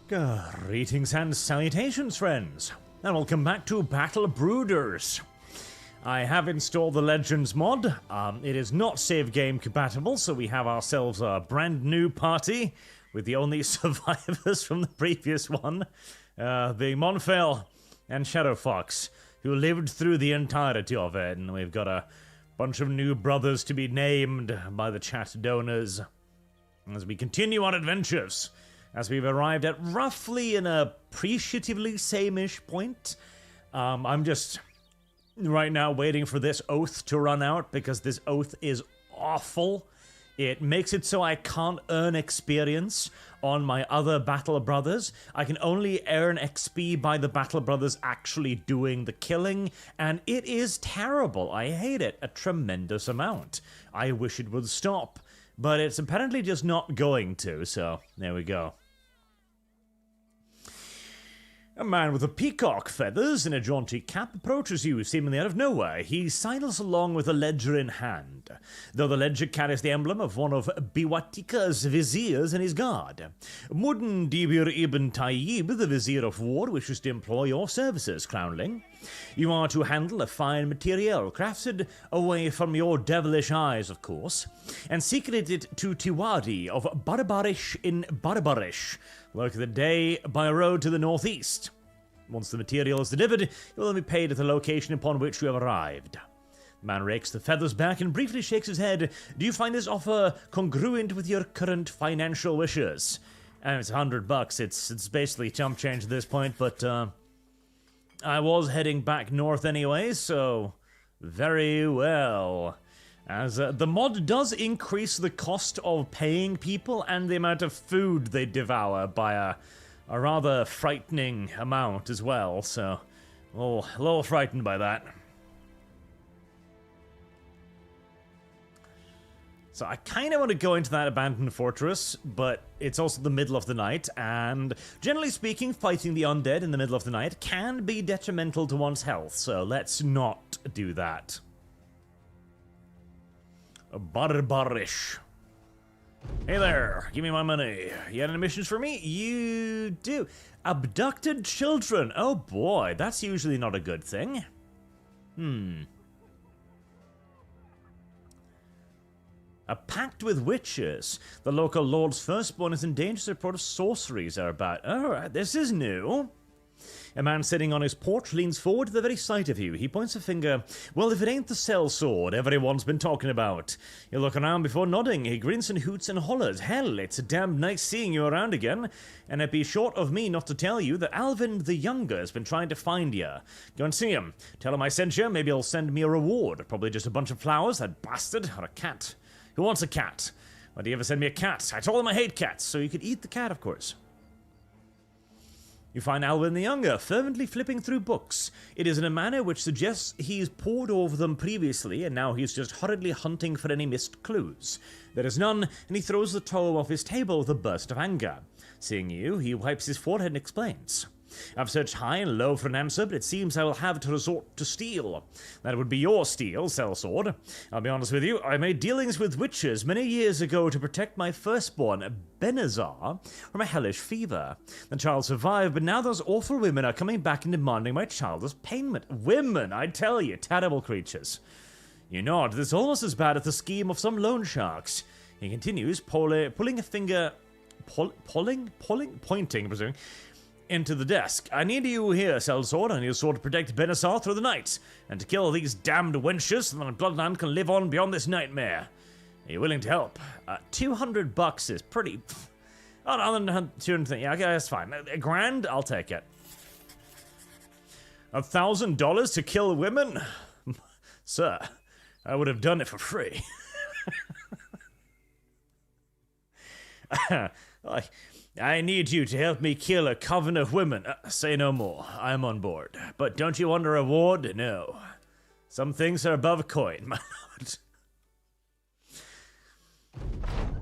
Greetings and salutations, friends, and welcome back to Battle Brooders. I have installed the Legends mod. It is not save game compatible, so we have ourselves a brand new party with the only survivors from the previous one being Monfell and Shadowfox, who lived through the entirety of it, and we've got a bunch of new brothers to be named by the chat donors as we continue our adventures. As we've arrived at roughly an appreciatively same-ish point. I'm just right now waiting for this oath to run out because this oath is awful. It makes it so I can't earn experience on my other Battle Brothers. I can only earn XP by the Battle Brothers actually doing the killing, and it is terrible. I hate it a tremendous amount. I wish it would stop, but it's apparently just not going to, so there we go. A man with a peacock feathers and a jaunty cap approaches you, seemingly out of nowhere. He sidles along with a ledger in hand, though the ledger carries the emblem of one of Biwatika's viziers in his guard. Mudin Dibir ibn Tayyib, the vizier of war, wishes to employ your services, Crownling. You are to handle a fine material, crafted away from your devilish eyes, of course, and secreted to Tiwadi of Barbarish in Barbarish, work the day by road to the northeast. Once the material is delivered, you will be paid at the location upon which you have arrived. The man rakes the feathers back and briefly shakes his head. Do you find this offer congruent with your current financial wishes? And it's $100. It's basically chump change at this point, but I was heading back north anyway, so very well. As the mod does increase the cost of paying people and the amount of food they devour by a rather frightening amount as well, so a little frightened by that. So I kind of want to go into that abandoned fortress, but it's also the middle of the night, and generally speaking, fighting the undead in the middle of the night can be detrimental to one's health, so let's not do that. Barbarish. Hey there, give me my money. You had any missions for me? You do. Abducted children. Oh boy, that's usually not a good thing. A pact with witches. The local lord's firstborn is in danger. Report of sorceries are about. Alright, this is new. A man sitting on his porch leans forward to the very sight of you. He points a finger. Well, if it ain't the sellsword everyone's been talking about. You look around before nodding. He grins and hoots and hollers. Hell, it's a damn nice seeing you around again. And it'd be short of me not to tell you that Alvin the Younger has been trying to find you. Go and see him. Tell him I sent you. Maybe he'll send me a reward. Probably just a bunch of flowers, that bastard, or a cat. Who wants a cat? Why do you ever send me a cat? I told him I hate cats, so you could eat the cat, of course. You find Alvin the Younger fervently flipping through books. It is in a manner which suggests he's pored over them previously, and now he's just hurriedly hunting for any missed clues. There is none, and he throws the tome off his table with a burst of anger. Seeing you, he wipes his forehead and explains. I've searched high and low for an answer, but it seems I will have to resort to steel. That would be your steel, sellsword. I'll be honest with you, I made dealings with witches many years ago to protect my firstborn, Benazar, from a hellish fever. The child survived, but now those awful women are coming back and demanding my child's payment. Women, I tell you, terrible creatures. You nod, this is almost as bad as the scheme of some loan sharks. He continues, pulling a finger... pointing, presuming, into the desk. I need you here, sellsword. I need a sword to protect Benazar through the night, and to kill these damned wenches so that my bloodline can live on beyond this nightmare. Are you willing to help? $200 is pretty... Oh, no, 200. Yeah, okay, that's fine. $1,000, I'll take it. $1,000 to kill women? Sir, I would have done it for free. I need you to help me kill a coven of women. Say no more. I'm on board. But don't you want a reward? No. Some things are above coin, my lord.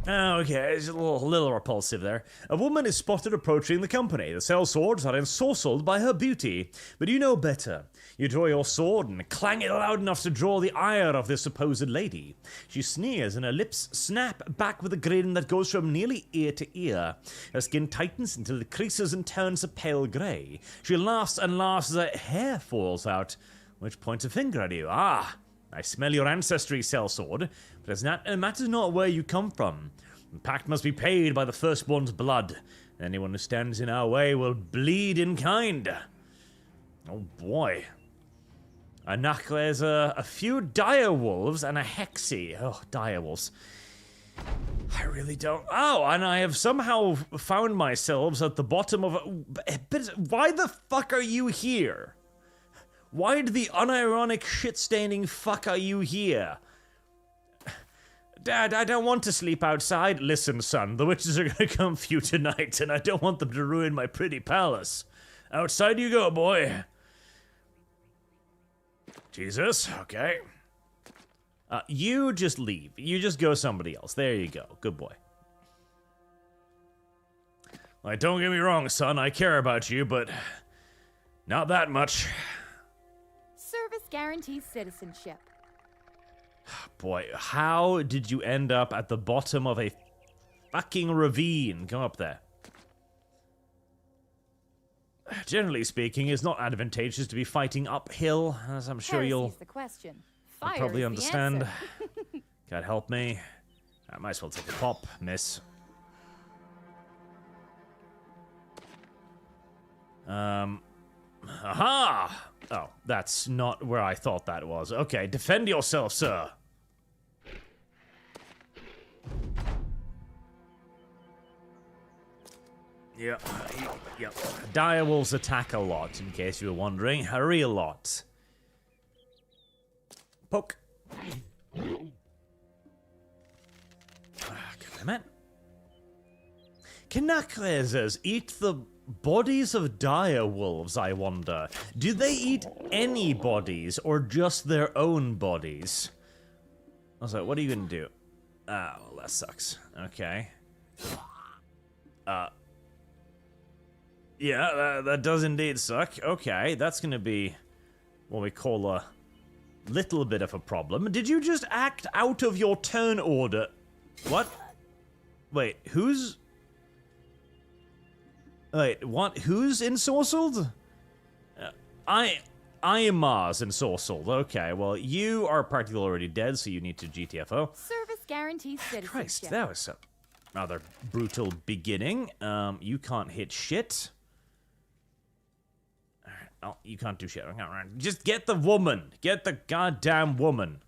Okay, it's a little repulsive there. A woman is spotted approaching the company. The sellswords are ensorcelled by her beauty. But you know better. You draw your sword and clang it loud enough to draw the ire of this supposed lady. She sneers and her lips snap back with a grin that goes from nearly ear to ear. Her skin tightens until it creases and turns a pale grey. She laughs and laughs as her hair falls out, which points a finger at you. Ah, I smell your ancestry, sellsword, but it matters not where you come from. The pact must be paid by the firstborn's blood. Anyone who stands in our way will bleed in kind. Oh boy. There's a few dire wolves and a hexy. Oh, dire wolves. I really don't. Oh, and I have somehow found myself at the bottom of a. But why the fuck are you here? Why the unironic shit-staining fuck are you here? Dad, I don't want to sleep outside. Listen, son, the witches are gonna come for you tonight, and I don't want them to ruin my pretty palace. Outside you go, boy. Jesus, okay. You just leave. You just go somebody else. There you go. Good boy. Like, don't get me wrong, son, I care about you, but not that much. Service guarantees citizenship. Boy, how did you end up at the bottom of a fucking ravine? Come up there. Generally speaking, it's not advantageous to be fighting uphill, as I'm sure you'll probably understand. Can't help me. I might as well take a pop, miss. Aha! Oh, that's not where I thought that was. Okay, defend yourself, sir. Yep. Dire wolves attack a lot, in case you were wondering. A real lot. Poke. Damn it. Can Nakrazers eat the bodies of dire wolves, I wonder? Do they eat any bodies, or just their own bodies? Also, what are you gonna do? Oh, well, that sucks. Okay. Yeah, that does indeed suck. Okay, that's gonna be what we call a little bit of a problem. Did you just act out of your turn order? What? Wait, who's... Wait, what? Who's ensorcelled? I am Mars ensorcelled. Okay, well, you are practically already dead, so you need to GTFO. Service guarantees citizenship. Christ, that was a rather brutal beginning. You can't hit shit. Alright, oh, you can't do shit. Just get the woman. Get the goddamn woman.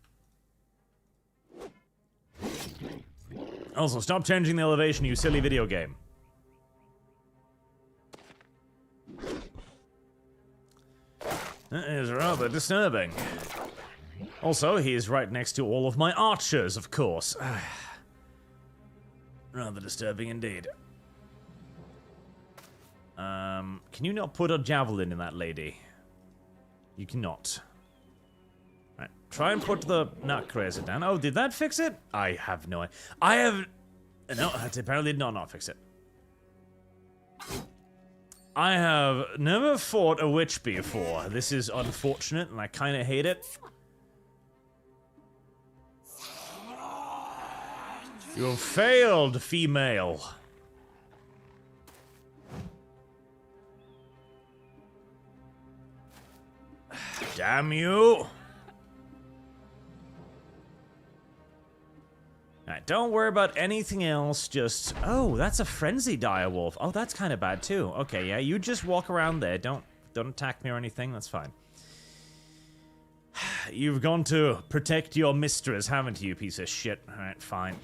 Also, stop changing the elevation, you silly video game. That is rather disturbing. Also, he is right next to all of my archers, of course. Rather disturbing indeed. Can you not put a javelin in that lady? You cannot. Right, try and put the nutcracker down. Oh, did that fix it? I have no idea. I have... No, that apparently did not fix it. I have never fought a witch before. This is unfortunate, and I kind of hate it. You have failed, female. Damn you. Alright, don't worry about anything else, just... Oh, that's a frenzy direwolf. Oh, that's kind of bad, too. Okay, yeah, you just walk around there. Don't attack me or anything, that's fine. You've gone to protect your mistress, haven't you, piece of shit? Alright, fine.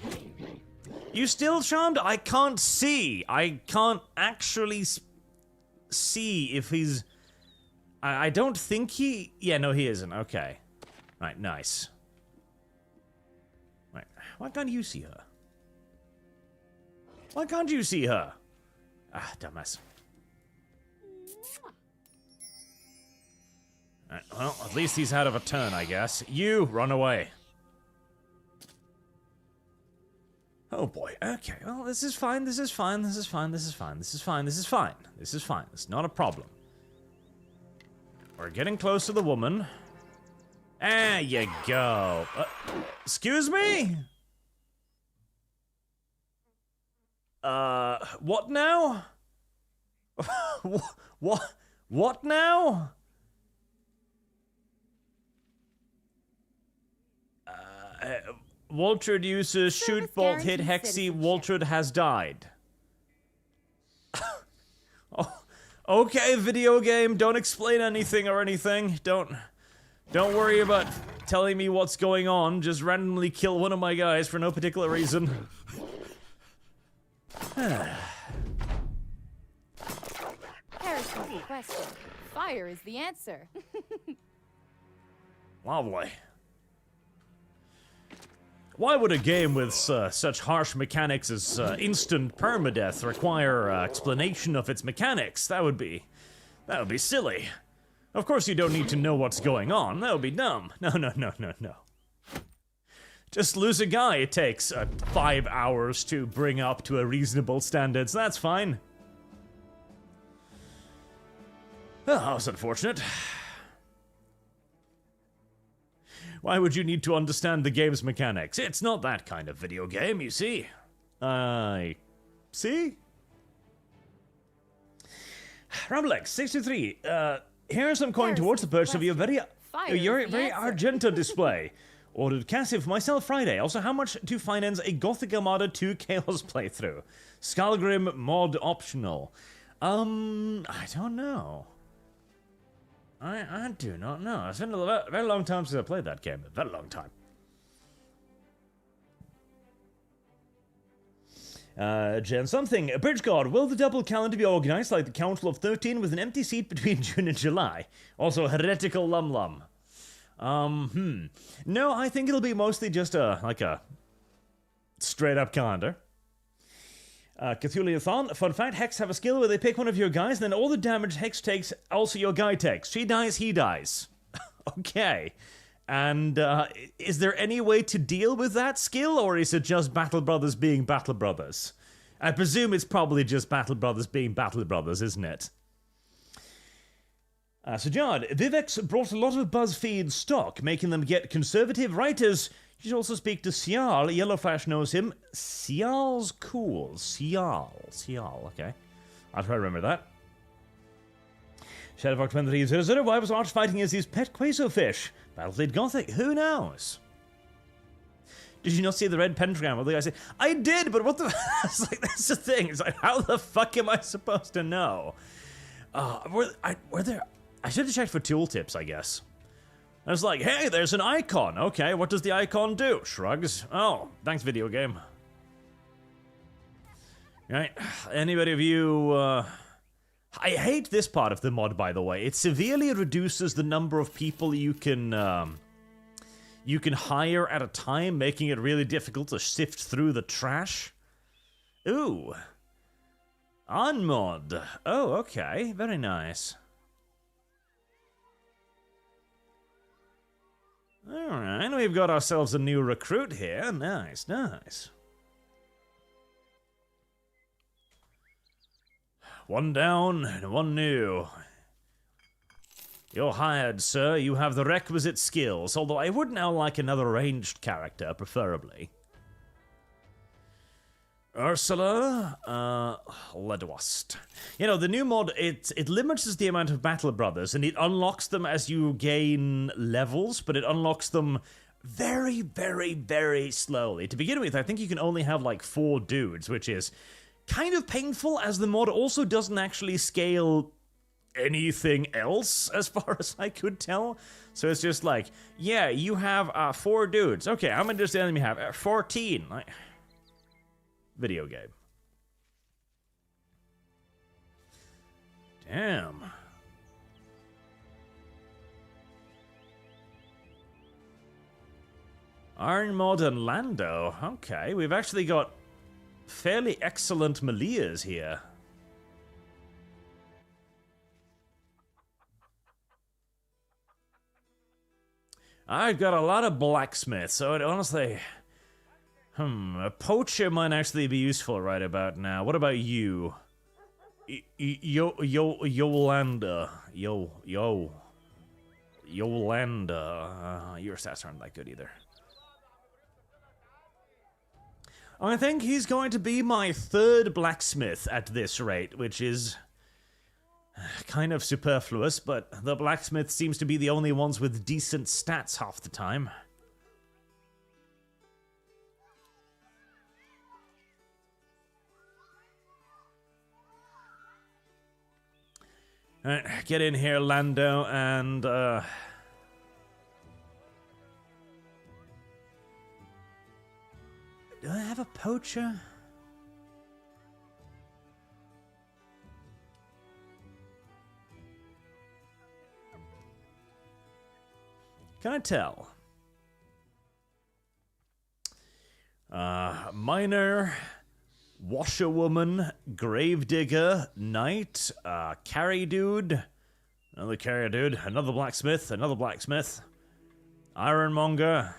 You still charmed? I can't see. I can't actually see if he's... I don't think he... Yeah, no, he isn't. Okay. Right, nice. Right, why can't you see her? Why can't you see her? Ah, dumbass. Right, well, at least he's out of a turn, I guess. You, run away. Oh boy, okay, well, this is fine, this is fine, this is fine, this is fine, this is fine, this is fine, this is fine, it's not a problem. We're getting close to the woman. There you go. Excuse me? What now? What now? Waltrud uses shoot, bolt, hit, hexy, Waltrud has died. Oh, okay, video game, don't explain anything or anything. Don't worry about telling me what's going on. Just randomly kill one of my guys for no particular reason. Harrison's question. Fire is the answer. Lovely. Why would a game with such harsh mechanics as instant permadeath require explanation of its mechanics? That would be silly. Of course you don't need to know what's going on. That would be dumb. No. Just lose a guy. It takes 5 hours to bring up to a reasonable standard, so that's fine. Oh, that was unfortunate. Why would you need to understand the game's mechanics? It's not that kind of video game, you see. I see? Ramblex 63. Here's some coin towards the purchase of your very Argento display. Ordered Cassie for myself Friday. Also, how much to finance a Gothic Armada 2 Chaos playthrough? Skullgrim mod optional. I don't know. I do not know. It's been a very long time since I played that game. A very long time. Jen something. Bridge God, will the double calendar be organized like the Council of 13 with an empty seat between June and July? Also, heretical lum. No, I think it'll be mostly just a straight up calendar. Cthulhu-thon, fun fact, Hex have a skill where they pick one of your guys, then all the damage Hex takes, also your guy takes. She dies, he dies. Okay. And, is there any way to deal with that skill, or is it just Battle Brothers being Battle Brothers? I presume it's probably just Battle Brothers being Battle Brothers, isn't it? Sajad, Vivex brought a lot of BuzzFeed stock, making them get conservative writers. You should also speak to Sial. Yellowflash knows him. Sial's cool. Sial, okay. I'll try to remember that. Shadowfox 2300, why was Arch fighting as his pet Quasofish? Battlefleet Gothic, who knows? Did you not see the red pentagram? Well, the guy said, I did, but what the... It's like, that's the thing. It's like, how the fuck am I supposed to know? Were there... I should have checked for tooltips, I guess. I was like, hey, there's an icon. Okay, what does the icon do? Shrugs. Oh, thanks, video game. Right. Anybody of you, I hate this part of the mod, by the way. It severely reduces the number of people you can hire at a time, making it really difficult to sift through the trash. Ooh. On mod. Oh, okay. Very nice. Alright, we've got ourselves a new recruit here. Nice. One down and one new. You're hired, sir. You have the requisite skills, although I would now like another ranged character, preferably. Ursula, Ledwast. You know, the new mod, it limits the amount of Battle Brothers, and it unlocks them as you gain levels, but it unlocks them very, very, very slowly. To begin with, I think you can only have, like, 4 dudes, which is kind of painful, as the mod also doesn't actually scale anything else, as far as I could tell. So it's just like, yeah, you have 4 dudes. Okay, how many does the enemy have? 14. Video game. Damn. Iron Mod and Lando. Okay, we've actually got fairly excellent Melias here. I've got a lot of blacksmiths, so it honestly... A poacher might actually be useful right about now. What about you? Yolanda. Yolanda. Your stats aren't that good either. I think he's going to be my third blacksmith at this rate, which is kind of superfluous, but the blacksmith seems to be the only ones with decent stats half the time. Alright, get in here, Lando, and, do I have a poacher? Can I tell? Miner, washerwoman, gravedigger, knight, carry dude, another carrier dude, another blacksmith, ironmonger,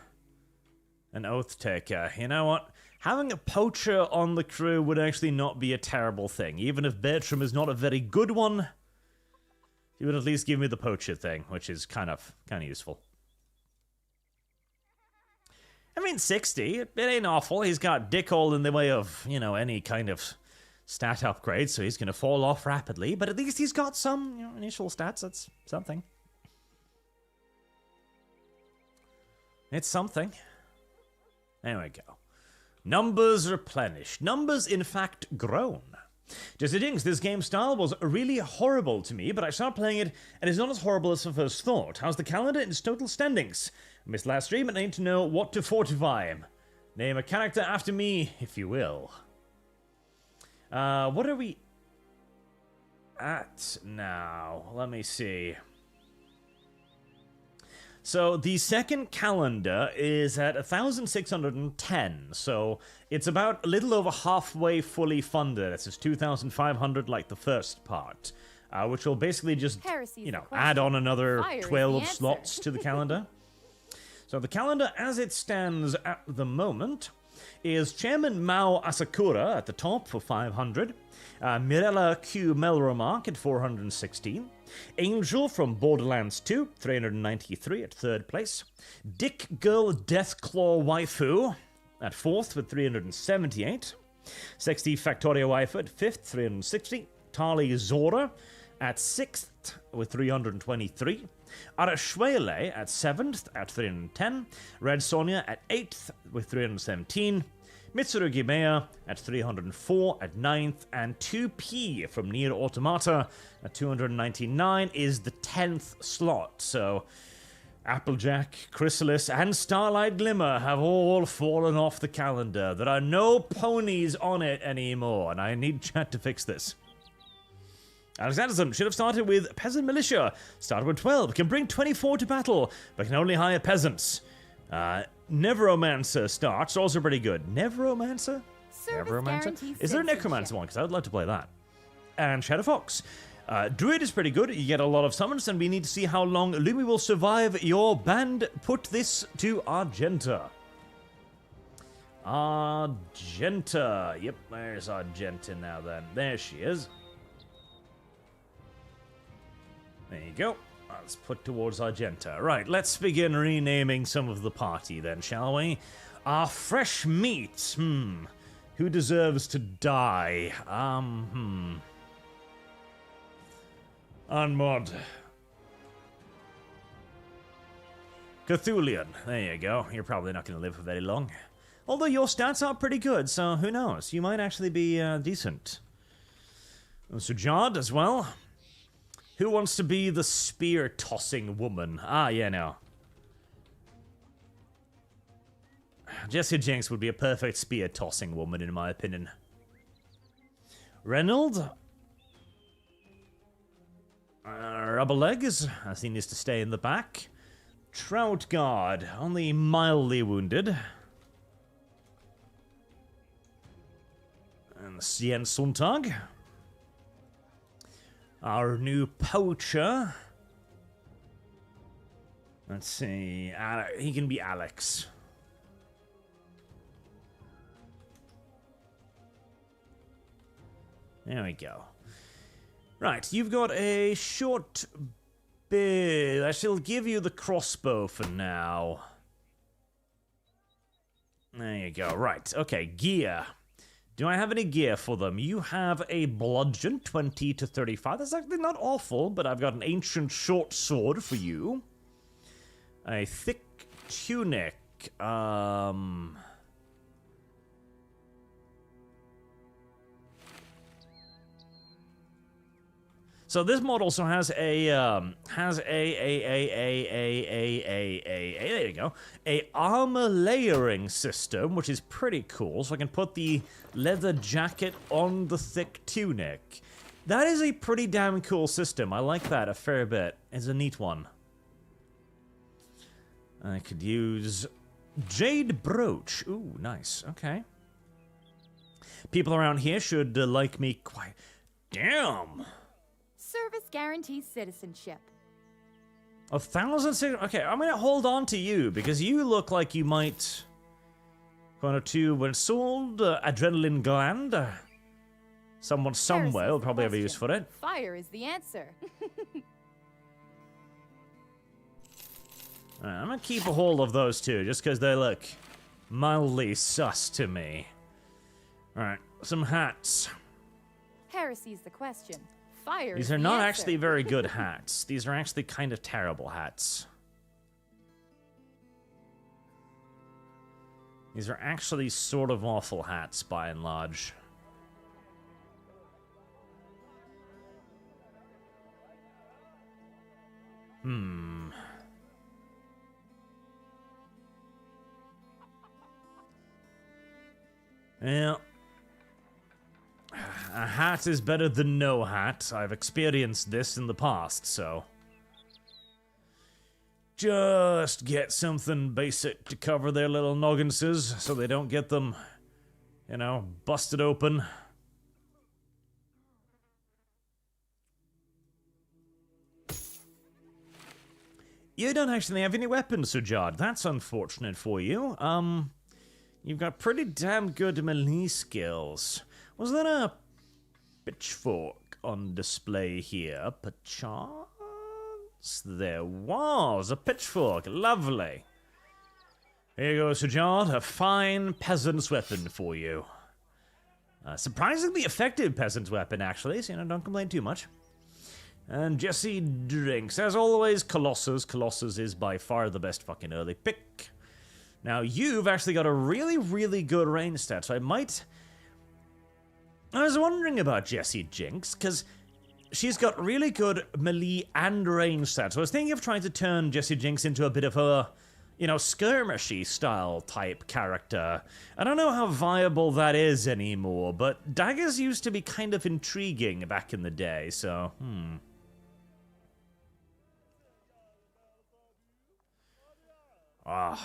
an oath taker. You know what? Having a poacher on the crew would actually not be a terrible thing. Even if Bertram is not a very good one, he would at least give me the poacher thing, which is kind of useful. I mean, 60, it ain't awful. He's got dick all in the way of, you know, any kind of stat upgrade, so he's going to fall off rapidly. But at least he's got some, you know, initial stats. That's something. It's something. There we go. Numbers replenished. Numbers, in fact, grown. Jesse Jinx, this game style was really horrible to me, but I started playing it, and it's not as horrible as I first thought. How's the calendar in its total standings? I missed last stream, and I need to know what to fortify him. Name a character after me, if you will. What are we at now? Let me see. So, the second calendar is at 1,610, so it's about a little over halfway fully funded. This is 2,500 like the first part, which will basically just, you know, add on another 12 slots to the calendar. So the calendar as it stands at the moment is Chairman Mao Asakura at the top for 500, Mirella Q Melromark at 416, Angel from Borderlands 2, 393 at third place, Dick Girl Deathclaw Waifu at fourth with 378, Sexty Factorio Waifu at fifth, 360, Tali Zora at sixth with 323, Arashwele at 7th at 310, Red Sonia at 8th with 317, Mitsuru Gimea at 304 at 9th, and 2P from Nier Automata at 299 is the 10th slot. So Applejack, Chrysalis, and Starlight Glimmer have all fallen off the calendar. There are no ponies on it anymore, and I need chat to fix this. Alex Anderson should have started with Peasant Militia. Started with 12, can bring 24 to battle, but can only hire peasants. Neveromancer starts, also pretty good. Neveromancer? Neveromancer? Is there a Necromancer one? Because I would love to play that. And Shadow Fox. Druid is pretty good. You get a lot of summons, and we need to see how long Lumi will survive your band. Put this to Argenta. Argenta. Yep, there's Argenta now then. There she is. There you go. Let's put towards Argenta. Right, let's begin renaming some of the party then, shall we? Our fresh meat. Who deserves to die? Unmod. Cthulian. There you go. You're probably not going to live for very long. Although your stats are pretty good, so who knows? You might actually be decent. Sujad as well. Who wants to be the spear-tossing woman? Yeah, no. Jessie Jinx would be a perfect spear-tossing woman, in my opinion. Reynold? Rubber Legs, as he needs to stay in the back. Trout Guard, only mildly wounded. And Sien Suntag. Our new poacher. Let's see. He can be Alex. There we go. Right, you've got a short bit. I shall give you the crossbow for now. There you go. Right, okay, gear. Do I have any gear for them? You have a bludgeon, 20 to 35. That's actually not awful, but I've got an ancient short sword for you. A thick tunic. So this mod also has a there you go, a armor layering system, which is pretty cool. So I can put the leather jacket on the thick tunic. That is a pretty damn cool system. I like that a fair bit. It's a neat one. I could use jade brooch. Ooh, nice. Okay. People around here should like me quite. Damn. Service guarantees citizenship. 1,000. Okay, I'm gonna hold on to you because you look like you might. One or two when sold. Adrenaline gland. Someone somewhere will probably have a use for it. Fire is the answer. Alright, I'm gonna keep a hold of those two just because they look mildly sus to me. Alright, some hats. Heresy's the question. Fire These is are the not answer. actually very good hats. These are actually kind of terrible hats. These are actually sort of awful hats by and large. Yeah. A hat is better than no hat. I've experienced this in the past, so. Just get something basic to cover their little nogginses so they don't get them, you know, busted open. You don't actually have any weapons, Sujad. That's unfortunate for you. You've got pretty damn good melee skills. Was there a pitchfork on display here, perchance? There was a pitchfork. Lovely. Here you go, Sujad. A fine peasant's weapon for you. Surprisingly effective peasant's weapon, actually, so, you know, don't complain too much. And Jesse drinks. As always, Colossus. Colossus is by far the best fucking early pick. Now, you've actually got a really, really good range stat, so I was wondering about Jessie Jinx, because she's got really good melee and range stats. So I was thinking of trying to turn Jessie Jinx into a bit of a, you know, skirmishy style type character. I don't know how viable that is anymore, but daggers used to be kind of intriguing back in the day, so,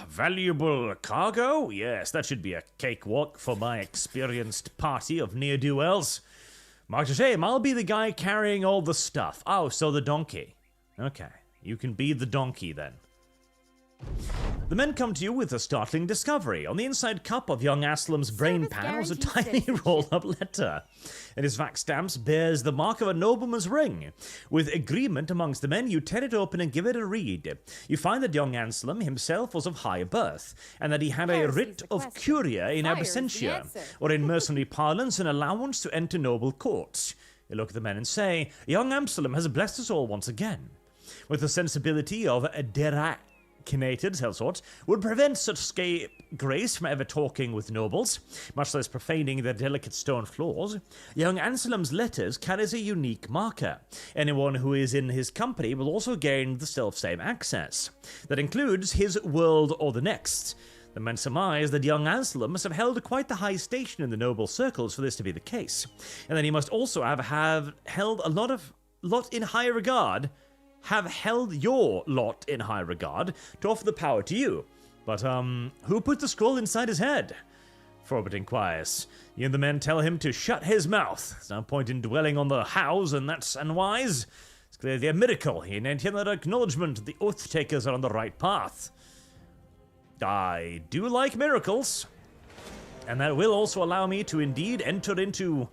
valuable cargo? Yes, that should be a cakewalk for my experienced party of ne'er-do-wells. Mark to shame, I'll be the guy carrying all the stuff. Oh, so the donkey. Okay, you can be the donkey then. The men come to you with a startling discovery. On the inside cup of young Aslam's brain pan was a tiny rolled-up letter. And his wax stamps bears the mark of a nobleman's ring. With agreement amongst the men, you tear it open and give it a read. You find that young Anselm himself was of high birth, and that he had a writ of curia in absentia, or in mercenary parlance, an allowance to enter noble courts. You look at the men and say, young Anselm has blessed us all once again. With the sensibility of a hellsort, would prevent such scapegrace from ever talking with nobles, much less profaning their delicate stone floors. Young Anselm's letters carries a unique marker. Anyone who is in his company will also gain the self-same access. That includes his world or the next. The men surmise that young Anselm must have held quite the high station in the noble circles for this to be the case, and that he must also have held a lot in high regard. Have held your lot in high regard to offer the power to you. But, who put the scroll inside his head? Forbert inquires. You and the men tell him to shut his mouth. There's no point in dwelling on the hows, and that's unwise. It's clearly a miracle. He ain't another acknowledgement that the oath takers are on the right path. I do like miracles. And that will also allow me to indeed enter into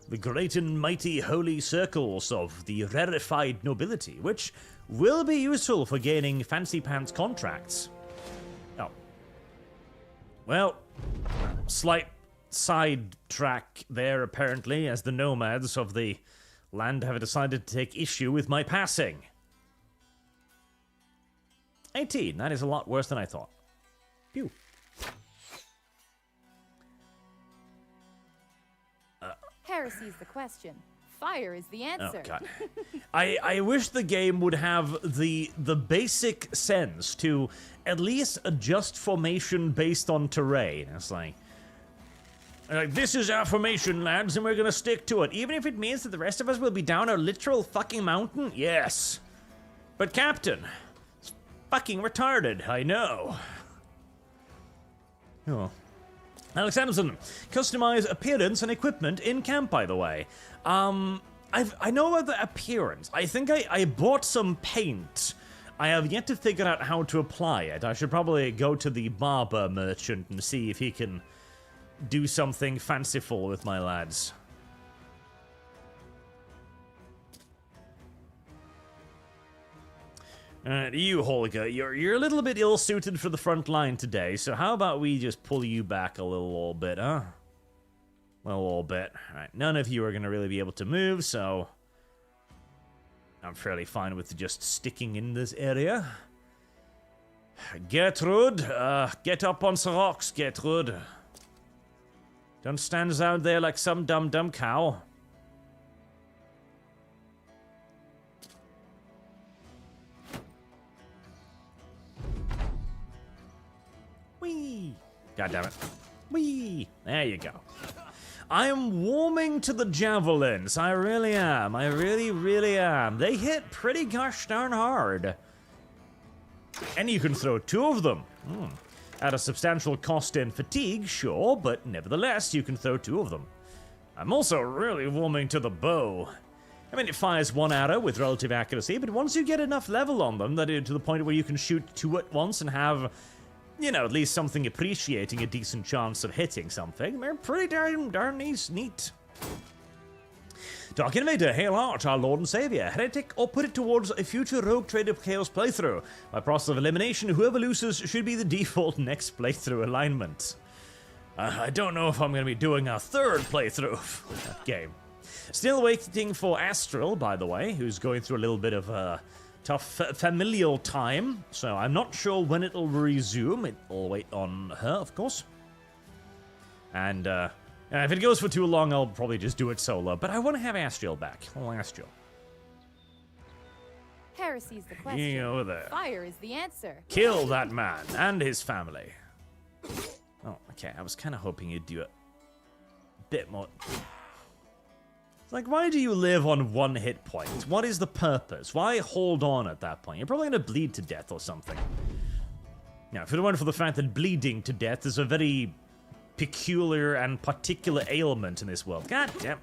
the great and mighty holy circles of the rarefied nobility, which will be useful for gaining fancy pants contracts. Oh. Well, slight sidetrack there, apparently, as the nomads of the land have decided to take issue with my passing. 18, that is a lot worse than I thought. Phew. Heresy's the question. Fire is the answer. Oh, God. I wish the game would have the basic sense to at least adjust formation based on terrain. It's like, this is our formation, lads, and we're gonna stick to it. Even if it means that the rest of us will be down a literal fucking mountain? Yes. But Captain, it's fucking retarded, I know. Oh. Alex Anderson, customize appearance and equipment in camp, by the way. I know about the appearance. I think I bought some paint. I have yet to figure out how to apply it. I should probably go to the barber merchant and see if he can do something fanciful with my lads. You, Holger, you're a little bit ill-suited for the front line today, so how about we just pull you back a little bit, huh? A little bit. Alright, none of you are going to really be able to move, so I'm fairly fine with just sticking in this area. Gertrude, get up on the rocks, Gertrude. Don't stand out there like some dumb cow. Whee! God damn it. Whee! There you go. I am warming to the javelins. I really am. I really am. They hit pretty gosh darn hard. And you can throw 2 of them. At a substantial cost in fatigue, sure, but nevertheless, you can throw 2 of them. I'm also really warming to the bow. I mean, it fires 1 arrow with relative accuracy, but once you get enough level on them, that is to the point where you can shoot 2 at once and have, you know, at least something appreciating a decent chance of hitting something, they're pretty darn neat. Dark Invader, hail Arch, our Lord and Savior. Heretic, or put it towards a future Rogue Trader Chaos playthrough. By process of elimination, whoever loses should be the default next playthrough alignment. I don't know if I'm going to be doing a 3rd playthrough of that game. Still waiting for Astral, by the way, who's going through a little bit of a tough familial time, so I'm not sure when it'll resume. It'll wait on her, of course. And, if it goes for too long, I'll probably just do it solo, but I want to have Astral back. Oh, Astral. Heresy's the question. You over there. Fire is the answer. Kill that man and his family. Oh, okay, I was kind of hoping you'd do a bit more. It's like, why do you live on 1 hit point? What is the purpose? Why hold on at that point? You're probably going to bleed to death or something. Now, if it weren't for the fact that bleeding to death is a very peculiar and particular ailment in this world. God damn.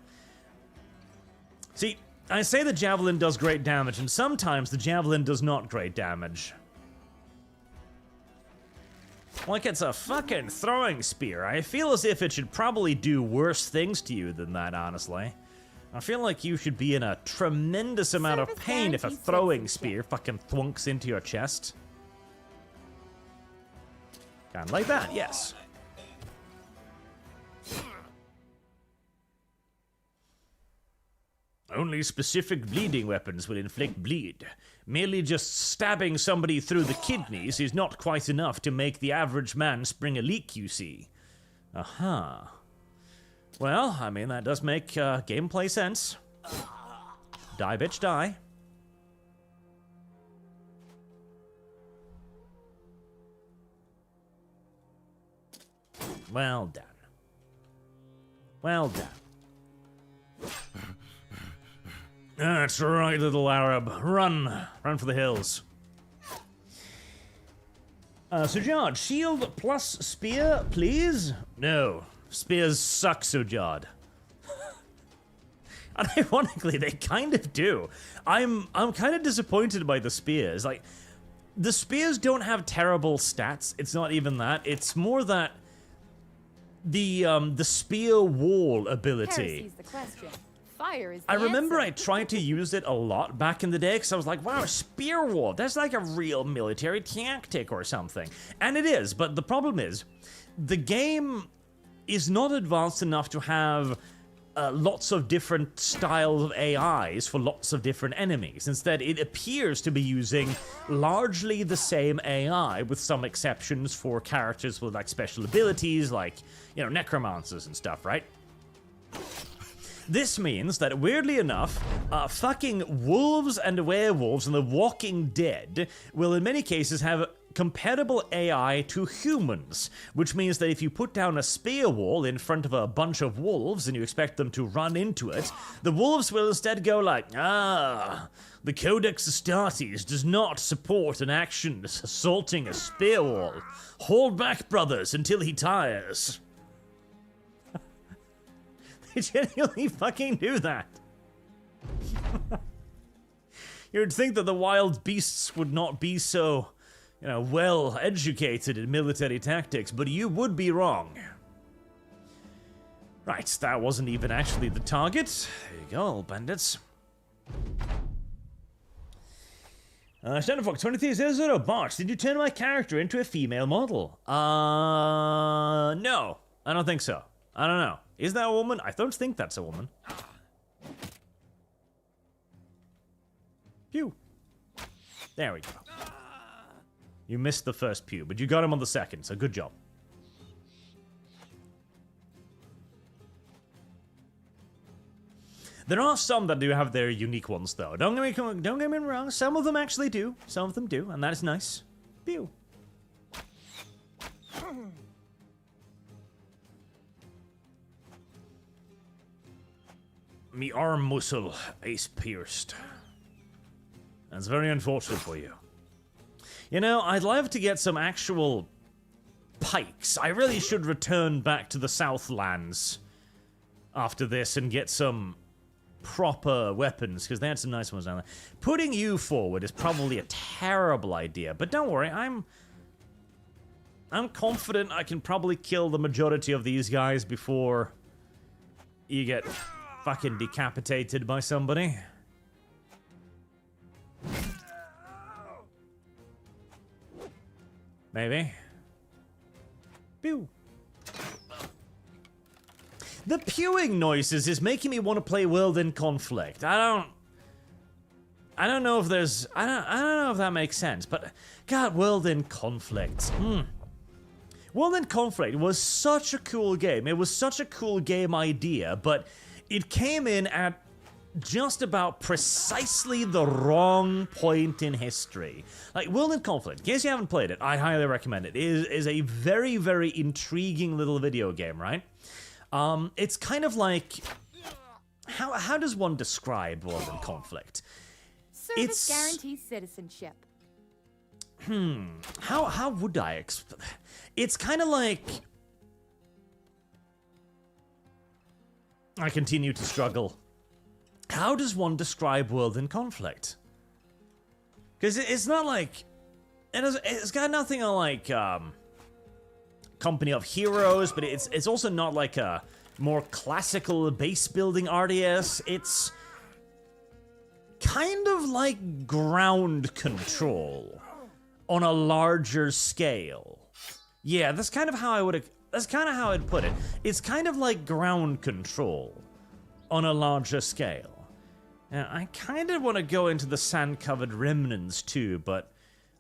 See, I say the javelin does great damage, and sometimes the javelin does not great damage. Like it's a fucking throwing spear. I feel as if it should probably do worse things to you than that, honestly. I feel like you should be in a tremendous amount of pain if a throwing spear fucking thwunks into your chest. Kind of like that, yes. Only specific bleeding weapons will inflict bleed. Merely just stabbing somebody through the kidneys is not quite enough to make the average man spring a leak, you see. Aha. Well, I mean, that does make gameplay sense. Die, bitch, die. Well done. Well done. That's right, little Arab. Run. Run for the hills. Sujard, shield plus spear, please? No. Spears suck, Sujard. And ironically, they kind of do. I'm kind of disappointed by the spears. Like, the spears don't have terrible stats. It's not even that. It's more that the spear wall ability. Heresy's the question. Fire is the I remember I answer. tried to use it a lot back in the day because I was like, wow, a spear wall, that's like a real military tactic or something. And it is, but the problem is, the game is not advanced enough to have lots of different styles of AIs for lots of different enemies. Instead, it appears to be using largely the same AI, with some exceptions for characters with like special abilities, like, you know, necromancers and stuff, right? This means that, weirdly enough, fucking wolves and werewolves and the Walking Dead will in many cases have comparable AI to humans, which means that if you put down a spear wall in front of a bunch of wolves and you expect them to run into it, the wolves will instead go like, the Codex Astartes does not support an action assaulting a spear wall. Hold back, brothers, until he tires. They genuinely fucking do that. You'd think that the wild beasts would not be so, you know, well educated in military tactics, but you would be wrong. Right, that wasn't even actually the target. There you go, bandits. Shadowfox 2300 Bart, did you turn my character into a female model? No, I don't think so. I don't know. Is that a woman? I don't think that's a woman. Pew. There we go. You missed the first pew, but you got him on the second, so good job. There are some that do have their unique ones, though. Don't get me wrong. Some of them actually do. Some of them do, and that is nice. Pew. Me arm muscle is pierced. That's very unfortunate for you. You know, I'd love to get some actual pikes. I really should return back to the Southlands after this and get some proper weapons, because they had some nice ones down there. Putting you forward is probably a terrible idea, but don't worry, I'm confident I can probably kill the majority of these guys before you get fucking decapitated by somebody. Maybe. Pew. The pewing noises is making me want to play World in Conflict. I don't know if there's... I don't know if that makes sense, but... God, World in Conflict. World in Conflict was such a cool game. It was such a cool game idea, but it came in at just about precisely the wrong point in history. Like, World in Conflict, in case you haven't played it, I highly recommend it. It is a very, very intriguing little video game, right? It's kind of like... How does one describe World in Conflict? Service guarantees citizenship. How would I explain? It's kind of like... I continue to struggle. How does one describe World in Conflict? Because it's not like... It's got nothing on like... Company of Heroes, but it's also not like a more classical base building RTS. It's kind of like ground control on a larger scale. Yeah, that's kind of how I'd put it. It's kind of like ground control on a larger scale. Now, I kind of want to go into the sand-covered remnants too, but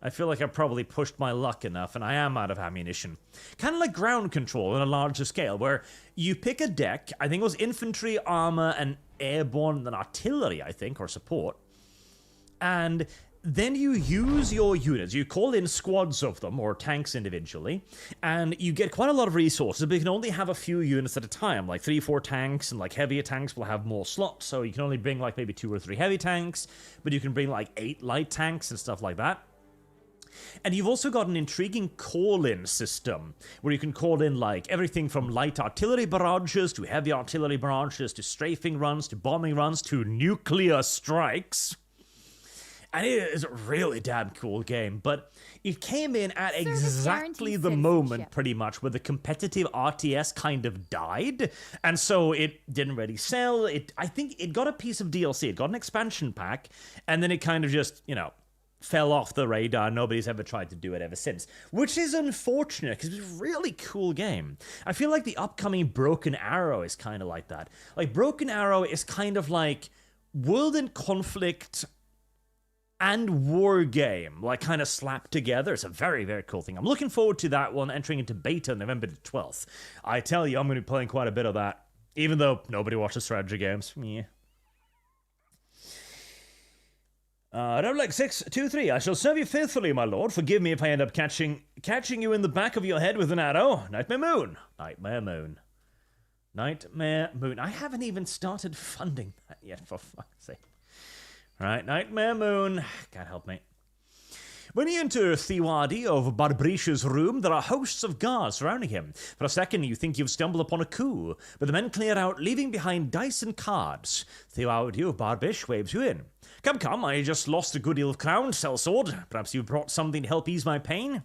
I feel like I've probably pushed my luck enough, and I am out of ammunition. Kind of like ground control on a larger scale, where you pick a deck, I think it was infantry, armor, and airborne, and artillery, I think, or support, and then you use your units. You call in squads of them, or tanks individually, and you get quite a lot of resources, but you can only have a few units at a time, like 3-4 tanks, and like heavier tanks will have more slots, so you can only bring like maybe 2 or 3 heavy tanks, but you can bring like 8 light tanks and stuff like that. And you've also got an intriguing call-in system, where you can call in, like, everything from light artillery barrages, to heavy artillery barrages, to strafing runs, to bombing runs, to nuclear strikes. And it is a really damn cool game, but it came in at Service exactly guarantees the moment, citizenship. pretty much, where the competitive RTS kind of died, and so it didn't really sell. I think it got a piece of DLC, it got an expansion pack, and then it kind of just, you know, fell off the radar. Nobody's ever tried to do it ever since, which is unfortunate, because it's a really cool game. I feel like the upcoming Broken Arrow is kind of like that. Like, Broken Arrow is kind of like World in Conflict and war game, like, kind of slapped together. It's a very, very cool thing. I'm looking forward to that one entering into beta November the 12th. I tell you, I'm going to be playing quite a bit of that, even though nobody watches strategy games. Yeah. Like 623, I shall serve you faithfully, my lord. Forgive me if I end up catching you in the back of your head with an arrow. Nightmare Moon. Nightmare Moon. Nightmare Moon. I haven't even started funding that yet, for fuck's sake. Right, Nightmare Moon. Can't help me. When you enter Thiwadi of Barbrish's room, there are hosts of guards surrounding him. For a second, you think you've stumbled upon a coup, but the men clear out, leaving behind dice and cards. Thiwadi of Barbrish waves you in. Come, I just lost a good deal of crown, sellsword. Perhaps you've brought something to help ease my pain?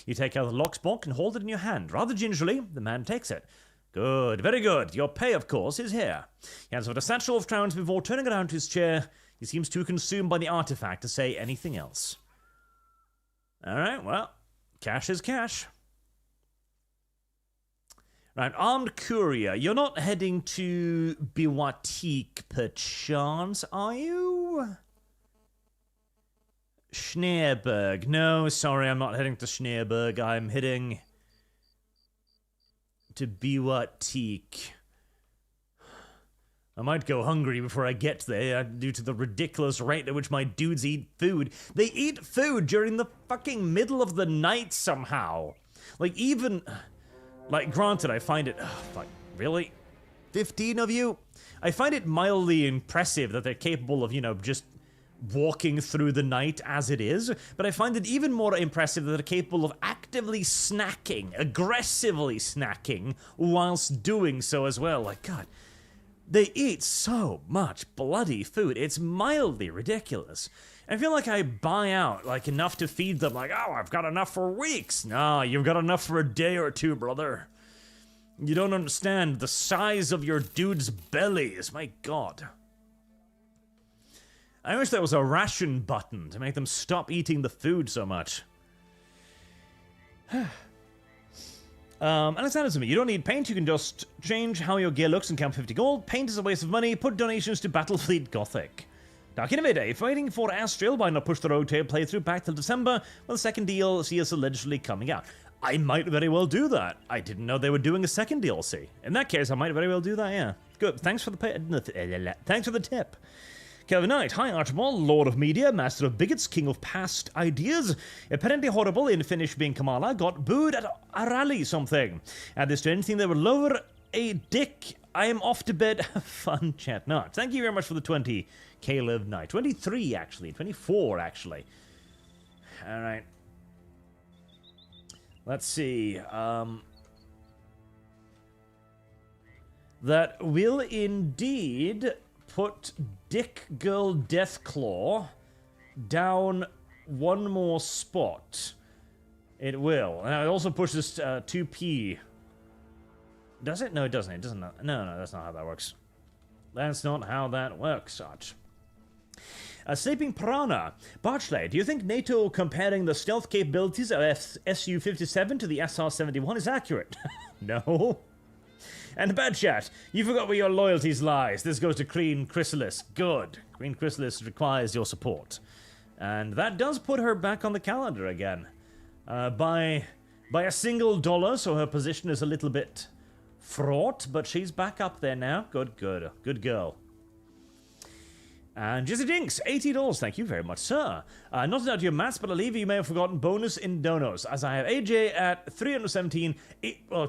You take out the locksbox and hold it in your hand. Rather gingerly, the man takes it. Good, very good. Your pay, of course, is here. He hands over a satchel of crowns before turning around to his chair. He seems too consumed by the artifact to say anything else. Alright, well, cash is cash. Right, armed courier. You're not heading to Biwatik, perchance, are you? Schneerberg. No, sorry, I'm not heading to Schneerberg. I'm heading to Biwatik. I might go hungry before I get there, due to the ridiculous rate at which my dudes eat food. They eat food during the fucking middle of the night somehow. Like, even... Like, granted, I find it... fuck, really? 15 of you? I find it mildly impressive that they're capable of, you know, just walking through the night as it is, but I find it even more impressive that they're capable of actively snacking, aggressively snacking, whilst doing so as well. Like, God... They eat so much bloody food. It's mildly ridiculous. I feel like I buy out, like, enough to feed them. Like, oh, I've got enough for weeks. No, you've got enough for a day or two, brother. You don't understand the size of your dude's bellies. My God. I wish there was a ration button to make them stop eating the food so much. Alexander to me, you don't need paint, you can just change how your gear looks and count 50 gold. Paint is a waste of money, put donations to Battlefleet Gothic. Dark Innovator, if waiting for Astral, why not push the Road Tail playthrough back till December, when the second DLC is allegedly coming out? I might very well do that. I didn't know they were doing a second DLC. In that case, I might very well do that, yeah. Good, thanks for the thanks for the tip. Kelvin Knight, hi Archibald, Lord of Media, Master of Bigots, King of Past Ideas. Apparently horrible in Finnish being Kamala, got booed at a rally something. Add this to anything that would lower a dick. I am off to bed. Have fun, chat. No, thank you very much for the 20, Caleb Knight. 23, actually. 24, actually. Alright. Let's see. That will indeed... put Dick Girl Deathclaw down one more spot. It will. And it also pushes 2p. Does it? No, it doesn't. It doesn't. No, that's not how that works. That's not how that works, Arch. Sleeping Piranha. Barchley, do you think NATO comparing the stealth capabilities of Su-57 to the SR-71 is accurate? No. And Bad Chat, you forgot where your loyalties lies. This goes to Queen Chrysalis. Good. Queen Chrysalis requires your support. And that does put her back on the calendar again. By a single dollar, so her position is a little bit fraught, but she's back up there now. Good girl. And Jizzy Dinks, $80. Thank you very much, sir. Not to doubt your maths, but I believe you may have forgotten bonus in donos, as I have AJ at 317,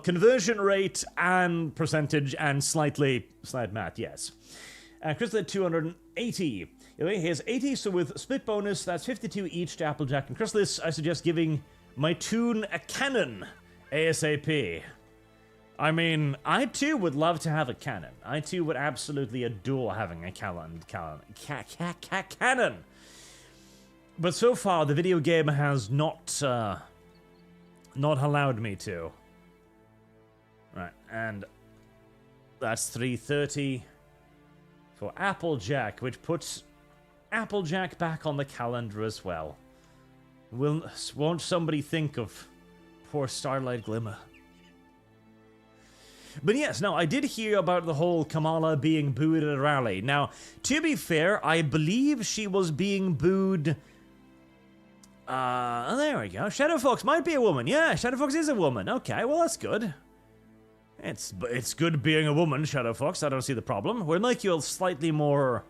conversion rate and percentage and slight math, yes. Chris at 280. Here's 80, so with split bonus, that's 52 each to Applejack and Chrysalis. I suggest giving my tune a cannon ASAP. I mean, I too would love to have a cannon. I too would absolutely adore having a cannon. But so far, the video game has not allowed me to. Right, and that's 3:30 for Applejack, which puts Applejack back on the calendar as well. Won't somebody think of poor Starlight Glimmer? But yes, no, I did hear about the whole Kamala being booed at a rally. Now, to be fair, I believe she was being booed... there we go. Shadowfox might be a woman. Yeah, Shadowfox is a woman. Okay, well, that's good. It's good being a woman, Shadowfox. I don't see the problem. We'll make you a slightly more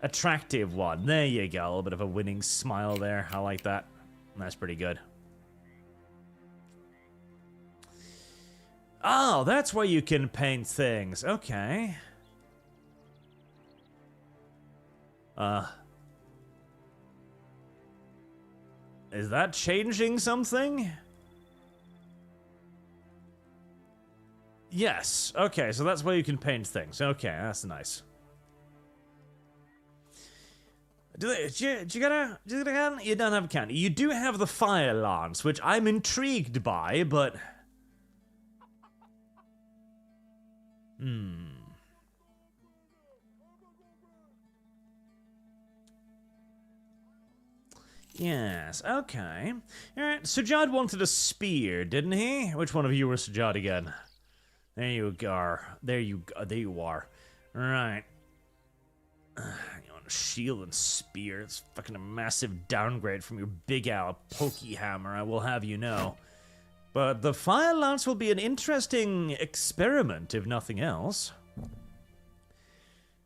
attractive one. There you go. A little bit of a winning smile there. I like that. That's pretty good. Oh, that's where you can paint things. Okay. Is that changing something? Yes. Okay, so that's where you can paint things. Okay, that's nice. Do you got a can? You don't have a can. You do have the fire lance, which I'm intrigued by, but... Yes, okay. Alright, Sujad wanted a spear, didn't he? Which one of you were Sujad again? There you go. There you are. Right. You want a shield and spear. It's fucking a massive downgrade from your big owl pokey hammer, I will have you know. But the fire lance will be an interesting experiment, if nothing else.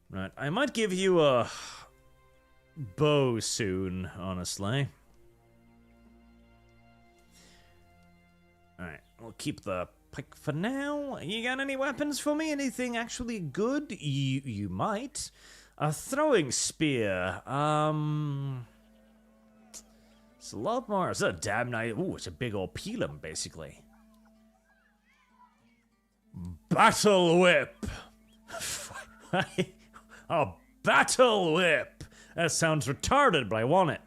Right, I might give you a bow soon, honestly. Alright, we'll keep the pike for now. You got any weapons for me? Anything actually good? You might. A throwing spear. It's a lot more. It's a damn nice. Ooh, it's a big old pelum, basically. Battle whip. A battle whip. That sounds retarded, but I want it.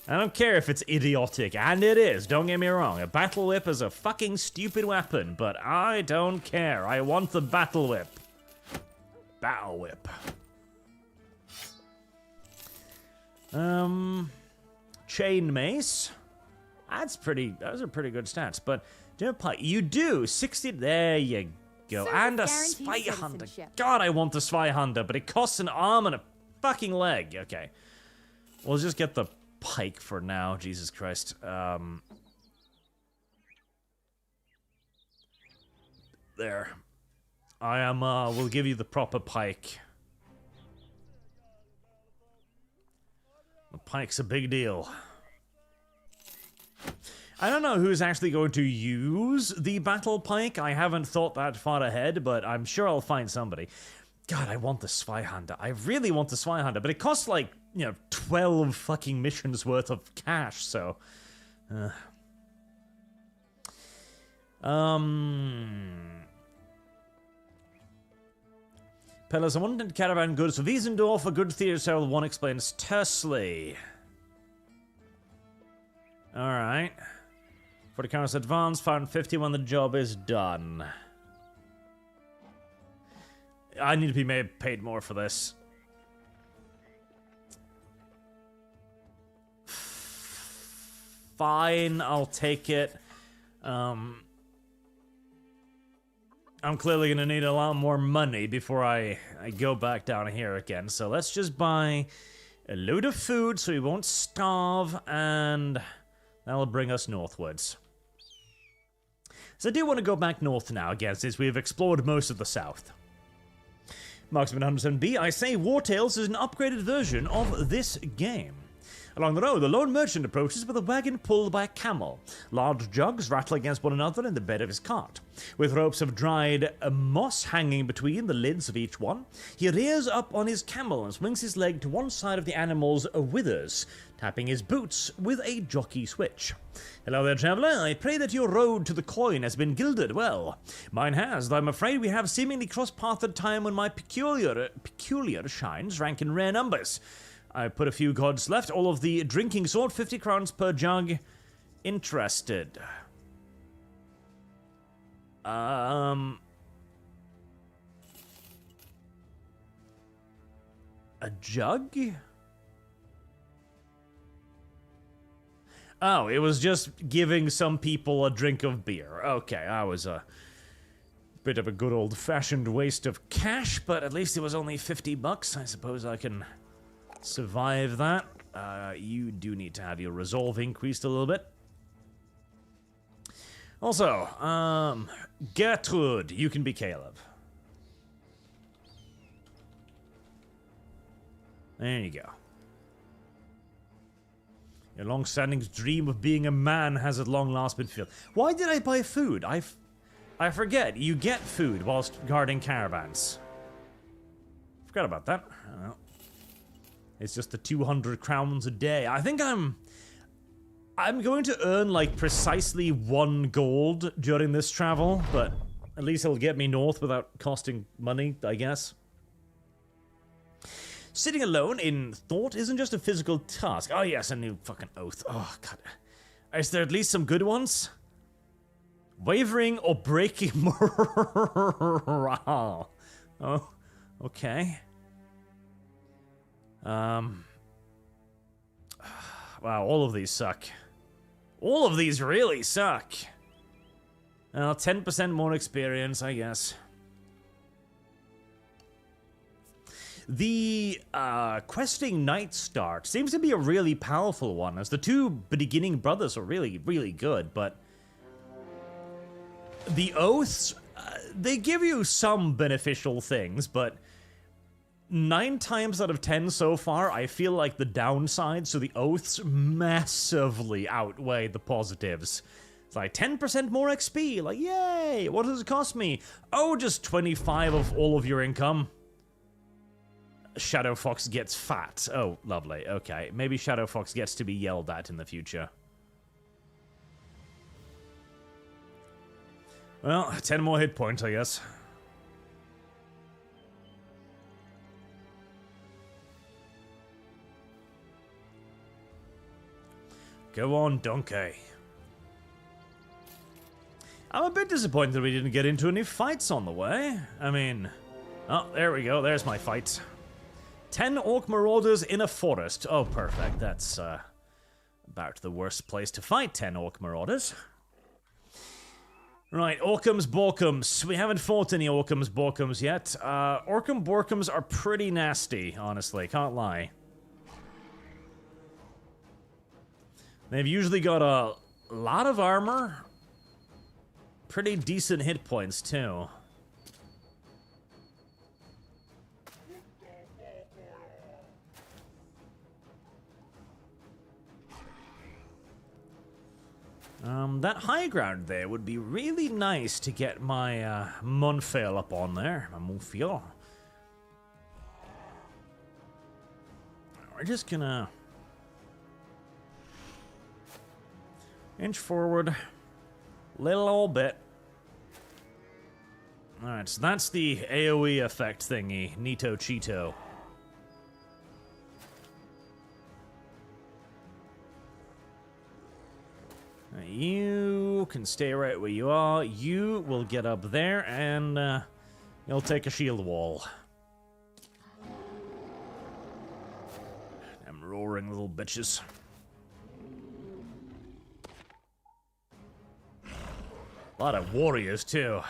I don't care if it's idiotic, and it is, don't get me wrong. A battle whip is a fucking stupid weapon, but I don't care. I want the battle whip. Battle whip. Chain mace. Those are pretty good stats, but you do 60. There you go. Service and a guarantees spy hunter. citizenship. God, I want the spy hunter, but it costs an arm and a fucking leg. Okay. We'll just get the pike for now. Jesus Christ. There. I am, we'll give you the proper pike. The pike's a big deal. I don't know who's actually going to use the battle pike. I haven't thought that far ahead, but I'm sure I'll find somebody. God, I want the Zweihander. I really want the Zweihander, but it costs like, 12 fucking missions worth of cash, so... Pillars, I wanted Caravan goods for Wiesendorf, a good theater sale, one explains tersely. Alright. For the counters advance, found 50 when the job is done. I need to be paid more for this. Fine, I'll take it. I'm clearly going to need a lot more money before I go back down here again. So let's just buy a load of food so we won't starve, and that'll bring us northwards. So I do want to go back north now again, since we've explored most of the south. Marksman 107B, I say War Tales is an upgraded version of this game. Along the road, the lone merchant approaches with a wagon pulled by a camel. Large jugs rattle against one another in the bed of his cart. With ropes of dried moss hanging between the lids of each one, he rears up on his camel and swings his leg to one side of the animal's withers, tapping his boots with a jockey switch. Hello there, traveller. I pray that your road to the coin has been gilded well. Mine has, though I'm afraid we have seemingly crossed paths at a time when my peculiar shines rank in rare numbers. I put a few gods left. All of the drinking sort, 50 crowns per jug. Interested. A jug? Oh, it was just giving some people a drink of beer. Okay, I was a bit of a good old-fashioned waste of cash, but at least it was only 50 bucks. I suppose I can survive that. You do need to have your resolve increased a little bit. Also, Gertrude, you can be Caleb. There you go. Your long-standing dream of being a man has at long last been fulfilled. Why did I buy food? I forget. You get food whilst guarding caravans. Forgot about that. I don't know. It's just the 200 crowns a day. I think I'm going to earn, like, precisely 1 gold during this travel, but at least it'll get me north without costing money, I guess. Sitting alone in thought isn't just a physical task. Oh, yes, a new fucking oath. Oh, God. Is there at least some good ones? Wavering or breaking morale. Oh, okay. Wow, all of these suck. All of these really suck. Well, 10% more experience, I guess. The questing night start seems to be a really powerful one, as the 2 beginning brothers are really, really good, but the oaths, they give you some beneficial things, but 9 times out of 10 so far, I feel like the downsides to the oaths massively outweigh the positives. It's like 10% more XP, like, yay! What does it cost me? Oh, just 25 of all of your income. Shadow Fox gets fat. Oh, lovely. Okay, maybe Shadow Fox gets to be yelled at in the future. Well, 10 more hit points, I guess. Go on, donkey. I'm a bit disappointed we didn't get into any fights on the way. I mean... Oh, there we go. There's my fight. 10 orc marauders in a forest. Oh, perfect. That's about the worst place to fight 10 orc marauders. Right, Orcums Borkums. We haven't fought any Orcums Borkums yet. Orcum Borkums are pretty nasty, honestly. Can't lie. They've usually got a lot of armor. Pretty decent hit points, too. That high ground there would be really nice to get my Monfail up on there. My Monfail. We're just gonna inch forward little old bit. Alright, so that's the AoE effect thingy, Nito Cheeto. You can stay right where you are. You will get up there, and you'll take a shield wall. Them roaring little bitches. A lot of warriors, too.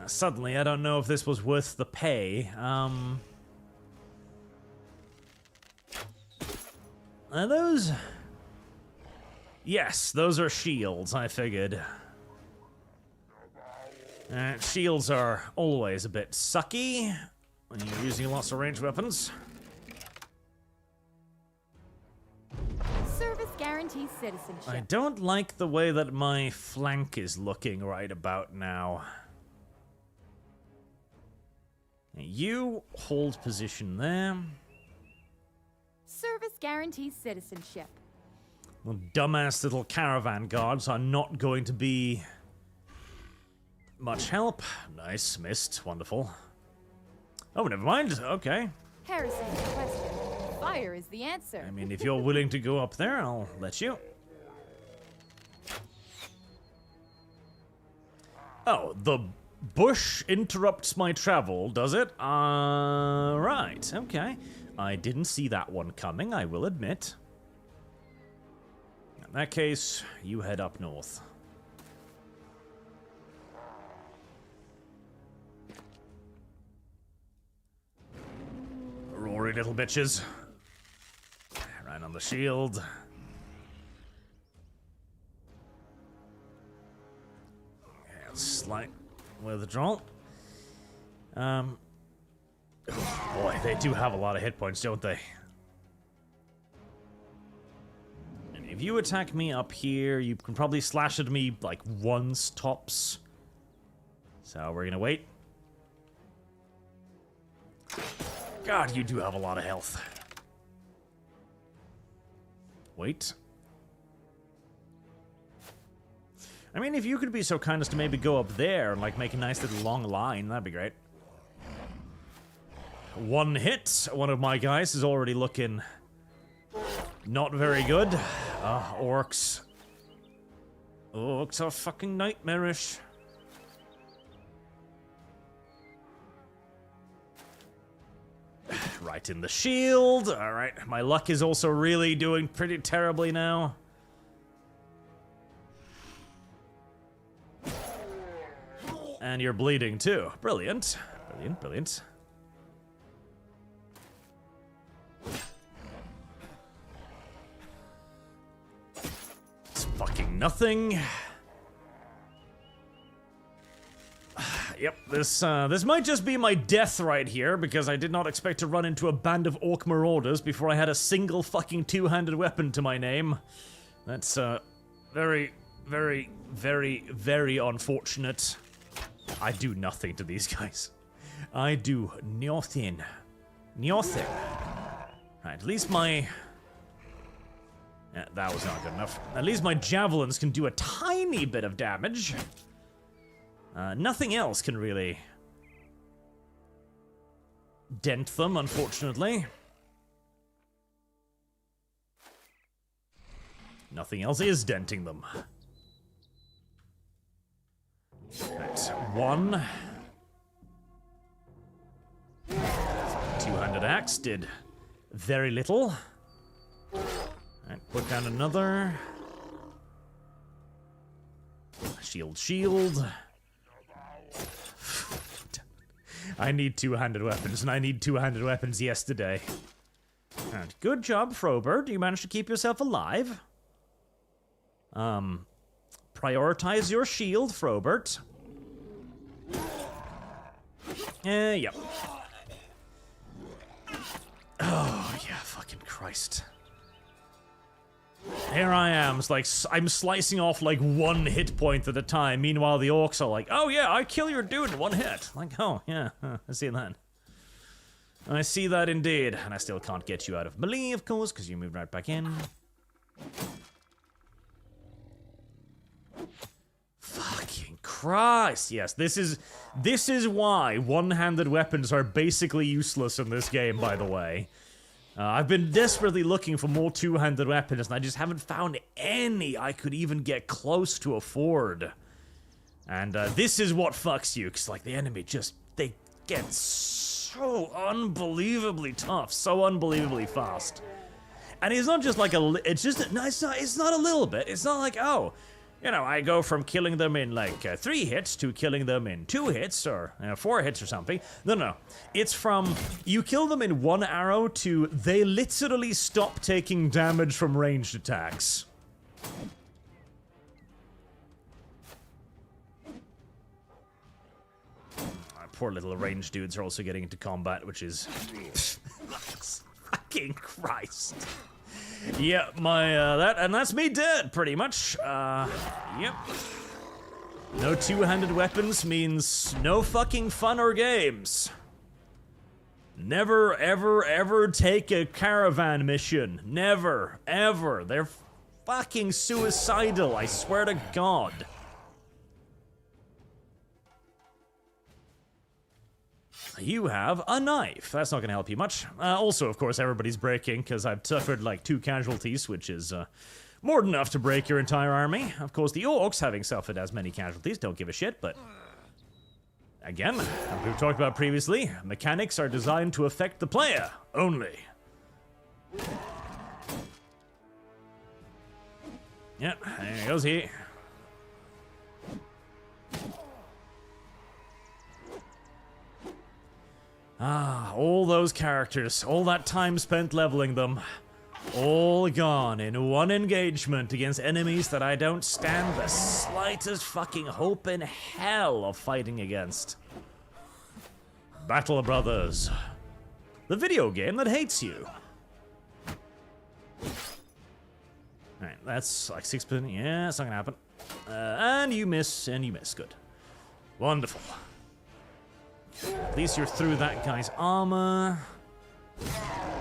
Suddenly, I don't know if this was worth the pay. Are those... Yes, those are shields, I figured. Shields are always a bit sucky when you're using lots of ranged weapons. Service guarantees citizenship. I don't like the way that my flank is looking right about now. You hold position there. Service guarantees citizenship. Well, dumbass little caravan guards are not going to be much help. Nice, missed, wonderful. Oh, never mind, okay. Harrison requested. Fire is the answer. I mean, if you're willing to go up there, I'll let you. Oh, the bush interrupts my travel, does it? Right, okay. I didn't see that one coming, I will admit. In that case, you head up north. Rory little bitches. Right on the shield. Okay, slight withdrawal. Oh boy, they do have a lot of hit points, don't they? And if you attack me up here, you can probably slash at me like once tops. So we're gonna wait. God, you do have a lot of health. Wait. I mean, if you could be so kind as to maybe go up there and like make a nice little long line, that'd be great. One hit. One of my guys is already looking not very good. Orcs. Orcs are fucking nightmarish. Right in the shield. Alright, my luck is also really doing pretty terribly now. And you're bleeding too. Brilliant. Brilliant, brilliant. It's fucking nothing. Yep, this might just be my death right here, because I did not expect to run into a band of orc marauders before I had a single fucking two-handed weapon to my name. That's, very, very, very, very unfortunate. I do nothing to these guys. I do nothing. Nothing. Right, at least my... Yeah, that was not good enough. At least my javelins can do a tiny bit of damage. Nothing else can really dent them, unfortunately. Nothing else is denting them. Right, one. Two-handed axe did very little. Right, put down another. Shield, shield. I need two-handed weapons, and I need two-handed weapons yesterday. And good job, Frobert. You managed to keep yourself alive. Prioritize your shield, Frobert. Yep. Oh, yeah, fucking Christ. Here I am, it's like, I'm slicing off like one hit point at a time. Meanwhile, the orcs are like, oh yeah, I kill your dude in one hit. Like, oh, yeah, I see that. I see that indeed. And I still can't get you out of melee, of course, because you moved right back in. Fucking Christ. Yes, this is why one-handed weapons are basically useless in this game, by the way. I've been desperately looking for more two-handed weapons, and I just haven't found any I could even get close to afford. And this is what fucks you, because like the enemy just, they get so unbelievably tough, so unbelievably fast. And it's not just like it's just, no, it's not a little bit. It's not like, oh, you know, I go from killing them in like 3 hits to killing them in 2 hits or 4 hits or something. No. It's from you kill them in 1 arrow to they literally stop taking damage from ranged attacks. Poor little ranged dudes are also getting into combat, which is fucking Christ. Yeah, that's me dead, pretty much. Yep. No two-handed weapons means no fucking fun or games. Never, ever, ever take a caravan mission. Never, ever. They're fucking suicidal, I swear to God. you have a knife. That's not going to help you much. Also, of course, everybody's breaking, because I've suffered like 2 casualties, which is more than enough to break your entire army. Of course, the orcs, having suffered as many casualties, don't give a shit, but... Again, as we've talked about previously, mechanics are designed to affect the player only. Yep, there goes he. Ah, all those characters, all that time spent leveling them, all gone in one engagement against enemies that I don't stand the slightest fucking hope in hell of fighting against. Battle Brothers. The video game that hates you. Alright, that's like 6%. Yeah, it's not gonna happen. And you miss, Good. Wonderful. At least you're through that guy's armor.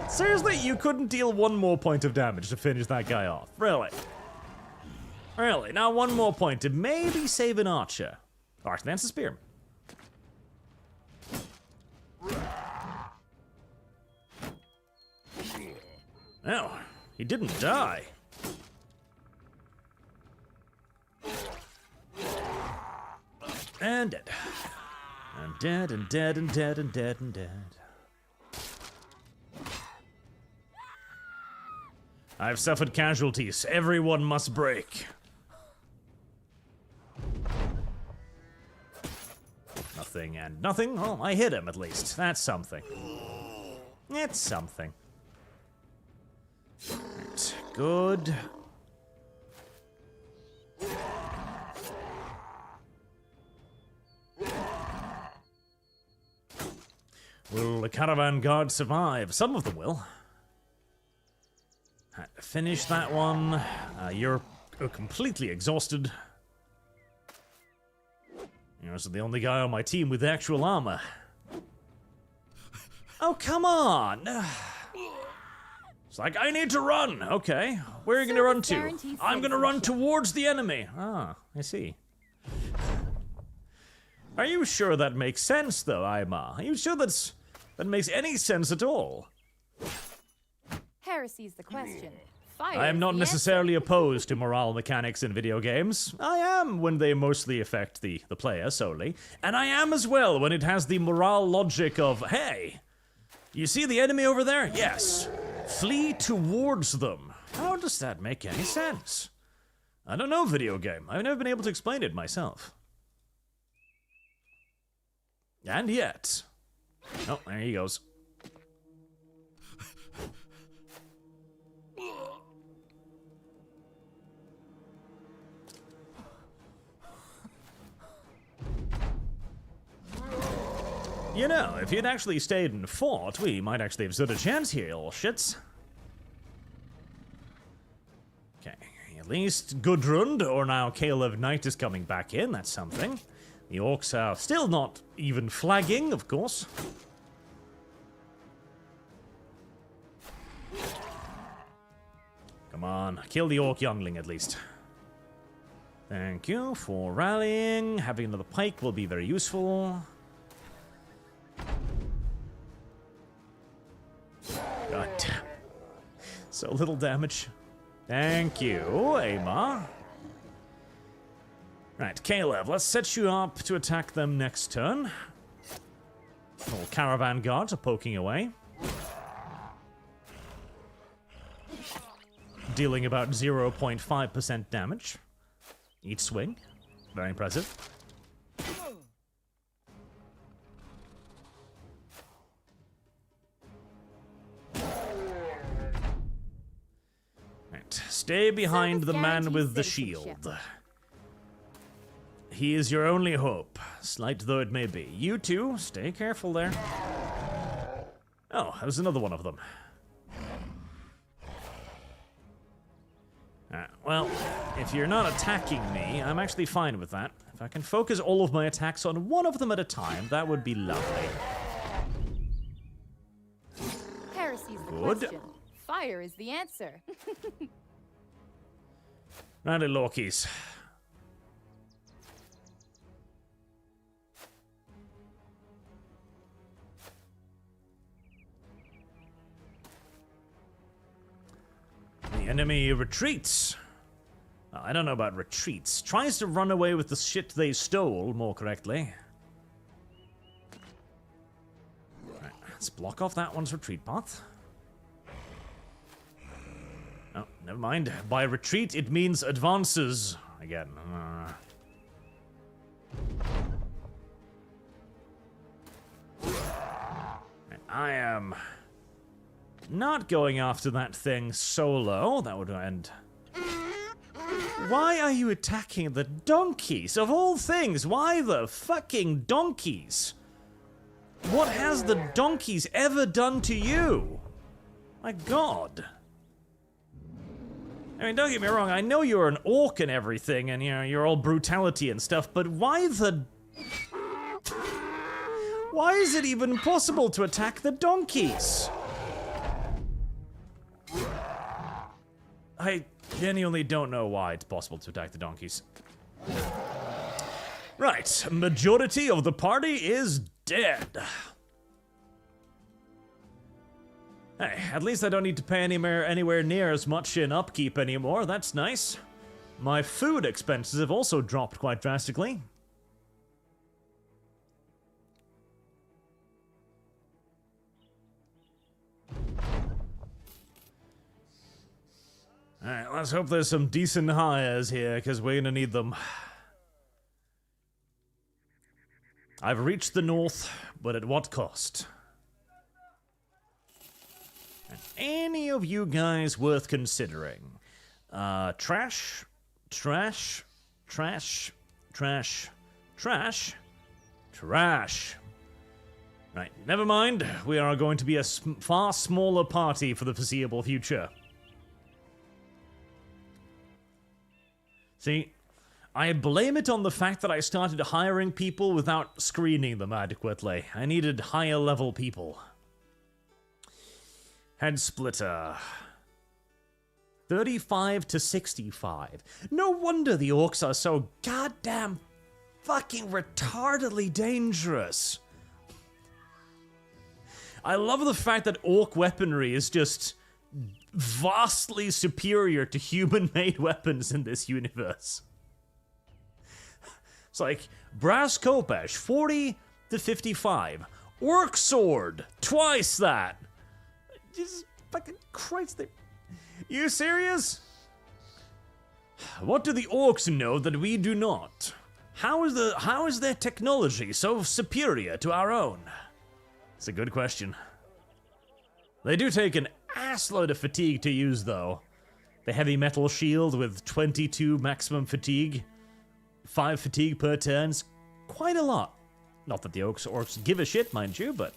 Seriously, you couldn't deal 1 more point of damage to finish that guy off. Really? Really? Now 1 more point to maybe save an archer. Alright, that's a spear. Oh, he didn't die. And dead. And dead, and dead, and dead, and dead, and dead. I've suffered casualties. Everyone must break. Nothing and nothing. Oh, I hit him at least. That's something. It's something. Right. Good. Will the Caravan Guard survive? Some of them will. Finish that one. You're completely exhausted. You're also the only guy on my team with actual armor. Oh, come on! It's like, I need to run! Okay, where are you gonna run to? I'm gonna run towards the enemy! Ah, I see. Are you sure that makes sense, though, Aima? Are you sure that makes any sense at all? Heresy's the question. Fire I am not is the necessarily opposed to morale mechanics in video games. I am when they mostly affect the player solely. And I am as well when it has the morale logic of, hey, you see the enemy over there? Yes. Flee towards them. How does that make any sense? I don't know, video game. I've never been able to explain it myself. And yet... Oh, there he goes. You know, if you'd actually stayed and fought, we might actually have stood a chance here, you little shits. Okay, at least Gudrun, or now Caleb Knight, is coming back in. That's something. The orcs are still not even flagging, of course. Come on, kill the orc youngling at least. Thank you for rallying. Having another pike will be very useful. God damn. So little damage. Thank you, Aima. Right, Caleb, let's set you up to attack them next turn. All Caravan guards are poking away. Dealing about 0.5% damage each swing. Very impressive. Right, stay behind the man with the shield. He is your only hope, slight though it may be. You two, stay careful there. Oh, there's another one of them. Well, if you're not attacking me, I'm actually fine with that. If I can focus all of my attacks on one of them at a time, that would be lovely. Heresy's the Good. question. Fire is the answer. Righty, Lorkies. enemy retreats. Well, I don't know about retreats. Tries to run away with the shit they stole, more correctly. Right, let's block off that one's retreat path. Oh, never mind. By retreat, it means advances. Again. I am not going after that thing solo. That would end. Why are you attacking the donkeys? Of all things, why the fucking donkeys? What has the donkeys ever done to you? My god. I mean, don't get me wrong, I know you're an orc and everything, and, you know, you're all brutality and stuff, but why the... Why is it even possible to attack the donkeys? I genuinely don't know why it's possible to attack the donkeys. Right, majority of the party is dead. Hey, at least I don't need to pay anywhere near as much in upkeep anymore. That's nice. My food expenses have also dropped quite drastically. Alright, let's hope there's some decent hires here, because we're gonna need them. I've reached the north, but at what cost? Any of you guys worth considering? Trash, trash, trash, trash, trash, trash. Right, never mind. We are going to be a far smaller party for the foreseeable future. See, I blame it on the fact that I started hiring people without screening them adequately. I needed higher level people. Head splitter. 35 to 65. No wonder the orcs are so goddamn fucking retardedly dangerous. I love the fact that orc weaponry is just vastly superior to human-made weapons in this universe. It's like brass khopesh, 40 to 55. Orc sword, twice that. Jesus fucking Christ, you serious? What do the orcs know that we do not? How is their technology so superior to our own? It's a good question. They do take an assload of fatigue to use, though. The heavy metal shield with 22 maximum fatigue. 5 fatigue per turn. Quite a lot. Not that the orcs give a shit, mind you, but...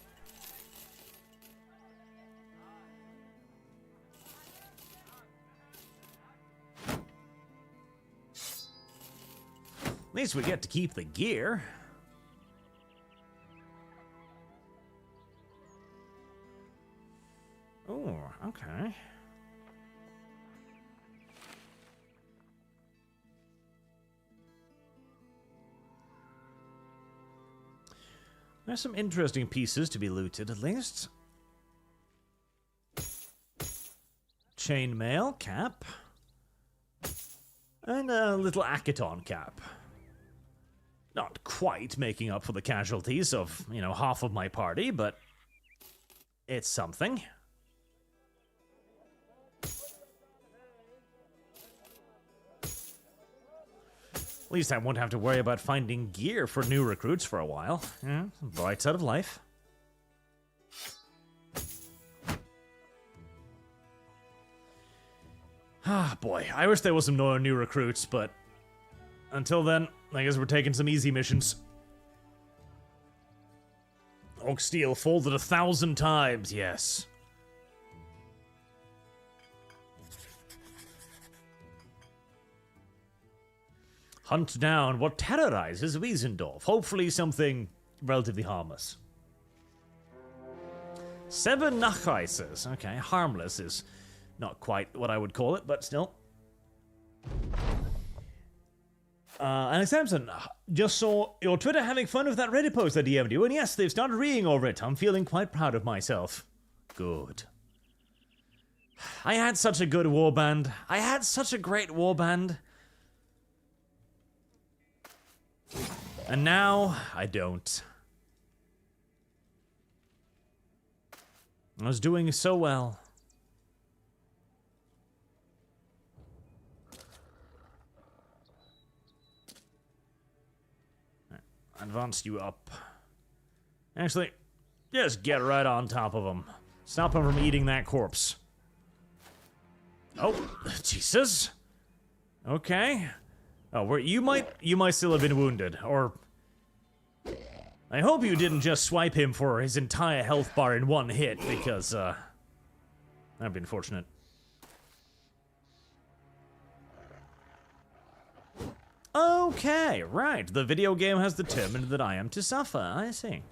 At least we get to keep the gear. Oh, okay. There's some interesting pieces to be looted, at least. Chainmail cap. And a little Akaton cap. Not quite making up for the casualties of, you know, half of my party, but it's something. At least I won't have to worry about finding gear for new recruits for a while. Yeah, bright side of life. Ah, boy, I wish there was some new recruits, but until then, I guess we're taking some easy missions. Oak steel folded 1,000 times, yes. Hunt down what terrorizes Wiesendorf. Hopefully something relatively harmless. 7 Nachreises. Okay, harmless is not quite what I would call it, but still. Alex Sampson, just saw your Twitter having fun with that Reddit post I DM'd you, and yes, they've started reading over it. I'm feeling quite proud of myself. Good. I had such a good warband. I had such a great warband. And now, I don't. I was doing so well. Advance you up. Actually, just get right on top of him. Stop him from eating that corpse. Oh, Jesus. Okay. Oh, where you might still have been wounded, or I hope you didn't just swipe him for his entire health bar in one hit, because that'd be unfortunate. Okay, right. The video game has determined that I am to suffer. I see.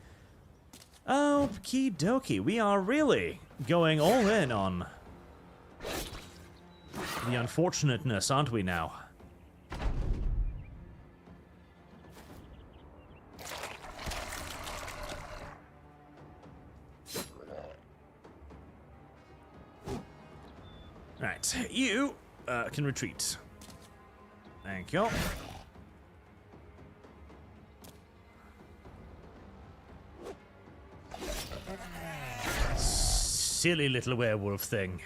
Okie dokie. We are really going all in on the unfortunateness, aren't we now? Right, you can retreat. Thank you. Silly little werewolf thing.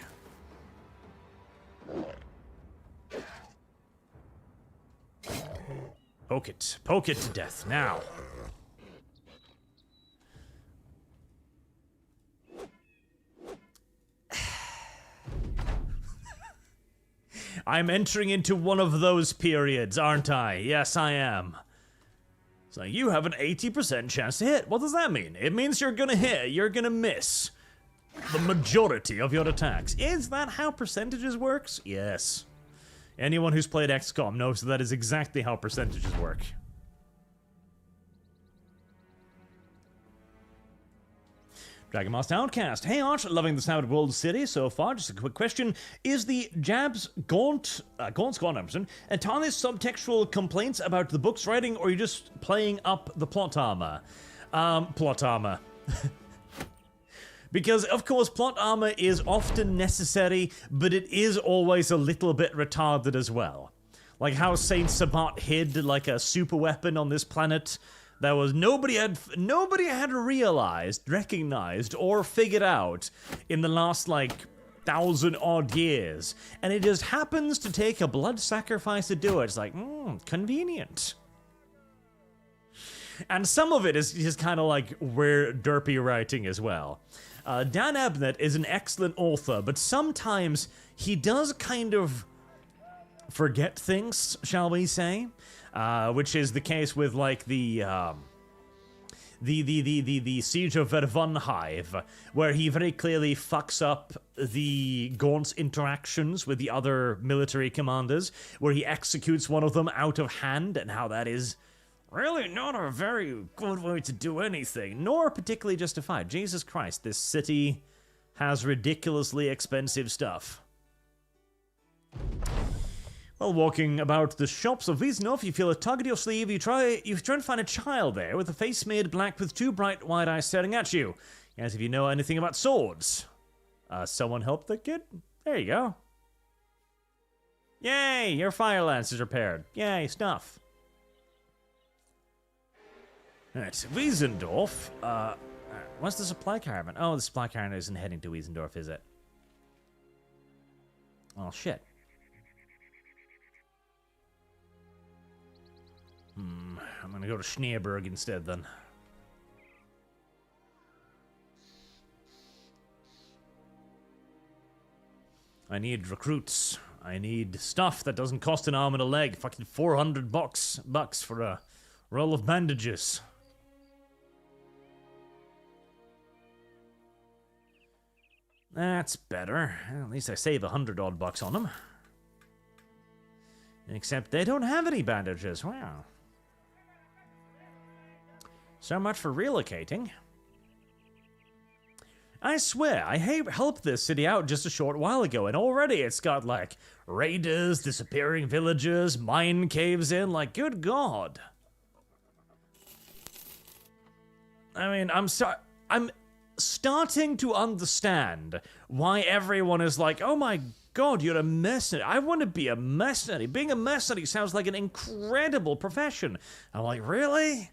Poke it to death now. I'm entering into one of those periods, aren't I? Yes, I am. So you have an 80% chance to hit. What does that mean? It means you're gonna hit, you're gonna miss the majority of your attacks. Is that how percentages works? Yes. Anyone who's played XCOM knows that is exactly how percentages work. Dragon Master Outcast. Hey Arch, loving the sound of World City so far. Just a quick question. Is the Jab's Gaunt Squad Emerson entirely subtextual complaints about the book's writing, or are you just playing up the plot armor? Plot armor. Because, of course, plot armor is often necessary, but it is always a little bit retarded as well. Like how Saint Sabbat hid like a super weapon on this planet that was nobody had realized, recognized, or figured out in the last, like, 1,000-odd years. And it just happens to take a blood sacrifice to do it. It's like, convenient. And some of it is just kind of like weird, derpy writing as well. Dan Abnett is an excellent author, but sometimes he does kind of forget things, shall we say? Which is the case with, like, the Siege of Vervunhive, where he very clearly fucks up the Gaunt's interactions with the other military commanders, where he executes one of them out of hand, and how that is really not a very good way to do anything, nor particularly justified. Jesus Christ, this city has ridiculously expensive stuff. While walking about the shops of Wiesnow, you feel a tug at your sleeve. You try and find a child there with a face made black with two bright wide eyes staring at you. As if you know anything about swords. Someone help the kid? There you go. Yay, your fire lance is repaired. Yay, stuff. Alright, Wiesendorf. What's the supply caravan? Oh, the supply caravan isn't heading to Wiesendorf, is it? Oh, shit. I'm gonna go to Schneeberg instead, then. I need recruits. I need stuff that doesn't cost an arm and a leg. Fucking $400 for a roll of bandages. That's better. At least I save $100 bucks on them. Except they don't have any bandages. Wow. So much for relocating. I swear, I helped this city out just a short while ago, and already it's got, like, raiders, disappearing villagers, mine caves in, like, good God. I mean, I'm sorry, starting to understand why everyone is like, oh my god, you're a mercenary. I want to be a mercenary. Being a mercenary sounds like an incredible profession. I'm like, really?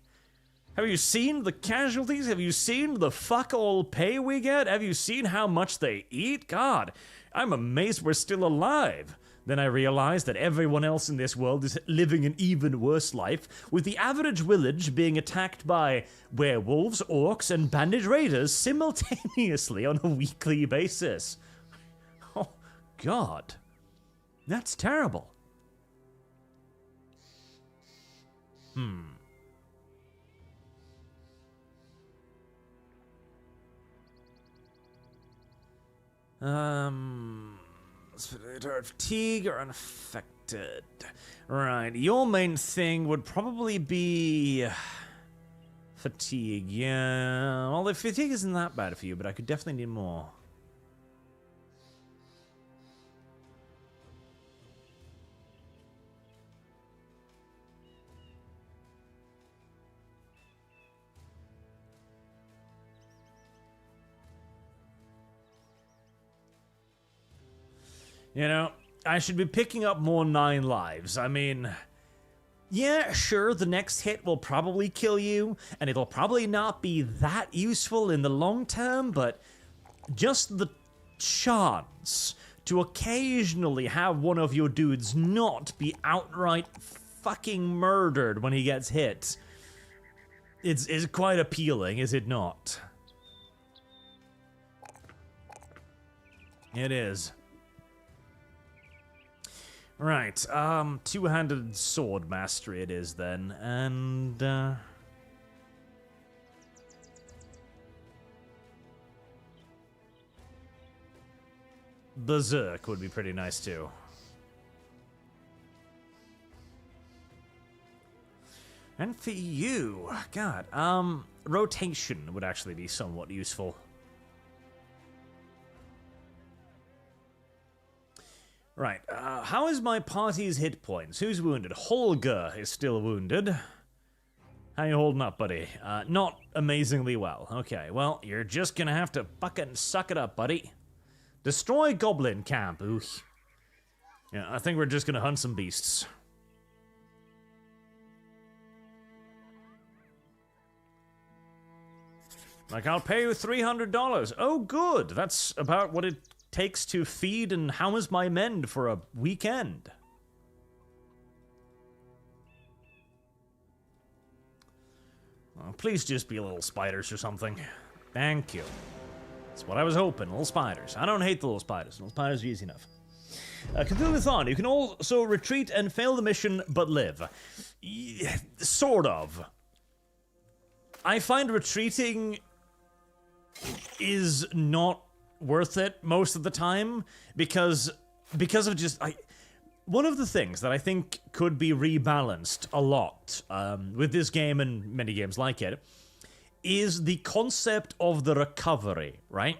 Have you seen the casualties? Have you seen the fuck all pay we get? Have you seen how much they eat? God, I'm amazed we're still alive. Then I realized that everyone else in this world is living an even worse life, with the average village being attacked by werewolves, orcs, and bandit raiders simultaneously on a weekly basis. Oh, God. That's terrible. Fatigue or unaffected. Right, your main thing would probably be fatigue. Yeah, well, the fatigue isn't that bad for you, but I could definitely need more. You know, I should be picking up more 9 lives. I mean, yeah, sure, the next hit will probably kill you, and it'll probably not be that useful in the long term, but just the chance to occasionally have one of your dudes not be outright fucking murdered when he gets hit is quite appealing, is it not? It is. Right, two-handed sword mastery it is then, and, Berserk would be pretty nice too. And for you, God, rotation would actually be somewhat useful. Right, how is my party's hit points? Who's wounded? Holger is still wounded. How you holding up, buddy? Not amazingly well. Okay, well, you're just gonna have to fucking suck it up, buddy. Destroy Goblin camp. Ooh. Yeah, I think we're just gonna hunt some beasts. Like, I'll pay you $300. Oh, good. That's about what it takes to feed and house my men for a weekend. Oh, please just be little spiders or something. Thank you. That's what I was hoping, little spiders. I don't hate the little spiders. Little spiders are easy enough. Cthulhu-thon, you can also retreat and fail the mission, but live. Sort of. I find retreating is not worth it most of the time because of just one of the things that I think could be rebalanced a lot with this game and many games like it is the concept of the recovery, right?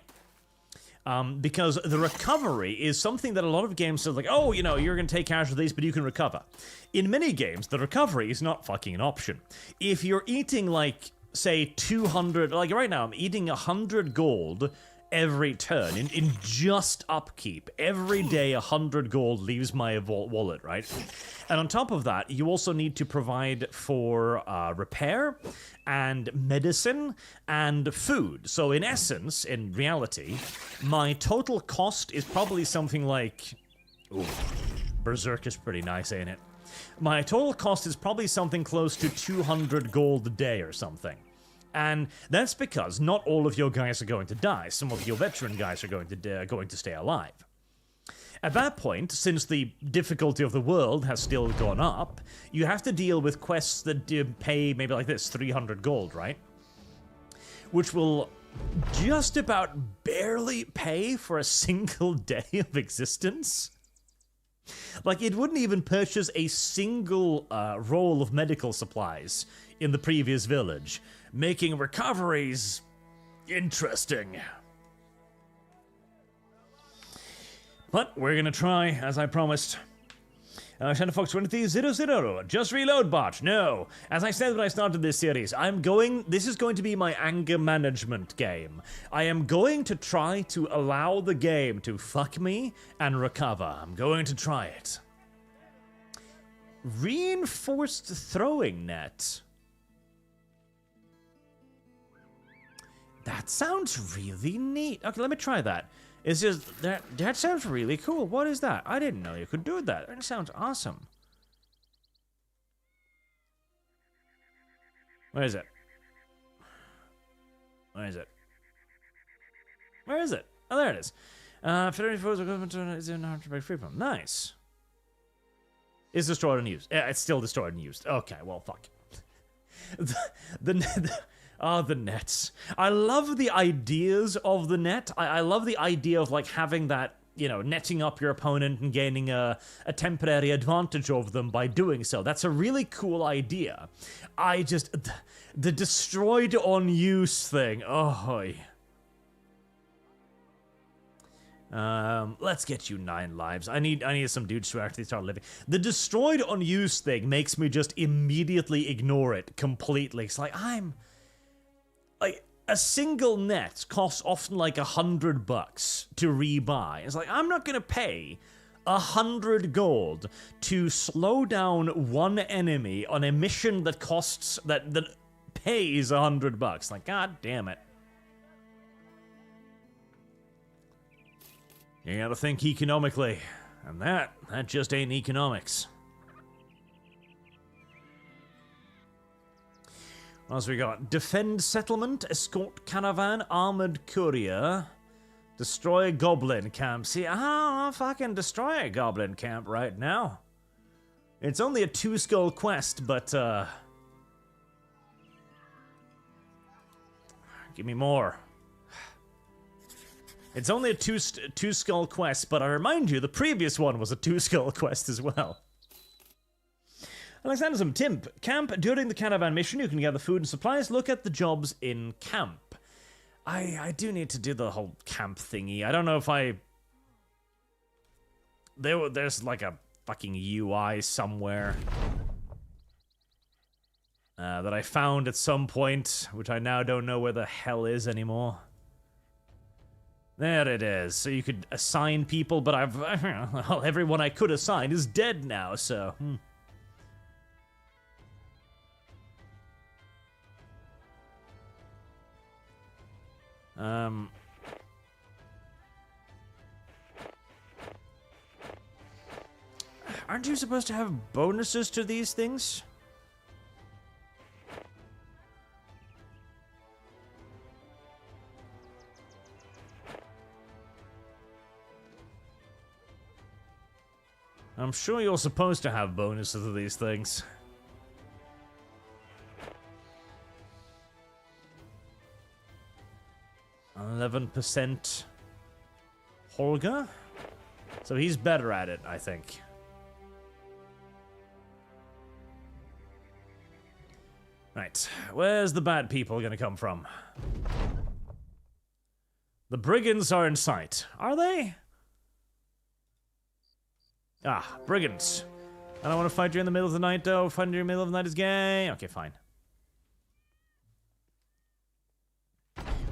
Because the recovery is something that a lot of games are like, oh, you know, you're gonna take casualties, but you can recover. In many games, the recovery is not fucking an option. If you're eating, like, say, 200, like right now, I'm eating 100 gold every turn in just upkeep. Every day 100 gold leaves my wallet, right? And on top of that, you also need to provide for repair and medicine and food. So in essence, in reality, my total cost is probably something like... Ooh, Berserk is pretty nice, ain't it? My total cost is probably something close to 200 gold a day or something. And that's because not all of your guys are going to die. Some of your veteran guys are going to stay alive. At that point, since the difficulty of the world has still gone up, you have to deal with quests that pay maybe like this, 300 gold, right? Which will just about barely pay for a single day of existence. Like, it wouldn't even purchase a single roll of medical supplies in the previous village, making recoveries interesting. But we're gonna try, as I promised. Shannon Fox 2300. Just reload bot. No. As I said when I started this series, this is going to be my anger management game. I am going to try to allow the game to fuck me and recover. I'm going to try it. Reinforced throwing net. That sounds really neat. Okay, let me try that. It's just, that sounds really cool. What is that? I didn't know you could do that. That sounds awesome. Where is it? Where is it? Where is it? Oh, there it is. Is in refrain. Nice. Is destroyed and used. Yeah, it's still destroyed and used. Okay, well, fuck. The nets. I love the ideas of the net. I love the idea of, like, having that, you know, netting up your opponent and gaining a temporary advantage over them by doing so. That's a really cool idea. I just... The destroyed on use thing. Oh, let's get you 9 lives. I need some dudes to actually start living. The destroyed on use thing makes me just immediately ignore it completely. It's like, like, a single net costs often like $100 to rebuy. It's like, I'm not gonna pay 100 gold to slow down one enemy on a mission that costs, that pays $100. Like, god damn it. You gotta think economically, and that just ain't economics. What else we got? Defend settlement, escort caravan, armored courier, destroy a goblin camp. See, I'll fucking destroy a goblin camp right now. It's only a 2-skull quest, but give me more. It's only a two-skull quest, but I remind you, the previous one was a 2-skull quest as well. Alexander Timp, camp. During the caravan mission, you can gather food and supplies. Look at the jobs in camp. I do need to do the whole camp thingy. I don't know if there's like a fucking UI somewhere that I found at some point, which I now don't know where the hell is anymore. There it is. So you could assign people, but well, everyone I could assign is dead now, so... Aren't you supposed to have bonuses to these things? I'm sure you're supposed to have bonuses to these things. %, Holger? So he's better at it, I think. Right, where's the bad people gonna come from? The brigands are in sight. Are they? Ah, brigands. I don't want to fight you in the middle of the night, though. Fighting you in the middle of the night is gay. Okay, fine.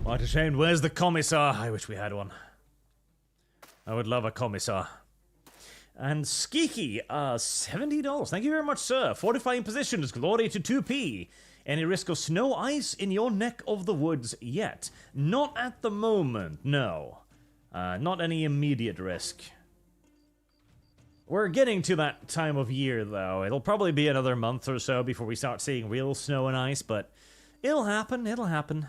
What a shame. Where's the commissar? I wish we had one. I would love a commissar. And Skeeky, $70. Thank you very much, sir. Fortifying positions, glory to 2p. Any risk of snow ice in your neck of the woods yet? Not at the moment, no. Not any immediate risk. We're getting to that time of year, though. It'll probably be another month or so before we start seeing real snow and ice, but it'll happen, it'll happen.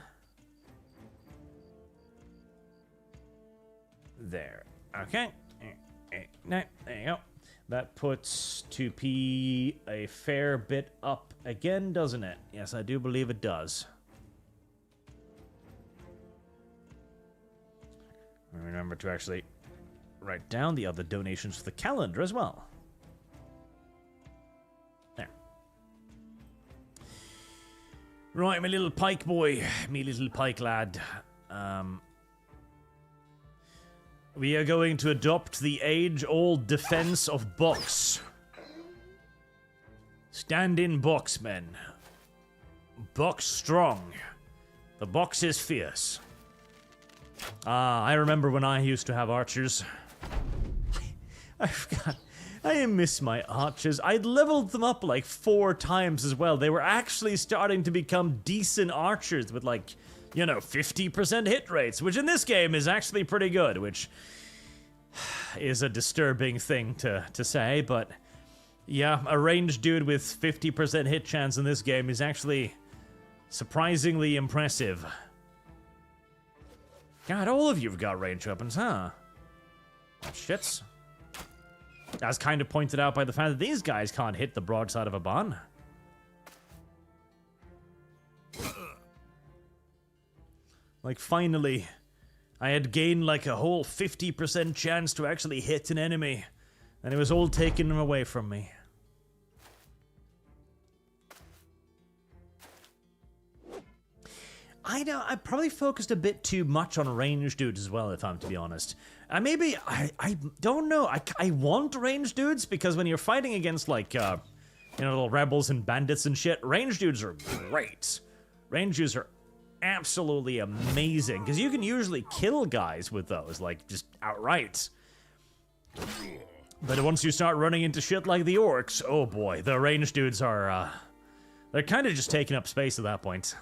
There. Okay. There you go. That puts 2p a fair bit up again, doesn't it? Yes, I do believe it does. Remember to actually write down the other donations for the calendar as well. There. Right, my little pike boy. Me little pike lad. We are going to adopt the age-old defense of box. Stand in box, men. Box strong. The box is fierce. I remember when I used to have archers. I forgot. I miss my archers. I'd leveled them up like 4 times as well. They were actually starting to become decent archers with like, you know, 50% hit rates, which in this game is actually pretty good, which is a disturbing thing to say, but yeah, a ranged dude with 50% hit chance in this game is actually surprisingly impressive. God, all of you've got ranged weapons, huh? Shits. As kind of pointed out by the fact that these guys can't hit the broadside of a barn. Like, finally, I had gained like a whole 50% chance to actually hit an enemy, and it was all taken away from me. I know, I probably focused a bit too much on ranged dudes as well, if I'm to be honest. I don't know, I want ranged dudes, because when you're fighting against, like, you know, little rebels and bandits and shit, ranged dudes are great. Ranged dudes are absolutely amazing, because you can usually kill guys with those, like, just outright. But once you start running into shit like the orcs, oh boy, the ranged dudes are, they're kind of just taking up space at that point.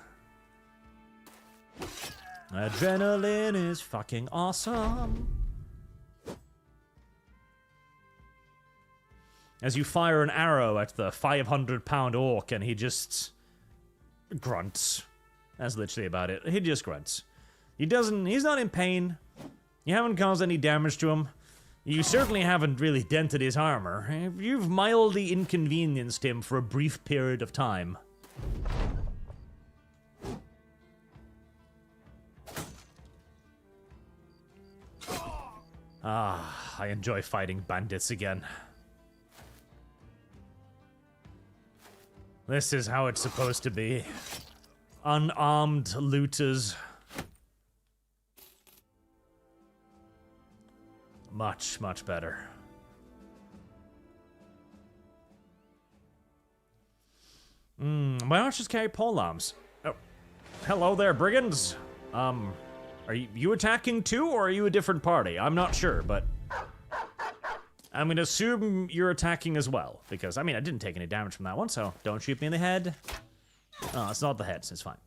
Adrenaline is fucking awesome. As you fire an arrow at the 500-pound orc and he just grunts. That's literally about it. He just grunts. He's not in pain. You haven't caused any damage to him. You certainly haven't really dented his armor. You've mildly inconvenienced him for a brief period of time. Ah, I enjoy fighting bandits again. This is how it's supposed to be. Unarmed looters. Much, much better. My archers carry polearms. Oh, hello there, brigands. Are you attacking too, or are you a different party? I'm not sure, but I'm gonna assume you're attacking as well, because, I mean, I didn't take any damage from that one, so don't shoot me in the head. Oh, it's not the head, so it's fine.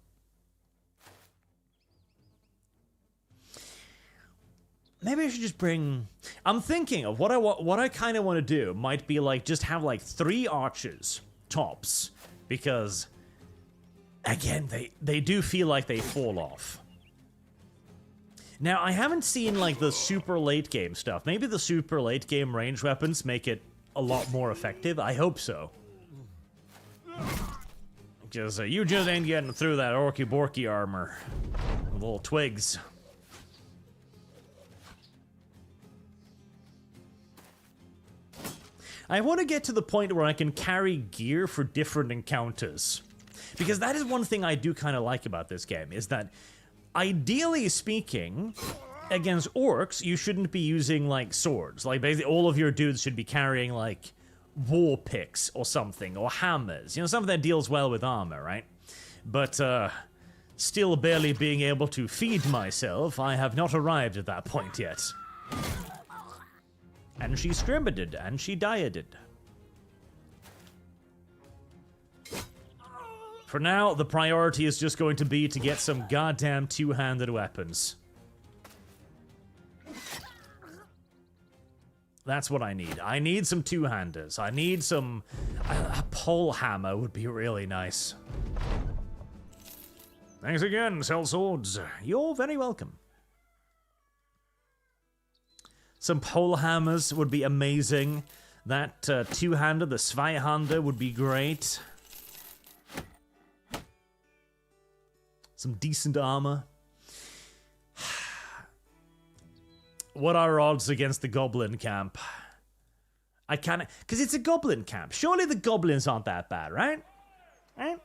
Maybe I should just bring... I'm thinking of what I kind of want to do might be, like, just have, like, 3 archers, tops, because, again, they do feel like they fall off. Now, I haven't seen, like, the super late game stuff. Maybe the super late game range weapons make it a lot more effective. I hope so. Because you just ain't getting through that orky borky armor. Little twigs. I want to get to the point where I can carry gear for different encounters. Because that is one thing I do kind of like about this game, is that ideally speaking, against orcs, you shouldn't be using, like, swords. Like, basically, all of your dudes should be carrying, like, war picks or something, or hammers. You know, something that deals well with armor, right? But, still barely being able to feed myself, I have not arrived at that point yet. And she scrimmated, and she dieted. For now, the priority is just going to be to get some goddamn two-handed weapons. That's what I need. I need some two-handers. I need some... A pole hammer would be really nice. Thanks again, Sell Swords. You're very welcome. Some pole hammers would be amazing. That two-hander, the Zweihander, would be great. Some decent armor. What are odds against the Goblin camp? I can't... Because it's a Goblin camp. Surely the Goblins aren't that bad, right? Right?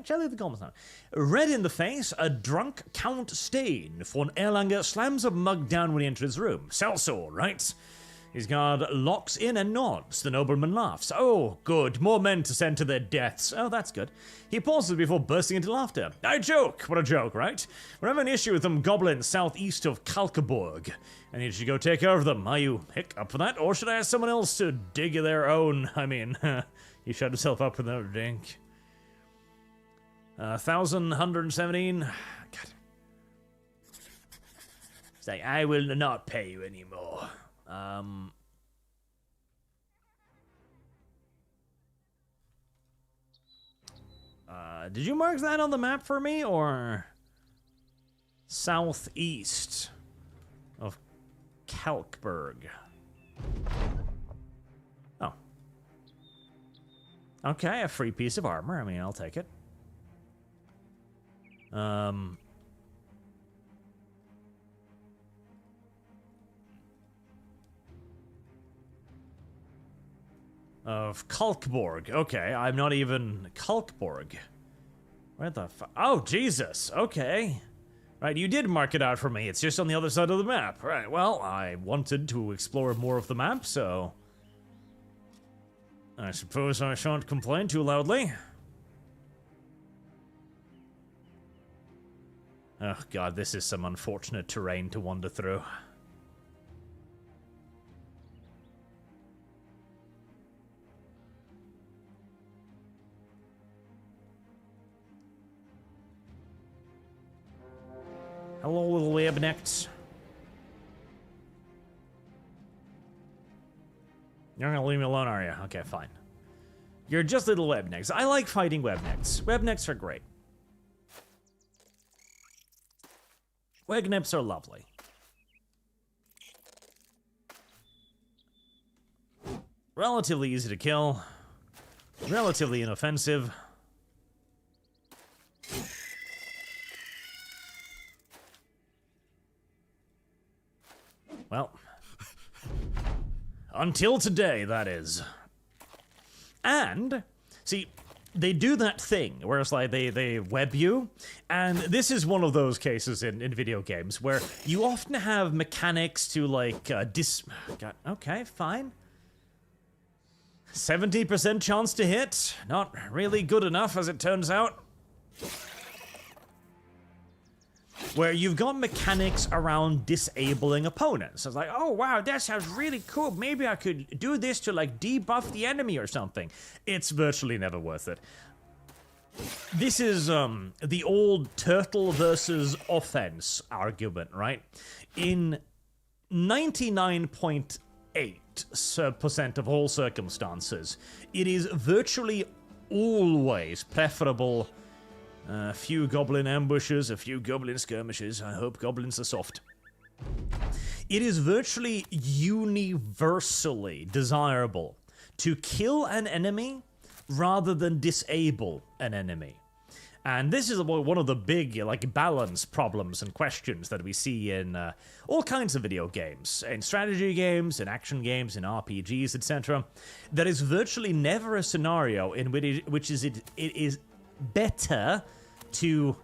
Surely the Goblins aren't. Red in the face, a drunk Count Stain. Von Erlanger slams a mug down when he enters his room. Sellsword, right? His guard locks in and nods. The nobleman laughs. Oh, good. More men to send to their deaths. Oh, that's good. He pauses before bursting into laughter. I joke. What a joke, right? We're having an issue with some goblins southeast of Kalkeborg. I need you to go take care of them. Are you, up for that? Or should I ask someone else to dig their own? I mean, he shut himself up with another dink. 1,117. God. It's like, I will not pay you anymore. Did you mark that on the map for me, or southeast of Kalkberg? Oh. Okay, a free piece of armor. I mean, I'll take it. Of Kalkborg. Okay, I'm not even Kalkborg. Where the fuck? Oh, Jesus. Okay. Right, you did mark it out for me. It's just on the other side of the map. Right, well, I wanted to explore more of the map, so I suppose I shan't complain too loudly. Oh, God, this is some unfortunate terrain to wander through. Hello, little webnecks. You're gonna leave me alone, are you? Okay, fine. You're just little webnecks. I like fighting webnecks. Webnecks are great. Webnecks are lovely. Relatively easy to kill. Relatively inoffensive. Well, until today, that is. And, see, they do that thing where it's like they web you, and this is one of those cases in video games where you often have mechanics to, like, God, okay, fine. 70% chance to hit. Not really good enough, as it turns out. Where you've got mechanics around disabling opponents. It's like, oh wow, that sounds really cool. Maybe I could do this to like debuff the enemy or something. It's virtually never worth it. This is the old turtle versus offense argument, right? In 99.8% of all circumstances, it is virtually always preferable. A few goblin ambushes, a few goblin skirmishes. I hope goblins are soft. It is virtually universally desirable to kill an enemy rather than disable an enemy. And this is one of the big, like, balance problems and questions that we see in all kinds of video games, in strategy games, in action games, in RPGs, etc. There is virtually never a scenario in which it is better to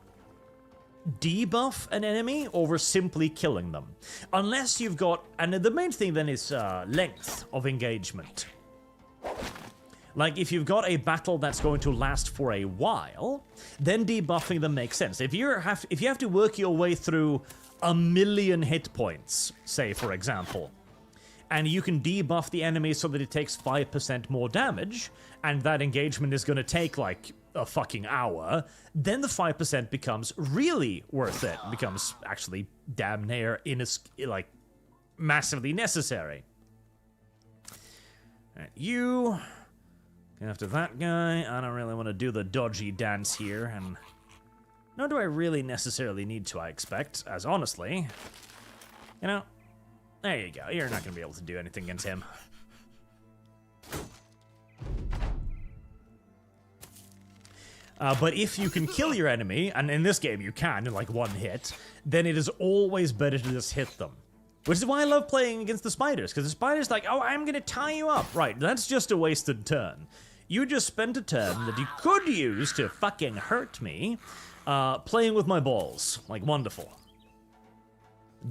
debuff an enemy over simply killing them. Unless you've got, and the main thing then is length of engagement. Like, if you've got a battle that's going to last for a while, then debuffing them makes sense. If you have to work your way through 1,000,000 hit points, say, for example, and you can debuff the enemy so that it takes 5% more damage, and that engagement is going to take, like, a fucking hour, then the 5% becomes really worth it. It becomes actually damn near, like, massively necessary. Alright, you... After that guy, I don't really want to do the dodgy dance here, and nor do I really necessarily need to, I expect, as honestly, you know, there you go, you're not going to be able to do anything against him. But if you can kill your enemy, and in this game you can in like one hit, then it is always better to just hit them. Which is why I love playing against the spiders, because the spider's like, oh, I'm gonna tie you up. Right, that's just a wasted turn. You just spent a turn that you could use to fucking hurt me, playing with my balls. Like, wonderful.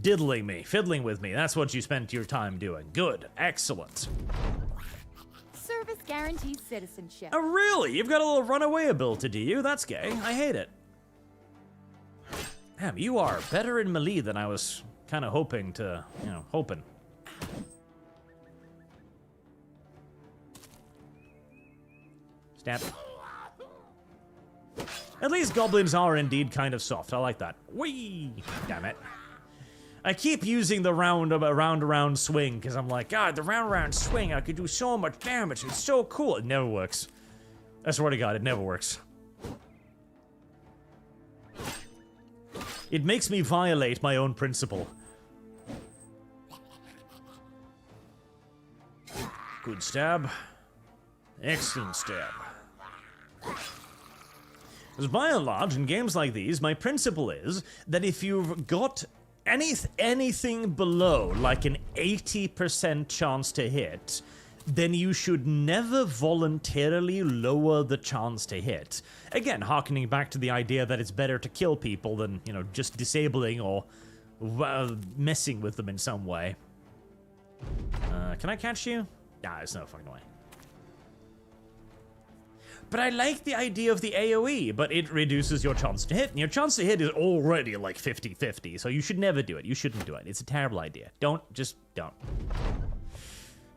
Diddling me, fiddling with me, that's what you spent your time doing. Good, excellent. Service guarantees citizenship. Oh, really? You've got a little runaway ability, do you? That's gay. I hate it. Damn, you are better in melee than I was kind of hoping to, hoping. Stab. At least goblins are indeed kind of soft. I like that. Whee! Damn it. I keep using the round swing because I'm like, God, the round swing, I could do so much damage. It's so cool. It never works. I swear to God, it never works. It makes me violate my own principle. Good stab. Excellent stab. Because by and large, in games like these, my principle is that if you've got anything below, like an 80% chance to hit, then you should never voluntarily lower the chance to hit. Again, harkening back to the idea that it's better to kill people than, just disabling or messing with them in some way. Can I catch you? Nah, there's no fucking way. But I like the idea of the AoE, but it reduces your chance to hit. And your chance to hit is already like 50-50, so you should never do it. You shouldn't do it. It's a terrible idea. Just don't.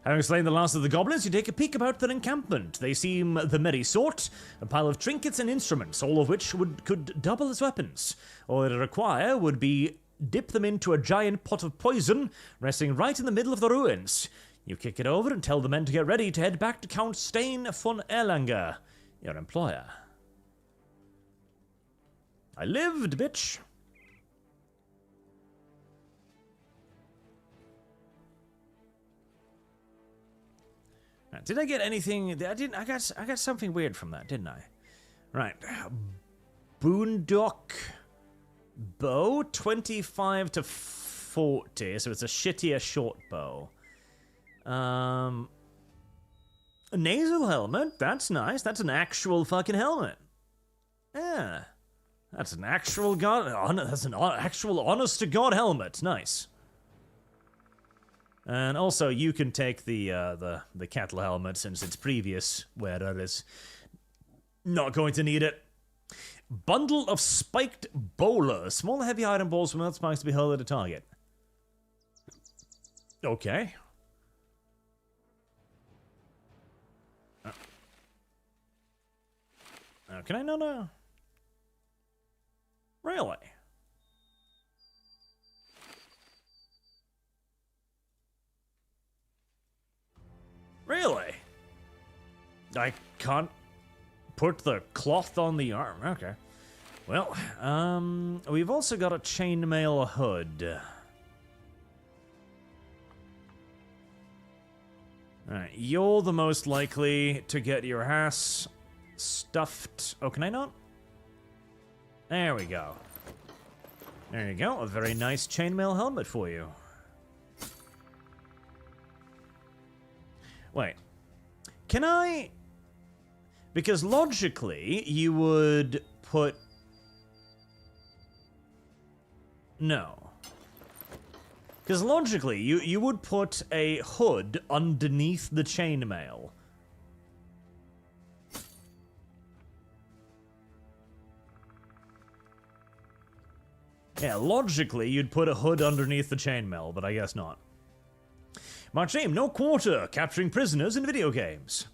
Having slain the last of the goblins, you take a peek about their encampment. They seem the merry sort, a pile of trinkets and instruments, all of which could double as weapons. All it'd require would be dip them into a giant pot of poison, resting right in the middle of the ruins. You kick it over and tell the men to get ready to head back to Count Stein von Erlanger, your employer. I lived, bitch. Did I get anything? I got something weird from that, didn't I? Right. Boondock bow, 25 to 40, so it's a shittier short bow. A nasal helmet, that's nice. That's an actual fucking helmet. Yeah. That's an actual actual honest to God helmet. Nice. And also, you can take the cattle helmet since its previous wearer is not going to need it. Bundle of spiked bowlers. Small heavy iron balls without spikes to be hurled at a target. Okay. Can I not? Really? Really? I can't put the cloth on the arm. Okay. Well, we've also got a chainmail hood. Alright, you're the most likely to get your ass stuffed. Oh, can I not? There we go. There you go. A very nice chainmail helmet for you. Wait. Can I... Because logically, you would put... No. Because logically, you would put a hood underneath the chainmail. Yeah, logically, you'd put a hood underneath the chainmail, but I guess not. Much shame, no quarter, capturing prisoners in video games.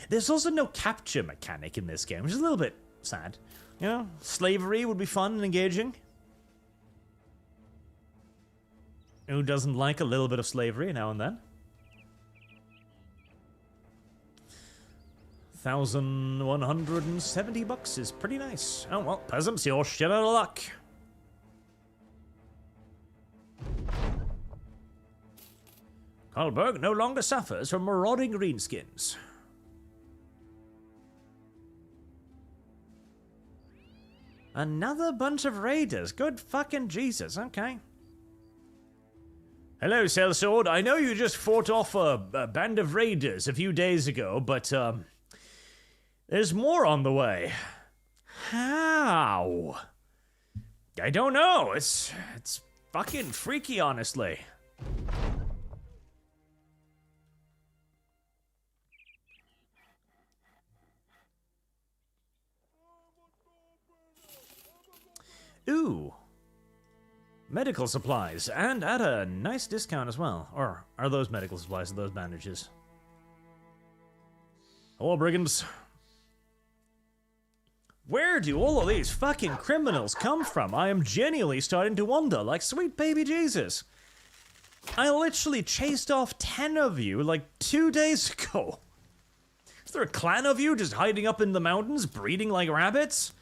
There's also no capture mechanic in this game, which is a little bit sad. You know, slavery would be fun and engaging. Who doesn't like a little bit of slavery now and then? 1,170 bucks is pretty nice. Oh well, peasants, you're shit out of luck. Karlberg no longer suffers from marauding greenskins. Another bunch of raiders. Good fucking Jesus. Okay. Hello, Sellsword. I know you just fought off a band of raiders a few days ago, but, there's more on the way. How? I don't know. It's fucking freaky, honestly. Ooh. Medical supplies, and at a nice discount as well. Or are those medical supplies or those bandages? Hello, brigands. Where do all of these fucking criminals come from? I am genuinely starting to wonder, like sweet baby Jesus. I literally chased off 10 of you like 2 days ago. Is there a clan of you just hiding up in the mountains, breeding like rabbits?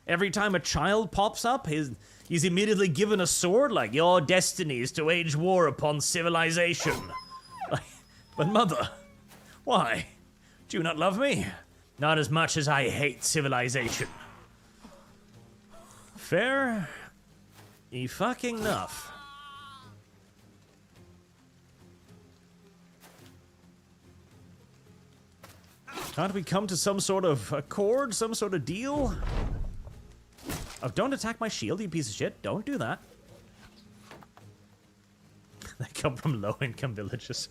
Every time a child pops up, he's immediately given a sword, like, your destiny is to wage war upon civilization. Like, but mother, why? Do you not love me? Not as much as I hate civilization. Fair fucking enough. Can't we come to some sort of accord, some sort of deal? Oh, don't attack my shield, you piece of shit. Don't do that. They come from low-income villages.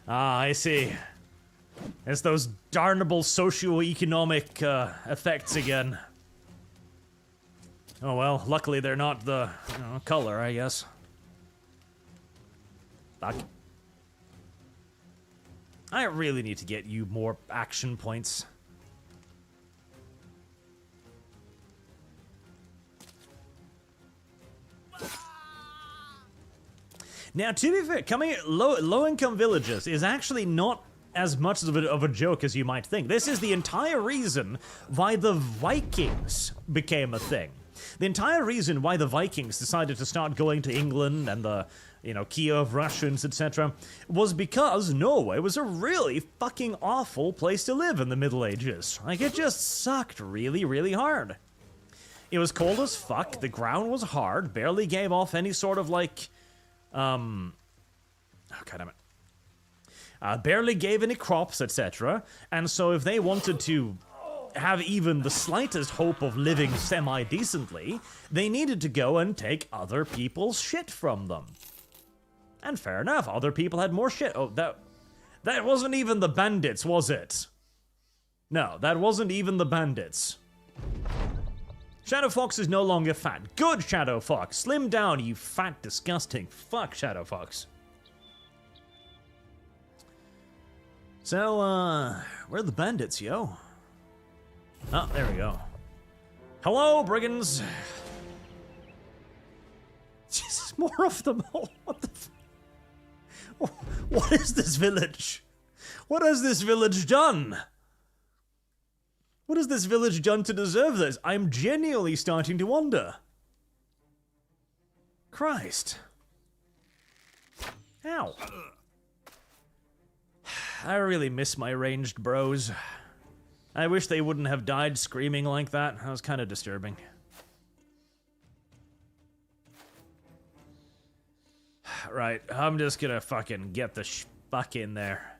Ah, I see. It's those darnable socio-economic effects again. Oh well, luckily they're not the color, I guess. Fuck. I really need to get you more action points. Now, to be fair, coming at low-income villages is actually not as much of a joke as you might think. This is the entire reason why the Vikings became a thing. The entire reason why the Vikings decided to start going to England and the, Kiev Russians, etc., was because Norway was a really fucking awful place to live in the Middle Ages. Like, it just sucked really, really hard. It was cold as fuck, the ground was hard, barely gave off any sort of, like, oh, God damn it. Barely gave any crops, etc. And so if they wanted to have even the slightest hope of living semi-decently, they needed to go and take other people's shit from them. And fair enough, other people had more shit. Oh, that wasn't even the bandits, was it? No, that wasn't even the bandits. Shadow Fox is no longer fat. Good, Shadow Fox. Slim down, you fat, disgusting fuck, Shadow Fox. So, where are the bandits, yo? Oh, there we go. Hello, brigands. Jesus, more of them. Oh, what the what is this village? What has this village done? What has this village done to deserve this? I'm genuinely starting to wonder. Christ. Ow. I really miss my ranged bros. I wish they wouldn't have died screaming like that. That was kind of disturbing. Right, I'm just gonna fucking get the fuck in there.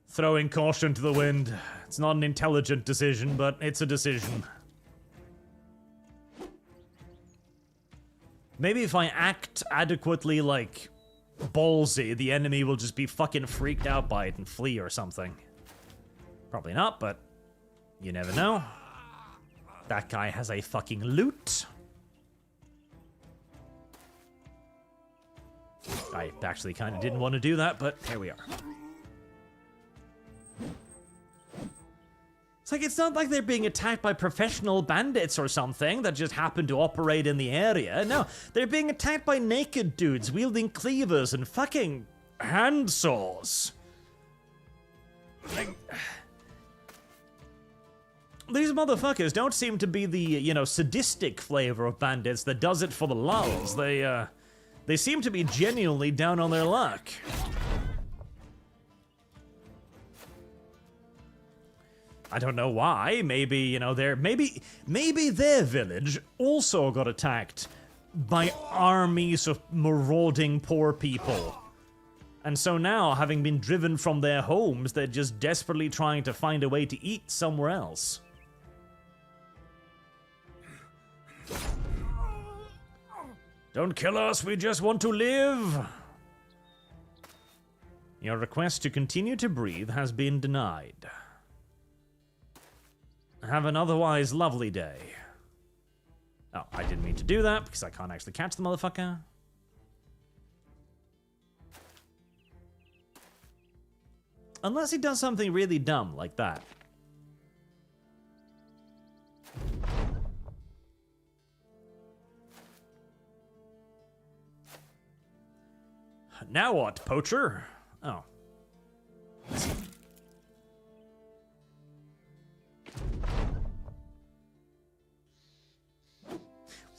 Throwing caution to the wind. It's not an intelligent decision, but it's a decision. Maybe if I act adequately, like, ballsy, the enemy will just be fucking freaked out by it and flee or something. Probably not, but you never know. That guy has a fucking loot. I actually kind of didn't want to do that, but here we are. It's like, it's not like they're being attacked by professional bandits or something that just happen to operate in the area. No, they're being attacked by naked dudes wielding cleavers and fucking handsaws. Like, these motherfuckers don't seem to be the, sadistic flavor of bandits that does it for the lulz. They seem to be genuinely down on their luck. I don't know why. Maybe, maybe their village also got attacked by armies of marauding poor people. And so now, having been driven from their homes, they're just desperately trying to find a way to eat somewhere else. Don't kill us, we just want to live! Your request to continue to breathe has been denied. Have an otherwise lovely day. Oh, I didn't mean to do that because I can't actually catch the motherfucker. Unless he does something really dumb like that. Now what, poacher? Oh.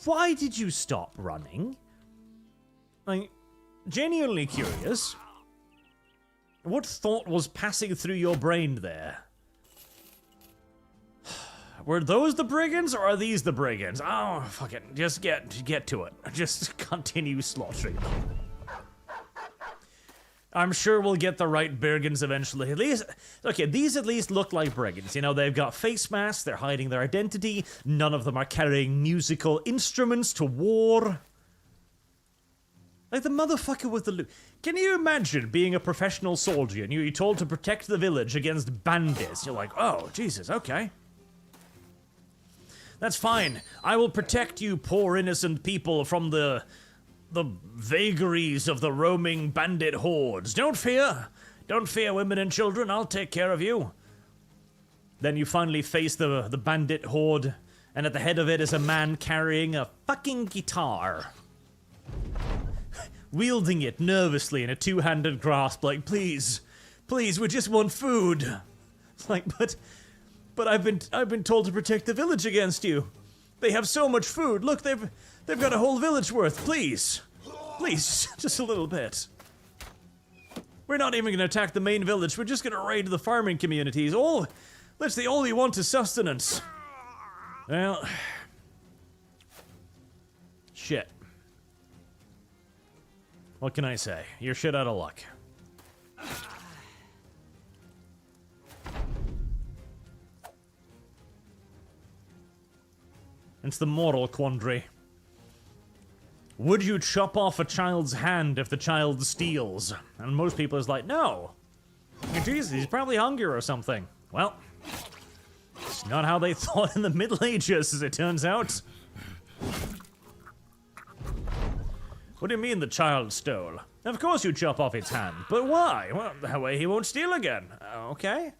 Why did you stop running? I'm genuinely curious. What thought was passing through your brain there? Were those the brigands or are these the brigands? Oh, fuck it. Just get to it. Just continue slaughtering them. I'm sure we'll get the right brigands eventually. At least, okay, these at least look like brigands. You know, they've got face masks, they're hiding their identity, none of them are carrying musical instruments to war. Like the motherfucker with the loot. Can you imagine being a professional soldier and you're told to protect the village against bandits? You're like, oh, Jesus, okay. That's fine. I will protect you poor innocent people from the vagaries of the roaming bandit hordes. Don't fear. Don't fear, women and children. I'll take care of you. Then you finally face the bandit horde, and at the head of it is a man carrying a fucking guitar. Wielding it nervously in a two-handed grasp, like, please, please, we just want food. Like, but I've been told to protect the village against you. They have so much food. Look, they've got a whole village worth. Please. Please, just a little bit. We're not even gonna attack the main village. We're just gonna raid the farming communities. All we want is sustenance. Well, shit. What can I say? You're shit out of luck. It's the moral quandary. Would you chop off a child's hand if the child steals? And most people is like, no. Jesus, he's probably hungry or something. Well, it's not how they thought in the Middle Ages, as it turns out. What do you mean the child stole? Of course you chop off its hand, but why? Well, that way he won't steal again. Okay.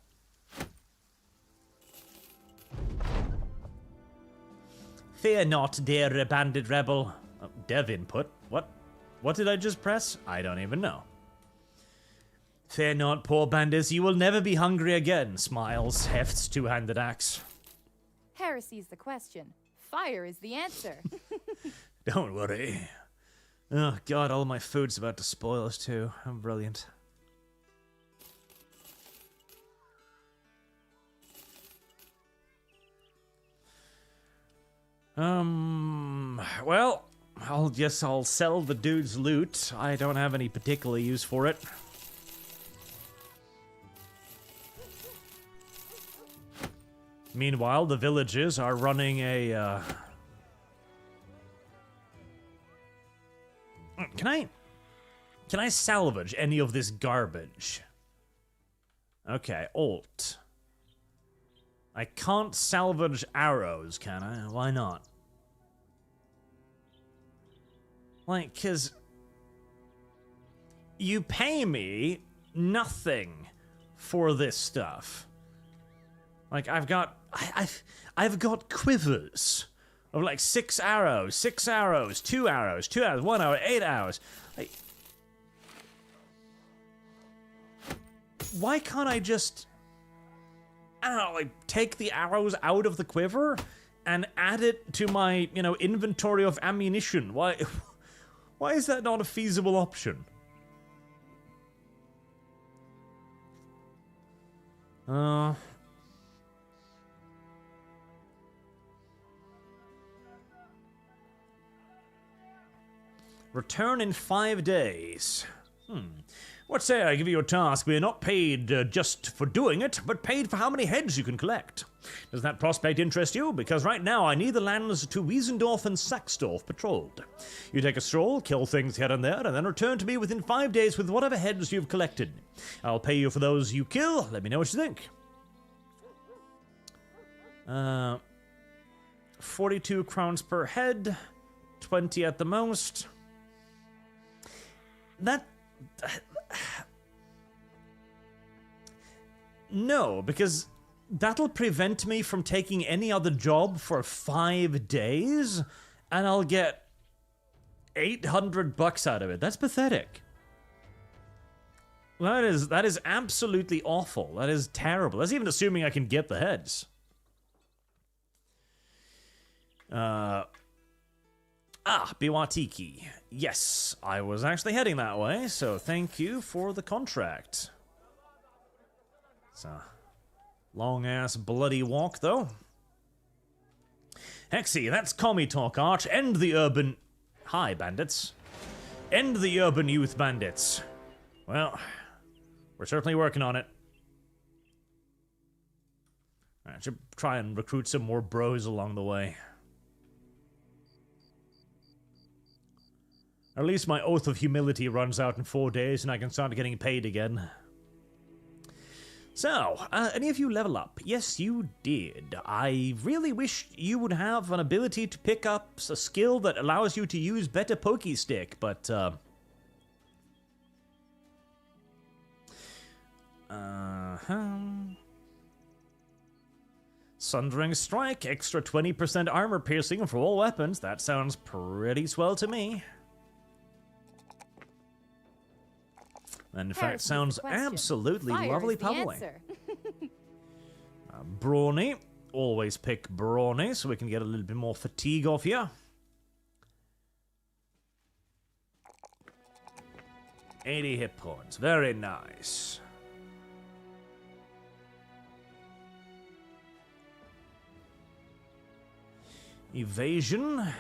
Fear not, dear bandit rebel. Dev input. What did I just press? I don't even know. Fear not, poor bandits, you will never be hungry again, smiles, hefts two-handed axe. Heresy's the question. Fire is the answer. Don't worry. Oh god, all my food's about to spoil us too. I'm brilliant. Well, I'll sell the dude's loot. I don't have any particular use for it. Meanwhile, the villagers are running a, Can I salvage any of this garbage? Okay, Alt. I can't salvage arrows, can I? Why not? Like, 'cause you pay me nothing for this stuff. Like, I've got quivers of like 6 arrows, 2 arrows, 2 arrows, 1 hour, 8 hours. Like, why can't I just, I don't know, like, take the arrows out of the quiver and add it to my, you know, inventory of ammunition? Why is that not a feasible option? Return in 5 days. What say I give you a task? We are not paid just for doing it, but paid for how many heads you can collect. Does that prospect interest you? Because right now I need the lands to Wiesendorf and Saxdorf patrolled. You take a stroll, kill things here and there, and then return to me within 5 days with whatever heads you've collected. I'll pay you for those you kill. Let me know what you think. 42 crowns per head, 20 at the most. No, because that'll prevent me from taking any other job for 5 days, and I'll get $800 out of it. That's pathetic. That is absolutely awful. That is terrible. That's even assuming I can get the heads. Biwatiki. Yes, I was actually heading that way, so thank you for the contract. It's a long-ass bloody walk, though. Hexy, that's commie talk, Arch. End the urban... Hi, bandits. End the urban youth bandits. Well, we're certainly working on it. I should try and recruit some more bros along the way. Or at least my oath of humility runs out in 4 days and I can start getting paid again. So, any of you level up? Yes, you did. I really wish you would have an ability to pick up a skill that allows you to use better pokey stick, but, Sundering Strike, extra 20% armor piercing for all weapons. That sounds pretty swell to me. And in fact, sounds absolutely lovely public. Brawny. Always pick Brawny so we can get a little bit more fatigue off you. 80 hit points. Very nice. Evasion.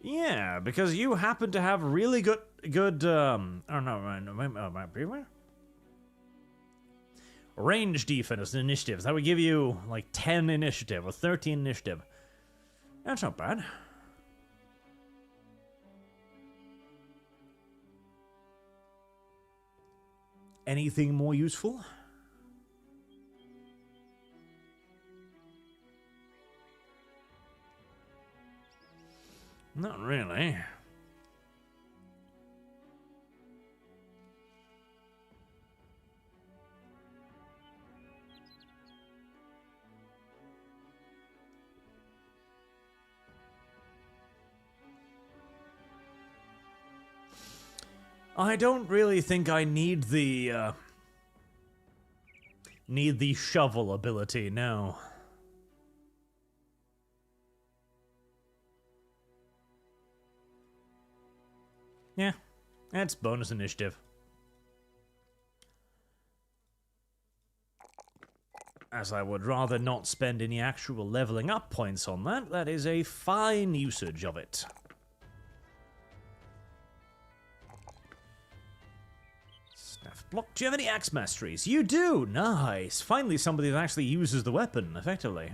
Yeah, because you happen to have really good, range defense and initiative. That would give you like 10 initiative or 13 initiative. That's not bad. Anything more useful? Not really. I don't really think I need the shovel ability, no. Yeah, that's bonus initiative. As I would rather not spend any actual leveling up points on that, that is a fine usage of it. Staff block. Do you have any axe masteries? You do! Nice! Finally somebody that actually uses the weapon effectively.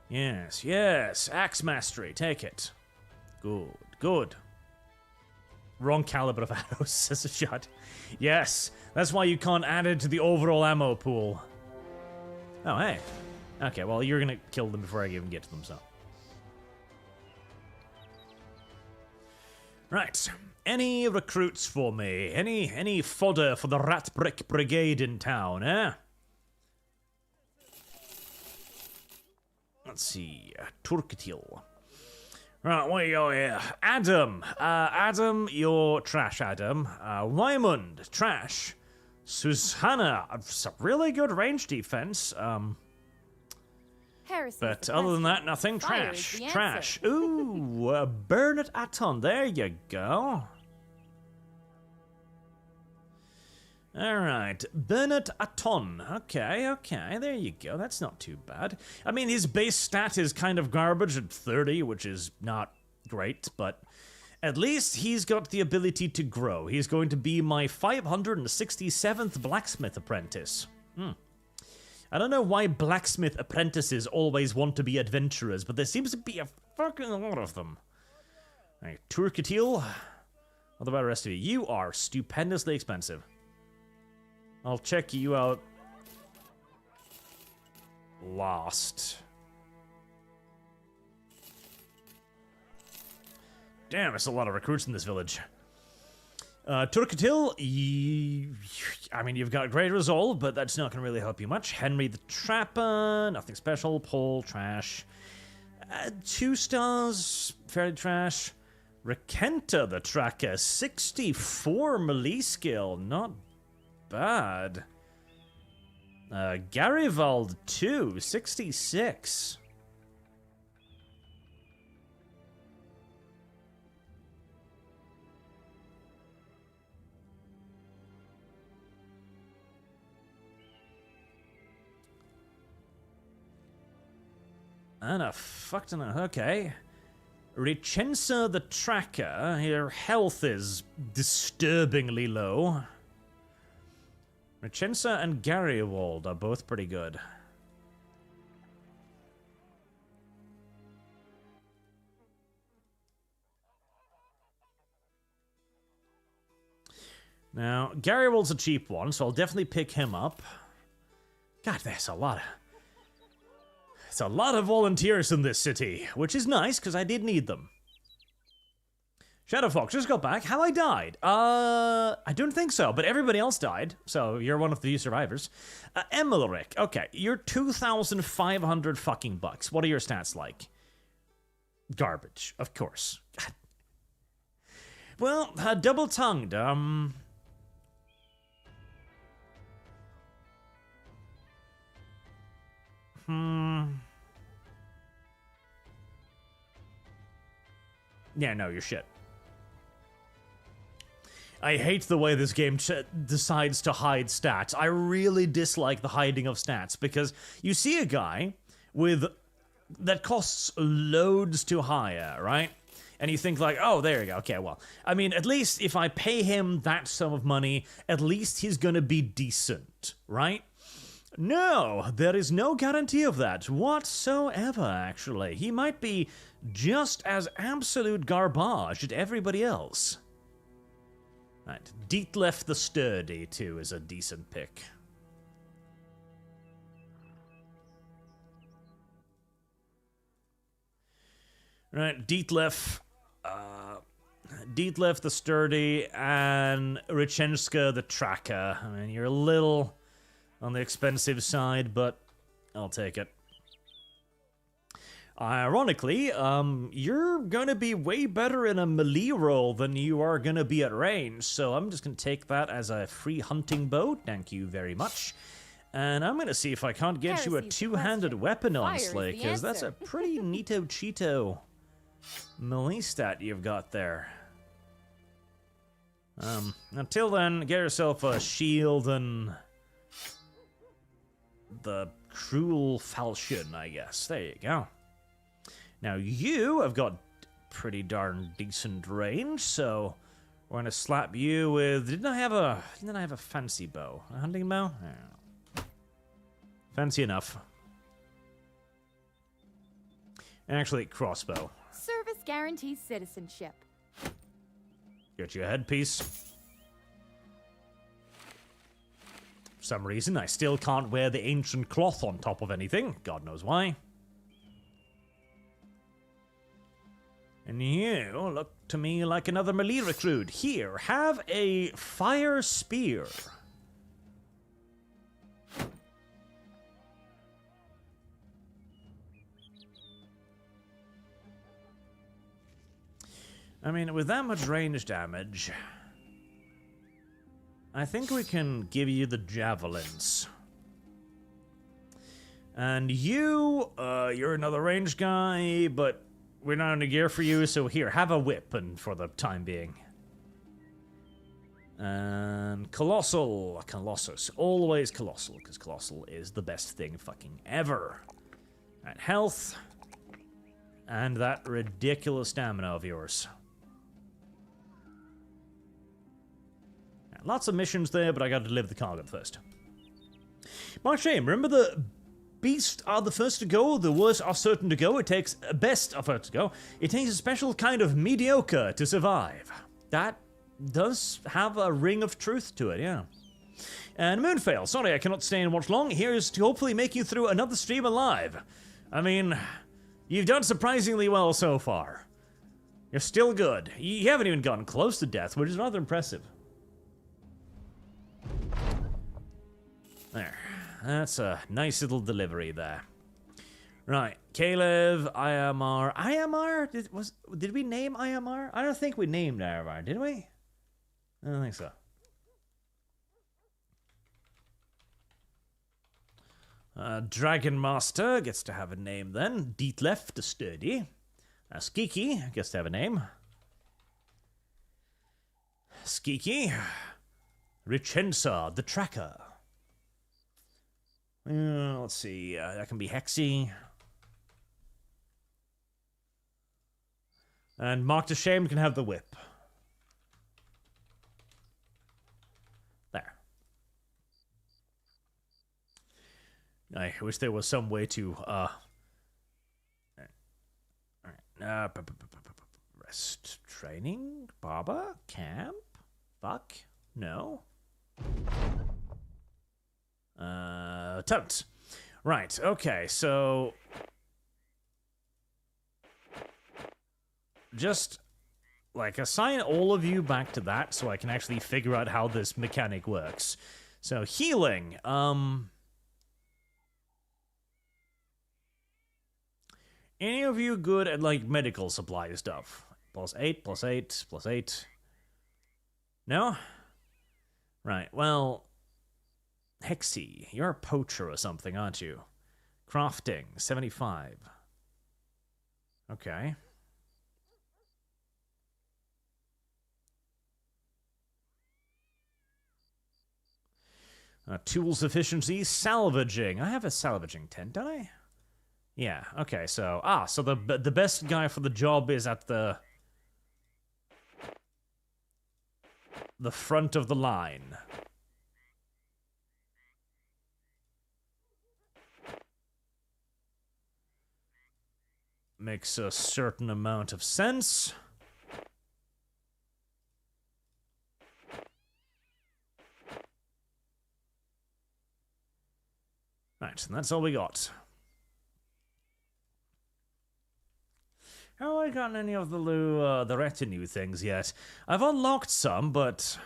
Yes, yes, axe mastery, take it. Good, good. Wrong caliber of arrows, says a shot. Yes, that's why you can't add it to the overall ammo pool. Oh, hey. Okay, well, you're gonna kill them before I even get to them, so. Right. Any recruits for me? Any fodder for the RatBrick Brigade in town, eh? Let's see. Turketil. Right, what do you got here? Adam. Adam, you're trash, Adam. Raymond, trash. Susanna, some really good range defense. But other than that, nothing. Trash. Trash. Ooh, Bernard Aton. There you go. Alright, Bernard Aton. Okay, there you go. That's not too bad. I mean, his base stat is kind of garbage at 30, which is not great, but at least he's got the ability to grow. He's going to be my 567th blacksmith apprentice. I don't know why blacksmith apprentices always want to be adventurers, but there seems to be a fucking lot of them. Alright, Turkatil. What about the rest of you? You are stupendously expensive. I'll check you out last. Damn, there's a lot of recruits in this village. Turkatil, I mean, you've got great resolve, but that's not going to really help you much. Henry the Trapper, nothing special. Paul, trash. 2 stars, fairly trash. Rakenta the Tracker, 64 melee skill, not bad. Garivald 2, 66. And a fuck ton of, okay. Richensa the Tracker, her health is disturbingly low. Richensa and Garywald are both pretty good. Now, Garywald's a cheap one, so I'll definitely pick him up. God, there's a lot of... It's a lot of volunteers in this city, which is nice, because I did need them. Shadowfox just got back. Have I died? I don't think so, but everybody else died, so you're one of the few survivors. Emilric, okay, you're 2,500 fucking bucks. What are your stats like? Garbage, of course. Well, double-tongued, Yeah, no, you're shit. I hate the way this game decides to hide stats. I really dislike the hiding of stats, because you see a guy that costs loads to hire, right? And you think like, oh, there you go. Okay, well, I mean, at least if I pay him that sum of money, at least he's gonna be decent, right? No, there is no guarantee of that whatsoever, actually. He might be just as absolute garbage as everybody else. Right, Dietlef the Sturdy, too, is a decent pick. Right, Dietlef the Sturdy and Richenska the Tracker. I mean, you're a little on the expensive side, but I'll take it. Ironically, you're gonna be way better in a melee roll than you are gonna be at range, so I'm just gonna take that as a free hunting bow. Thank you very much. And I'm gonna see if I can't get you a two-handed weapon, honestly, because that's a pretty neato cheeto melee stat you've got there. Until then, get yourself a shield and the cruel falchion, I guess. There you go. Now you have got pretty darn decent range, so we're gonna slap you with. Didn't I have a fancy bow? A hunting bow? I don't know. Fancy enough. Actually, crossbow. Service guarantees citizenship. Get you a headpiece. For some reason, I still can't wear the ancient cloth on top of anything. God knows why. And you look to me like another melee recruit. Here, have a fire spear. I mean, with that much range damage, I think we can give you the javelins. And you, you're another range guy, but we're not in the gear for you, so here, have a weapon for the time being. And Colossus, always Colossal, because Colossal is the best thing fucking ever. Alright, health, and that ridiculous stamina of yours. Lots of missions there, but I gotta deliver the cargo first. My shame, remember the beasts are the first to go, the worst are certain to go, it takes best of first to go. It takes a special kind of mediocre to survive. That does have a ring of truth to it, yeah. And Moonfail, sorry I cannot stay and watch long, here's to hopefully make you through another stream alive. I mean, you've done surprisingly well so far. You're still good. You haven't even gotten close to death, which is rather impressive. There. That's a nice little delivery there. Right. Caleb, IMR. IMR? Did we name IMR? I don't think we named IMR, did we? I don't think so. Dragon Master gets to have a name then. Dietlef the Sturdy. Skiki gets to have a name. Skiki. Richensa the Tracker. Let's see, that can be Hexy. And Mark the Shamed can have the whip. There. I wish there was some way to, rest, training, barber, camp, fuck, no. Tunt. Right, okay, so just like assign all of you back to that so I can actually figure out how this mechanic works. So healing, any of you good at like medical supply stuff? +8, +8, +8. No? Right, well, Hexy, you're a poacher or something, aren't you? Crafting, 75. Okay. Tools efficiency, salvaging. I have a salvaging tent, don't I? Yeah, okay, so... so the best guy for the job is at the front of the line. Makes a certain amount of sense. Right, and that's all we got. Have I gotten any of the retinue things yet? I've unlocked some, but...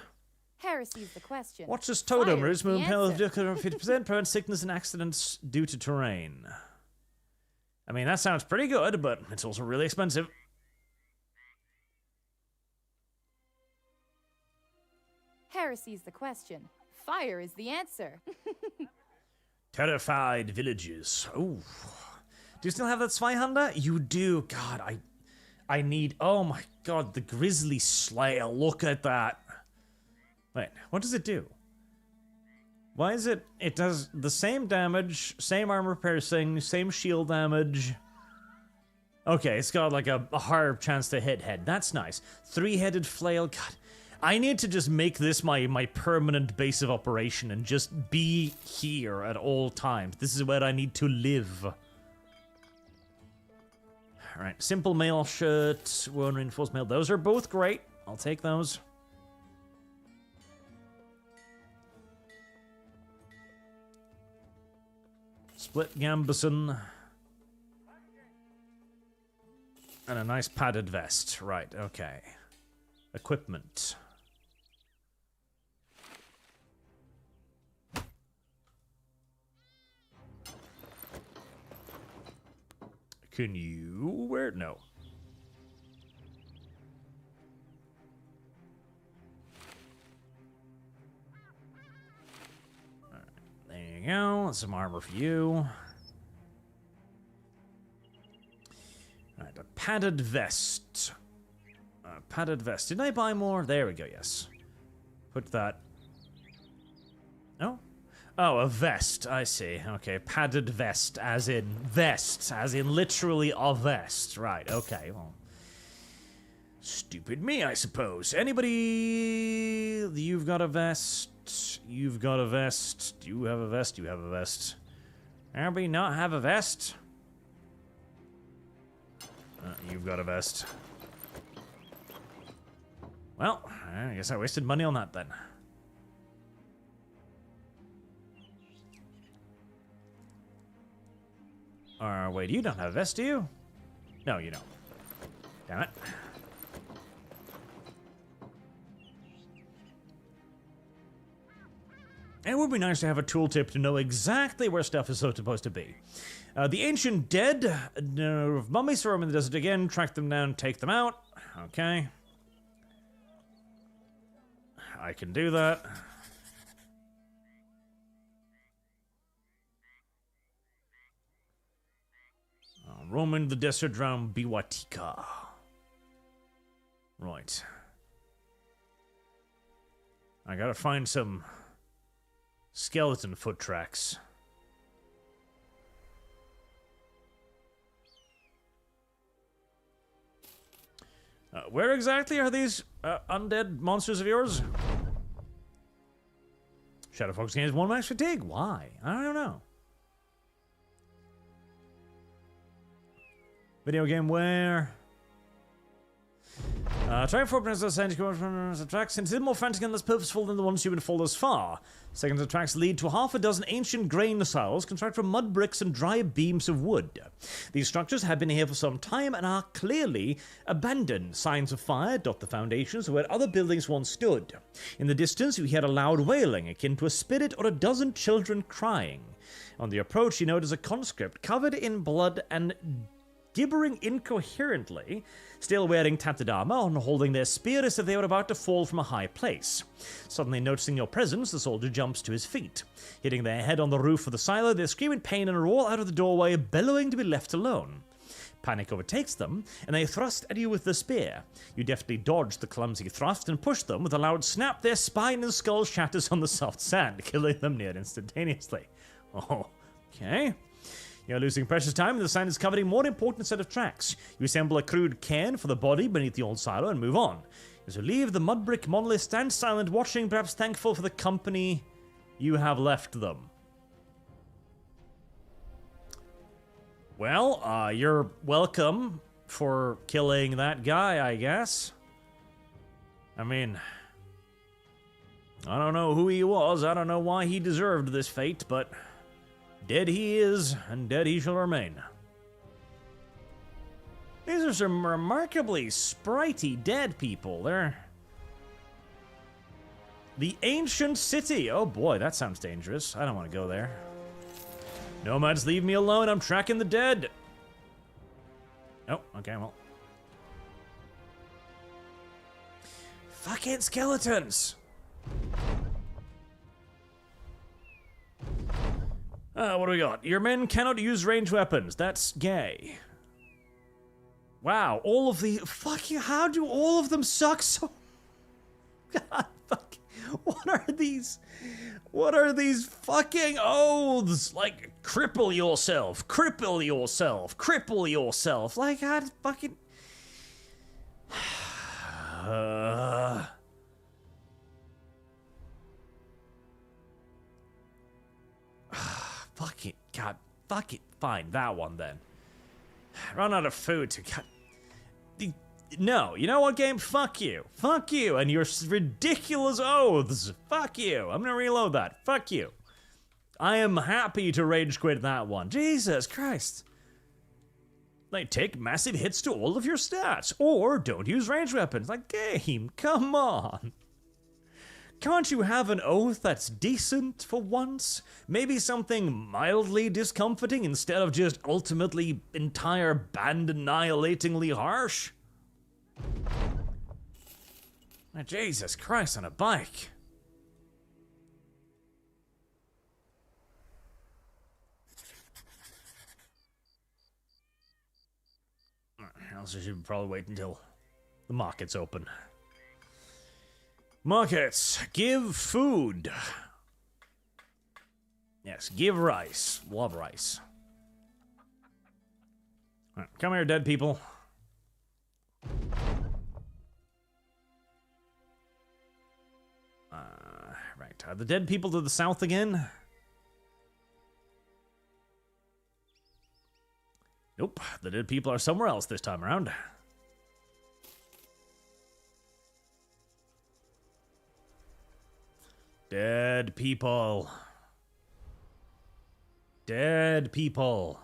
Heresy's the question. Watch this totem, Fire's the remove health answer. 50%, prevent sickness and accidents due to terrain. I mean, that sounds pretty good, but it's also really expensive. Heresy's the question. Fire is the answer. Terrified villages. Ooh. Do you still have that Zweihander? You do. God, I need... Oh my god, the Grizzly Slayer. Look at that. Wait, what does it do? Why is it... It does the same damage, same armor piercing, same shield damage. Okay, it's got like a higher chance to hit head. That's nice. Three-headed flail. God, I need to just make this my permanent base of operation and just be here at all times. This is where I need to live. Alright, simple mail shirt, one reinforced mail. Those are both great. I'll take those. Split gambeson. And a nice padded vest. Right, okay. Equipment. Can you wear it? No. you go. That's some armor for you. Alright, a padded vest. Padded vest. Didn't I buy more? There we go, yes. Put that... Oh? Oh, a vest. I see. Okay, padded vest, as in literally a vest. Right, okay, well... Stupid me, I suppose. Anybody... You've got a vest. You've got a vest. Do you have a vest? You have a vest. Anybody not have a vest? You've got a vest. Well, I guess I wasted money on that then. Wait, you don't have a vest, do you? No, you don't. Damn it. It would be nice to have a tooltip to know exactly where stuff is supposed to be. The ancient dead, mummies throw them in the desert again, track them down, take them out. Okay. I can do that. Roaming the desert around Biwatika. Right. I gotta find some skeleton foot tracks. Where exactly are these undead monsters of yours? Shadow Fox gains 1 max fatigue. Why? I don't know. Video game where? Try for tracks. Since it's more frantic and less purposeful than the ones you've been followed thus far. Second tracks lead to half a dozen ancient grain silos constructed from mud bricks and dry beams of wood. These structures have been here for some time and are clearly abandoned. Signs of fire dot the foundations where other buildings once stood. In the distance, you hear a loud wailing, akin to a spirit or a dozen children crying. On the approach, you notice a conscript covered in blood and gibbering incoherently, still wearing tattered armor and holding their spear as if they were about to fall from a high place. Suddenly noticing your presence, the soldier jumps to his feet. Hitting their head on the roof of the silo, they scream in pain and roll out of the doorway, bellowing to be left alone. Panic overtakes them, and they thrust at you with the spear. You deftly dodge the clumsy thrust and push them with a loud snap. Their spine and skull shatters on the soft sand, killing them near instantaneously. Oh, okay. You're losing precious time, and the sand is covering a more important set of tracks. You assemble a crude cairn for the body beneath the old silo and move on. As you leave, the mud brick monolith stands silent, watching, perhaps thankful for the company you have left them. Well, you're welcome for killing that guy, I guess. I mean, I don't know who he was, I don't know why he deserved this fate, but dead he is, and dead he shall remain. These are some remarkably sprightly dead people. They're... The ancient city. Oh boy, that sounds dangerous. I don't want to go there. Nomads, leave me alone. I'm tracking the dead. Oh, okay, well. Fucking skeletons. What do we got? Your men cannot use ranged weapons. That's gay. Wow, all of the... Fucking... How do all of them suck so... God, fuck. What are these... What are these fucking oaths? Like, cripple yourself. Cripple yourself. Cripple yourself. Like, I fucking... Fuck it, God, fuck it. Fine, that one then. Run out of food to cut. No, you know what, game? Fuck you. Fuck you and your ridiculous oaths. Fuck you. I'm gonna reload that. Fuck you. I am happy to rage quit that one. Jesus Christ. Like, take massive hits to all of your stats. Or don't use ranged weapons. Like, game, come on. Can't you have an oath that's decent for once? Maybe something mildly discomforting instead of just ultimately entire band annihilatingly harsh? Oh, Jesus Christ, on a bike. Also should probably wait until the market's open. Markets, give food. Yes, give rice. Love rice. Right, come here, dead people. Right, are the dead people to the south again? Nope, the dead people are somewhere else this time around. Dead people. Dead people.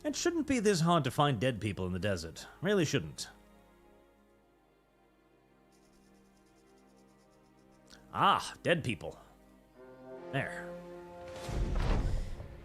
It shouldn't be this hard to find dead people in the desert. Really shouldn't. Ah, dead people. There.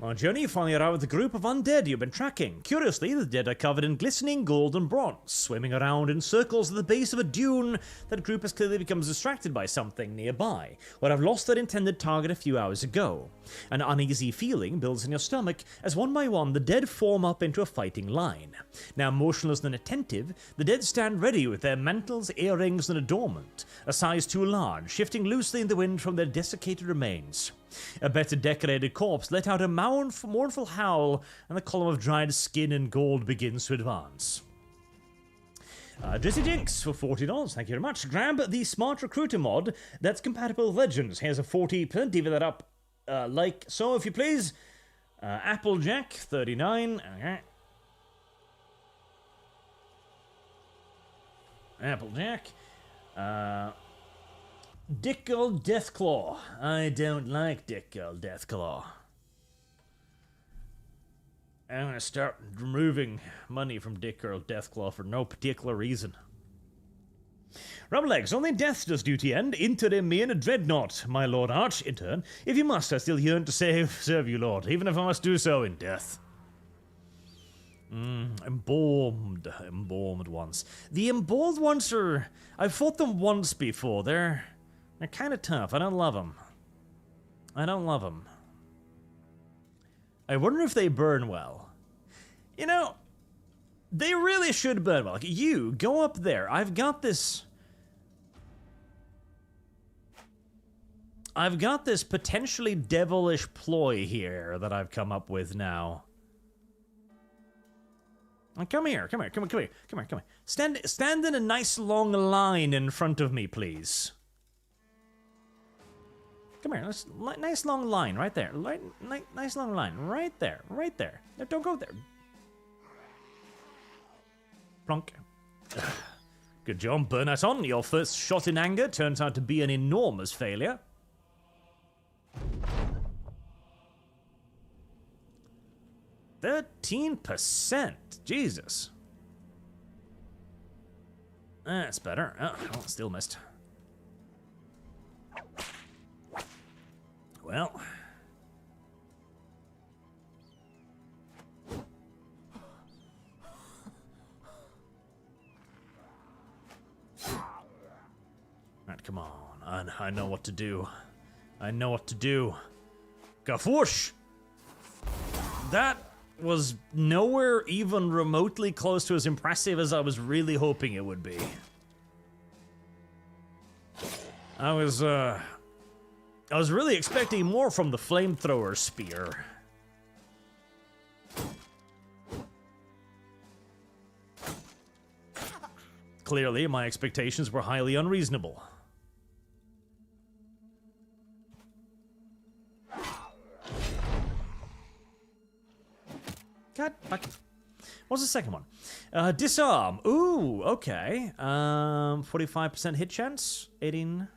On our journey, you finally arrive with a group of undead you've been tracking. Curiously, the dead are covered in glistening gold and bronze, swimming around in circles at the base of a dune. That group has clearly become distracted by something nearby, or have lost their intended target a few hours ago. An uneasy feeling builds in your stomach as one by one the dead form up into a fighting line. Now motionless and attentive, the dead stand ready with their mantles, earrings, and adornment, a size too large, shifting loosely in the wind from their desiccated remains. A better decorated corpse let out a mournful howl, and the column of dried skin and gold begins to advance. Jesse Jinx for $40, thank you very much. Grab the Smart Recruiter mod that's compatible with Legends. Here's a 40%, divvy that up like so, if you please. Applejack, 39. Okay. Applejack. Dick Girl Deathclaw. I don't like Dick Girl Deathclaw. I'm gonna start removing money from Dick Girl Deathclaw for no particular reason. Rubberlegs, only death does duty end. Interim me in a dreadnought, my lord Arch. Intern, if you must, I still yearn to serve you, lord, even if I must do so in death. Embalmed ones. The embalmed ones are... I've fought them once before. They're kind of tough. I don't love them. I wonder if they burn well. You know, they really should burn well. Like, you, go up there. I've got this potentially devilish ploy here that I've come up with now. Come here. Stand in a nice long line in front of me, please. Come here, nice long line right there. Nice long line right there. No, don't go there. Plonk. Good job, Bernaton. Your first shot in anger turns out to be an enormous failure. %. Jesus. That's better. Oh, still missed. Well. Right, come on. I know what to do. Gafoosh! That was nowhere even remotely close to as impressive as I was really hoping it would be. I was really expecting more from the flamethrower spear. Clearly, my expectations were highly unreasonable. God fucking... What's the second one? Disarm. Ooh, okay. 45% hit chance. 18...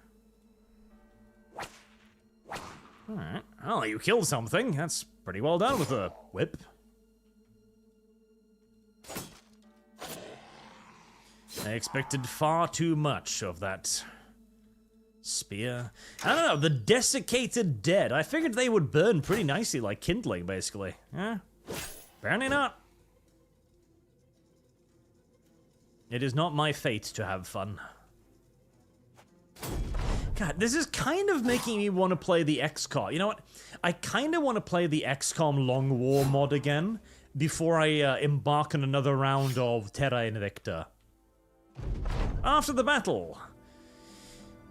Alright. Well, you killed something. That's pretty well done with a whip. I expected far too much of that spear. I don't know, the desiccated dead. I figured they would burn pretty nicely, like kindling, basically. Yeah? Apparently not. It is not my fate to have fun. God, this is kind of making me want to play the XCOM. You know what? I kind of want to play the XCOM Long War mod again before I embark on another round of Terra Invicta. After the battle.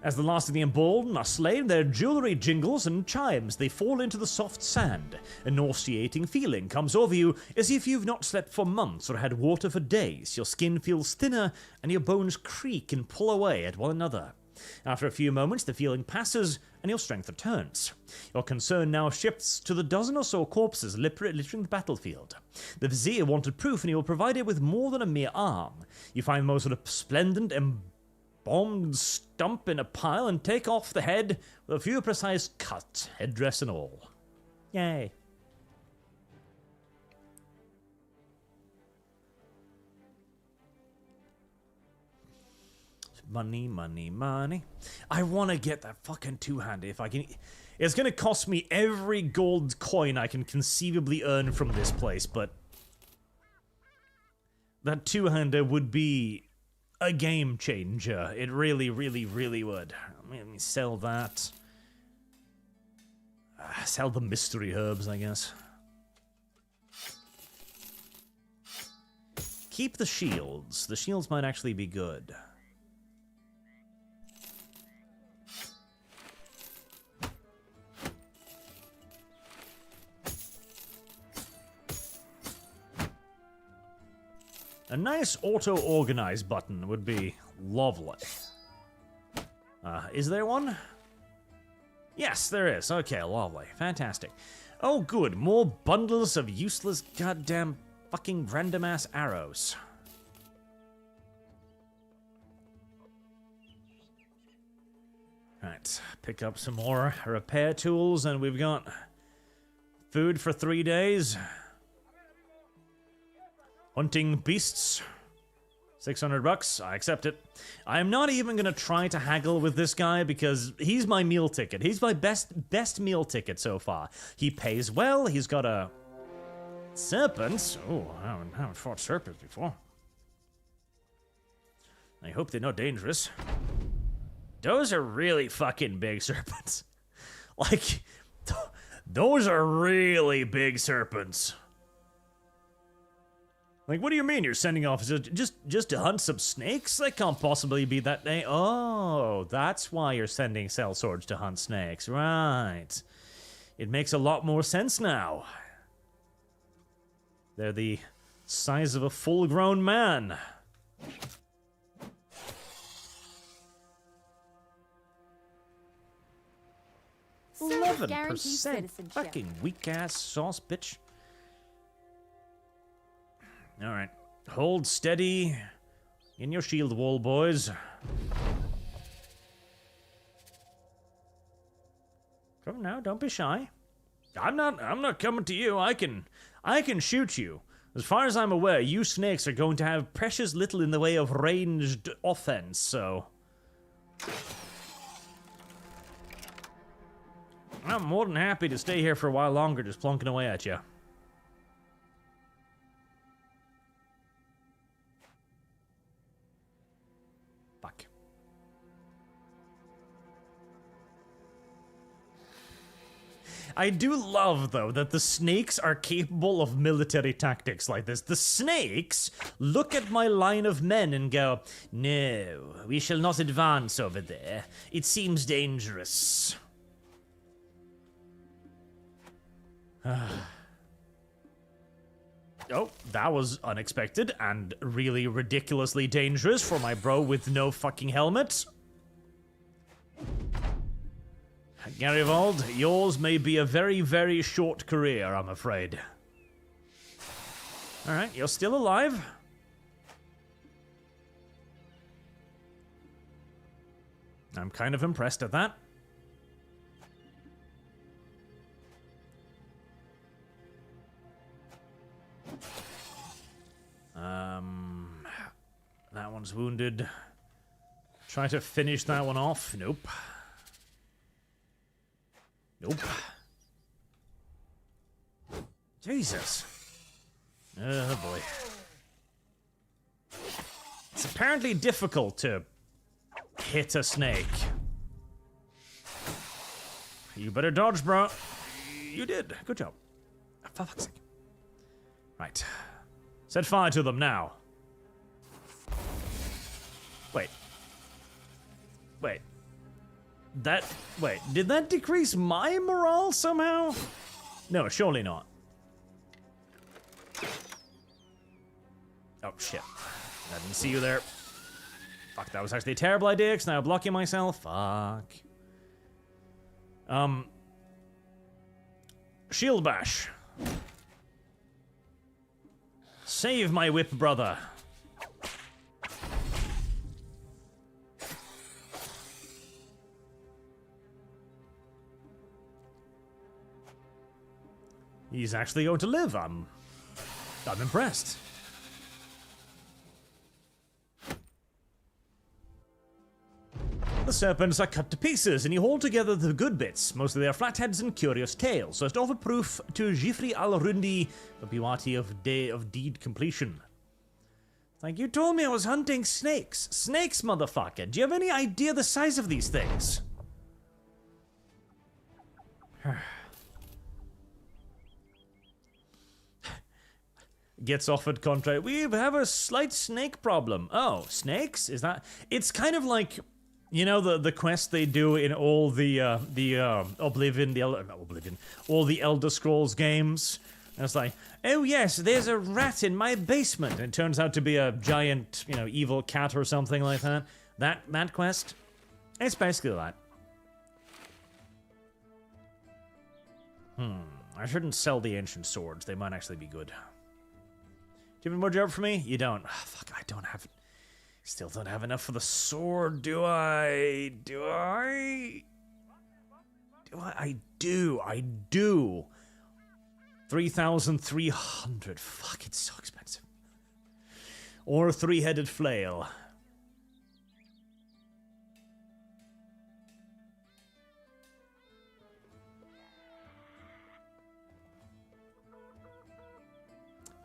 As the last of the embalmed are slain, their jewelry jingles and chimes. They fall into the soft sand. A nauseating feeling comes over you as if you've not slept for months or had water for days. Your skin feels thinner and your bones creak and pull away at one another. After a few moments, the feeling passes and your strength returns. Your concern now shifts to the dozen or so corpses littering the battlefield. The Vizier wanted proof, and he will provide it with more than a mere arm. You find the most resplendent embalmed stump in a pile and take off the head with a few precise cuts, headdress and all. Yay. Money, money, money. I want to get that fucking two-hander if I can. It's going to cost me every gold coin I can conceivably earn from this place, but that two-hander would be a game changer. It really, really, really would. Let me sell that. Sell the mystery herbs, I guess. Keep the shields. The shields might actually be good. A nice auto-organize button would be lovely. Is there one? Yes, there is. Okay, lovely. Fantastic. Oh, good. More bundles of useless goddamn fucking random-ass arrows. Right, pick up some more repair tools, and we've got food for 3 days. Hunting beasts. $600. I accept it. I am not even gonna try to haggle with this guy because he's my meal ticket. He's my best meal ticket so far. He pays well. He's got a serpents. Oh, I haven't fought serpents before. I hope they're not dangerous. Those are really fucking big serpents. Like, those are really big serpents. Like, what do you mean you're sending officers just to hunt some snakes? That can't possibly be that day. Oh, that's why you're sending sellswords to hunt snakes. Right. It makes a lot more sense now. They're the size of a full-grown man. Service guarantees 11%. citizenship. Fucking weak-ass sauce, bitch. Alright. Hold steady. In your shield wall, boys. Come now, don't be shy. I'm not coming to you. I can shoot you. As far as I'm aware, you snakes are going to have precious little in the way of ranged offense, so I'm more than happy to stay here for a while longer, just plunking away at you. Fuck. I do love, though, that the snakes are capable of military tactics like this. The snakes look at my line of men and go, "No, we shall not advance over there. It seems dangerous." Oh, that was unexpected and really ridiculously dangerous for my bro with no fucking helmet. Garivald, yours may be a very, very short career, I'm afraid. Alright, you're still alive. I'm kind of impressed at that. That one's wounded. Try to finish that one off. Nope. Nope. Jesus. Oh boy. It's apparently difficult to hit a snake. You better dodge, bro. You did. Good job. For fuck's sake. Right. Set fire to them now. Wait. Wait. Wait, did that decrease my morale somehow? No, surely not. Oh, shit. I didn't see you there. Fuck, that was actually a terrible idea, because now I'm blocking myself. Fuck. Shield bash. Save my whip, brother. He's actually going to live. I'm impressed. The serpents are cut to pieces, and you hold together the good bits, mostly their flatheads and curious tails, so as to offer proof to Jifri al-Rundi, the beauty of deed completion. Like, you told me I was hunting snakes. Snakes, motherfucker. Do you have any idea the size of these things? Gets offered contract. We have a slight snake problem. Oh, snakes? Is that... It's kind of like... You know the quest they do in all the all the Elder Scrolls games? And it's like, oh yes, there's a rat in my basement. And it turns out to be a giant, evil cat or something like that. That quest? It's basically that. I shouldn't sell the ancient swords. They might actually be good. Do you have any more job for me? You don't. Oh, fuck, I don't have... Still don't have enough for the sword, do I? I do. 3,300. Fuck, it's so expensive. Or a three-headed flail.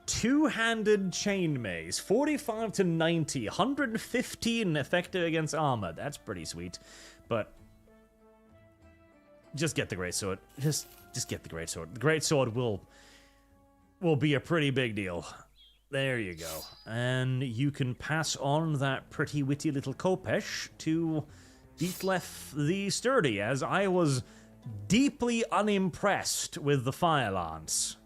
Two-handed chain mace, 45 to 90, 115 effective against armor. That's pretty sweet, but just get the greatsword. Just get the greatsword. The greatsword will be a pretty big deal. There you go, and you can pass on that pretty witty little Kopesh to Dietlef the Sturdy, as I was deeply unimpressed with the Fire Lance.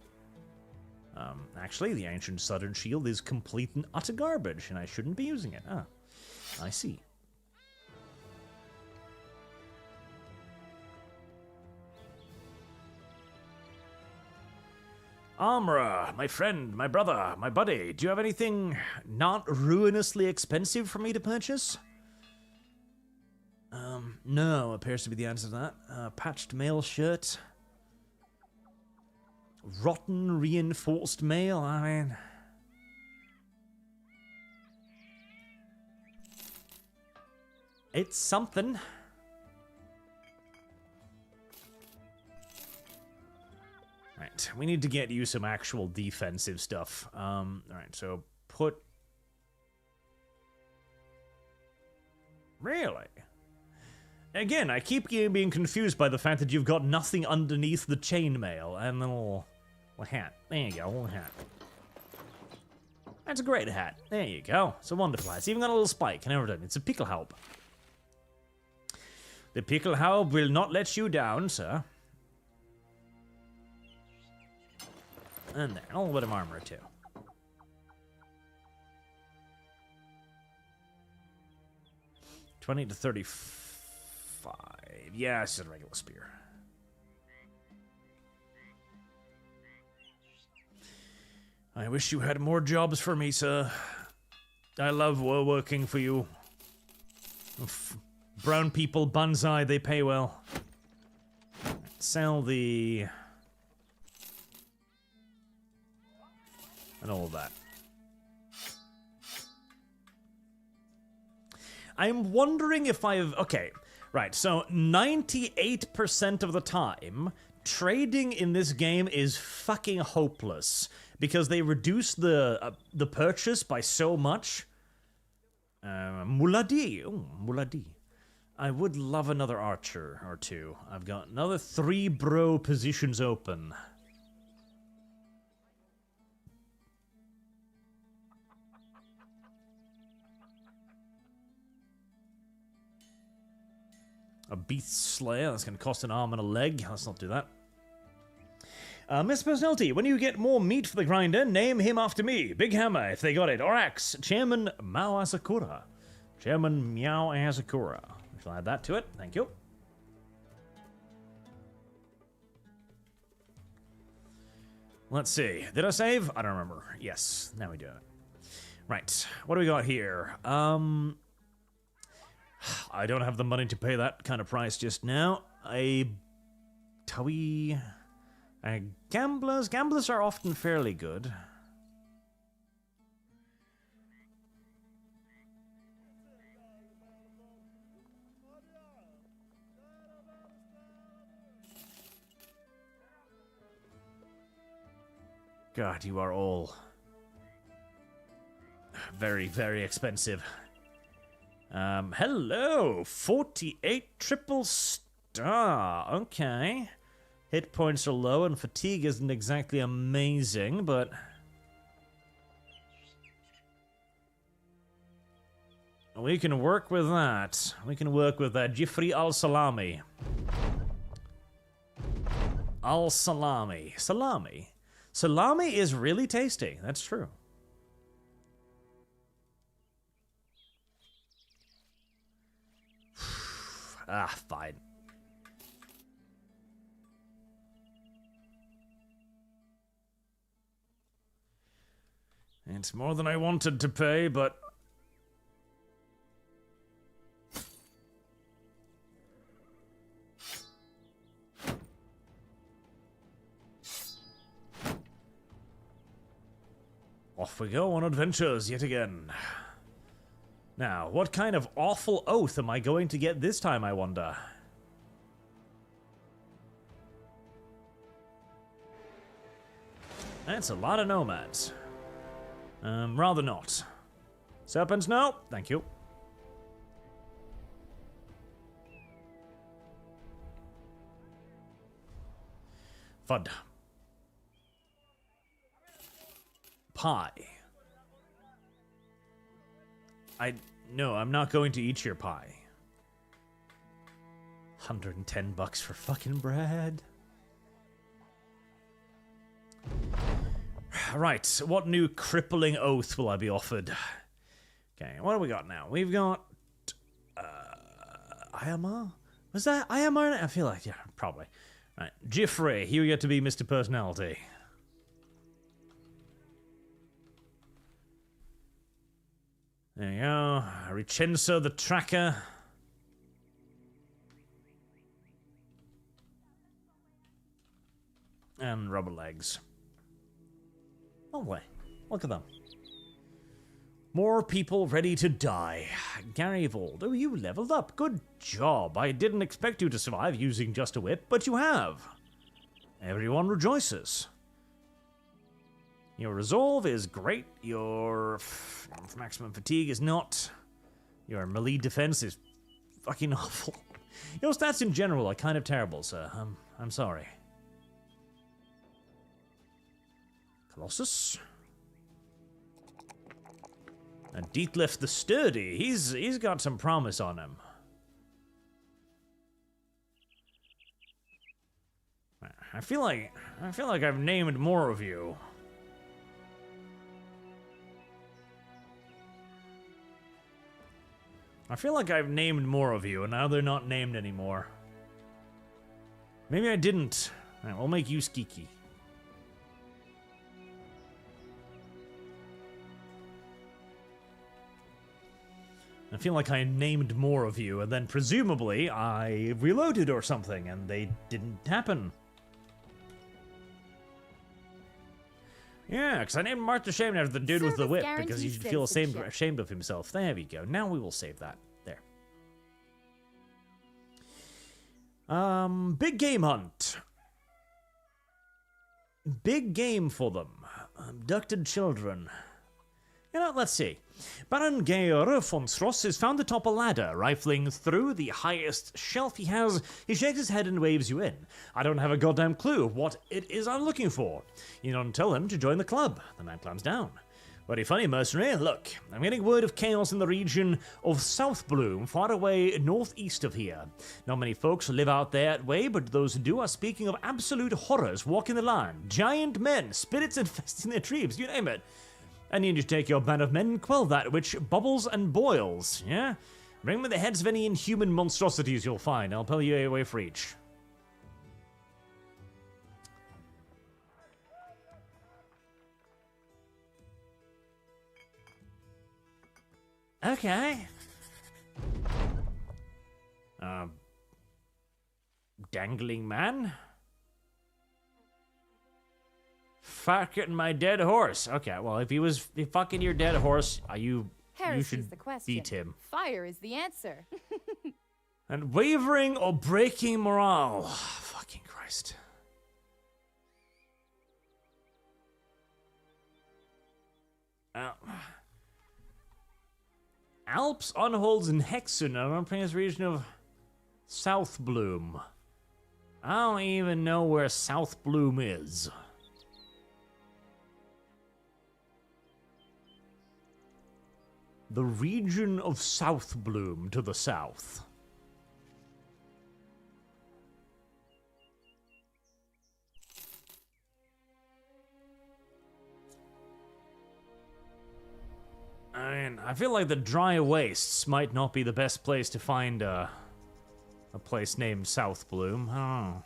Actually, the Ancient Southern Shield is complete and utter garbage, and I shouldn't be using it. Ah, I see. Armorer, my friend, my brother, my buddy, do you have anything not ruinously expensive for me to purchase? No, appears to be the answer to that. Patched mail shirt. Rotten reinforced mail, I mean... It's something. Right, we need to get you some actual defensive stuff. Alright, so put... Really? Again, I keep being confused by the fact that you've got nothing underneath the chainmail and the little hat. There you go, little hat. That's a great hat. There you go. It's a wonderful hat. It's even got a little spike and everything. It's a Pickelhaube. The Pickelhaube will not let you down, sir. And there, a little bit of armor too. $20 to $35. Yeah, it's just a regular spear. I wish you had more jobs for me, sir. I love working for you. Brown people, banzai, they pay well. Sell the... and all of that. I'm wondering if I've... Okay, right, so 98% of the time, trading in this game is fucking hopeless. Because they reduce the purchase by so much. Muladi. Oh, Muladi. I would love another archer or two. I've got another 3 bro positions open. A beast slayer, that's going to cost an arm and a leg. Let's not do that. Miss Personality, when you get more meat for the grinder, name him after me. Big Hammer, if they got it. Or Axe, Chairman Mao Asakura. Chairman Meow Asakura. We shall add that to it. Thank you. Let's see. Did I save? I don't remember. Yes, now we do it. Right, what do we got here? I don't have the money to pay that kind of price just now. Gamblers are often fairly good. God, you are all very, very expensive. Hello! 48 triple star. Okay. Hit points are low and fatigue isn't exactly amazing, but... we can work with that. We can work with that. Jifri al-Salami. Al-Salami. Salami. Salami is really tasty. That's true. Fine. It's more than I wanted to pay, but... off we go on adventures yet again. Now, what kind of awful oath am I going to get this time, I wonder? That's a lot of nomads. Rather not. Serpents, no. Thank you. Fud. Pie. No, I'm not going to eat your pie. 110 bucks for fucking bread. Right, what new crippling oath will I be offered? Okay, what do we got now? We've got... Ayama? Was that Ayama? I feel like, yeah, probably. Right, Jifrey, you get to be Mr. Personality. There you go. Richenzo the Tracker. And rubber legs. Lovely. Look at them. More people ready to die. Gary Vold. Oh, you leveled up. Good job. I didn't expect you to survive using just a whip, but you have. Everyone rejoices. Your resolve is great. Your maximum fatigue is not. Your melee defense is fucking awful. Your stats in general are kind of terrible, sir. I'm sorry. Colossus. And Dietlef the Sturdy. He's got some promise on him. I feel like I've named more of you. I feel like I've named more of you, and now they're not named anymore. Maybe I didn't. Alright, we'll make you Skiki. I feel like I named more of you, and then presumably I reloaded or something, and they didn't happen. Yeah, because I named Martha Shame after the dude with the whip, because he should feel ashamed of himself. There we go. Now we will save that. There. Big game hunt. Big game for them. Abducted children. You know, let's see. Baron Geir von Stross has found atop a ladder, rifling through the highest shelf he has. He shakes his head and waves you in. I don't have a goddamn clue what it is I'm looking for. You don't tell him to join the club. The man climbs down. Very funny, mercenary. Look, I'm getting word of chaos in the region of South Bloom, far away northeast of here. Not many folks live out that way, but those who do are speaking of absolute horrors walking the land. Giant men, spirits infesting their troops, you name it. I need you to take your band of men and quell that which bubbles and boils, yeah? Bring me the heads of any inhuman monstrosities you'll find. I'll pay you a way for each. Okay. Dangling man? Fucking my dead horse. Okay, well, if he was fucking your dead horse, you should beat him. Fire is the answer. And wavering or breaking morale. Fucking Christ. Alps, Unholds, and Hexen are up in this region of South Bloom. I don't even know where South Bloom is. The region of South Bloom to the south. I mean, I feel like the dry wastes might not be the best place to find a place named South Bloom. I don't know.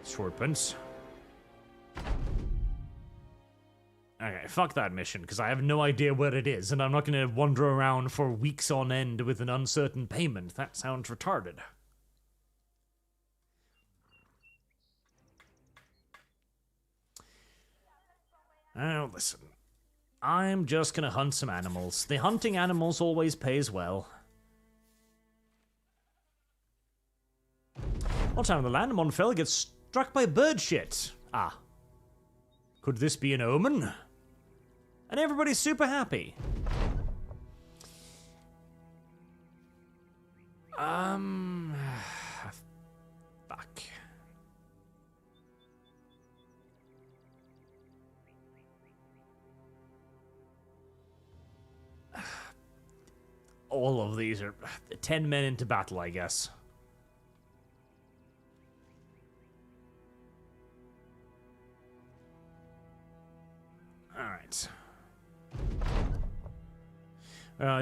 Shortpants. Okay, fuck that mission, because I have no idea where it is, and I'm not going to wander around for weeks on end with an uncertain payment. That sounds retarded. Oh, listen. I'm just going to hunt some animals. The hunting animals always pays well. One time on the land, Monfell gets struck by bird shit. Ah. Could this be an omen? And everybody's super happy. Fuck. All of these are 10 men into battle, I guess. Alright.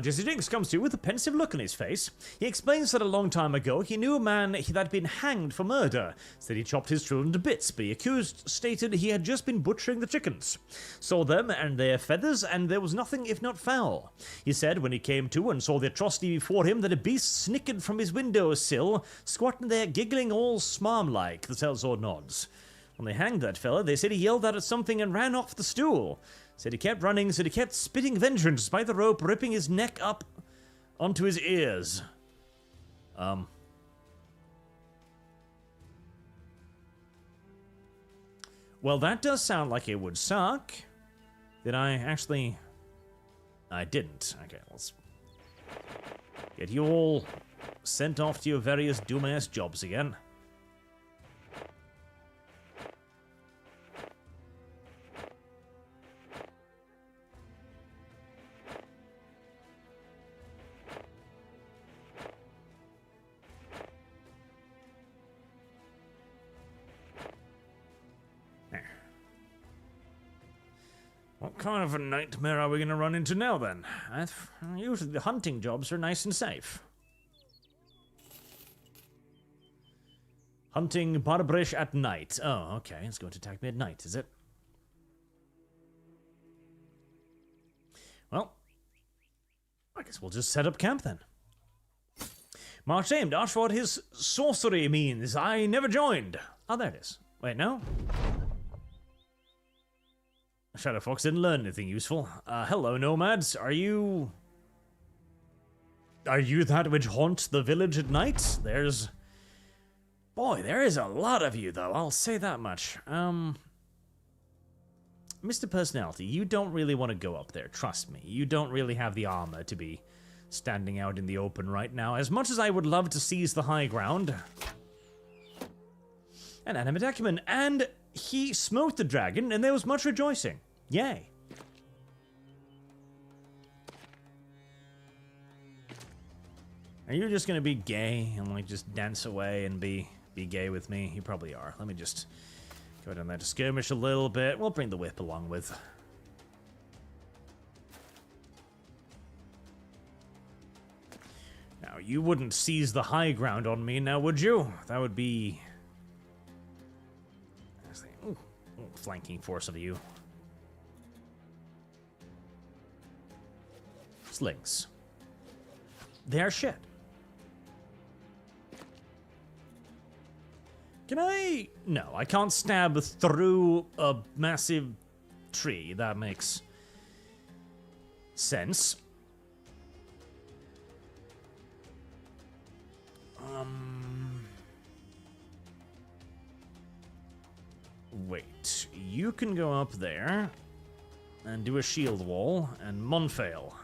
Jesse Jinx comes to you with a pensive look on his face. He explains that a long time ago he knew a man that had been hanged for murder. Said he chopped his children to bits, but the accused stated he had just been butchering the chickens. Saw them and their feathers, and there was nothing if not foul. He said when he came to and saw the atrocity before him that a beast snickered from his window sill, squatting there giggling all smarm-like. The sellsword nods. When they hanged that fella, they said he yelled out at something and ran off the stool. Said he kept running, said he kept spitting vengeance by the rope, ripping his neck up onto his ears. Well, that does sound like it would suck. Did I actually... I didn't. Okay, let's get you all sent off to your various doom-ass jobs again. What kind of a nightmare are we going to run into now, then? Usually the hunting jobs are nice and safe. Hunting Barbrish at night. Oh, okay. It's going to attack me at night, is it? Well, I guess we'll just set up camp, then. March aimed. Ask what his sorcery means. I never joined. Oh, there it is. Wait, no? Shadow Fox didn't learn anything useful. Hello, nomads. Are you that which haunt the village at night? There's Boy, there is a lot of you, though. I'll say that much. Mr. Personality, you don't really want to go up there. Trust me. You don't really have the armor to be standing out in the open right now. As much as I would love to seize the high ground. An animate acumen, and he smote the dragon, and there was much rejoicing. Yay. Are you just gonna be gay and like just dance away and be gay with me? You probably are. Let me just go down there to skirmish a little bit. We'll bring the whip along with. Now, you wouldn't seize the high ground on me now, would you? That would be... Ooh, flanking force of you. Slings. They are shit. Can I... No, I can't stab through a massive tree. That makes sense. Wait. You can go up there and do a shield wall, and Monfail,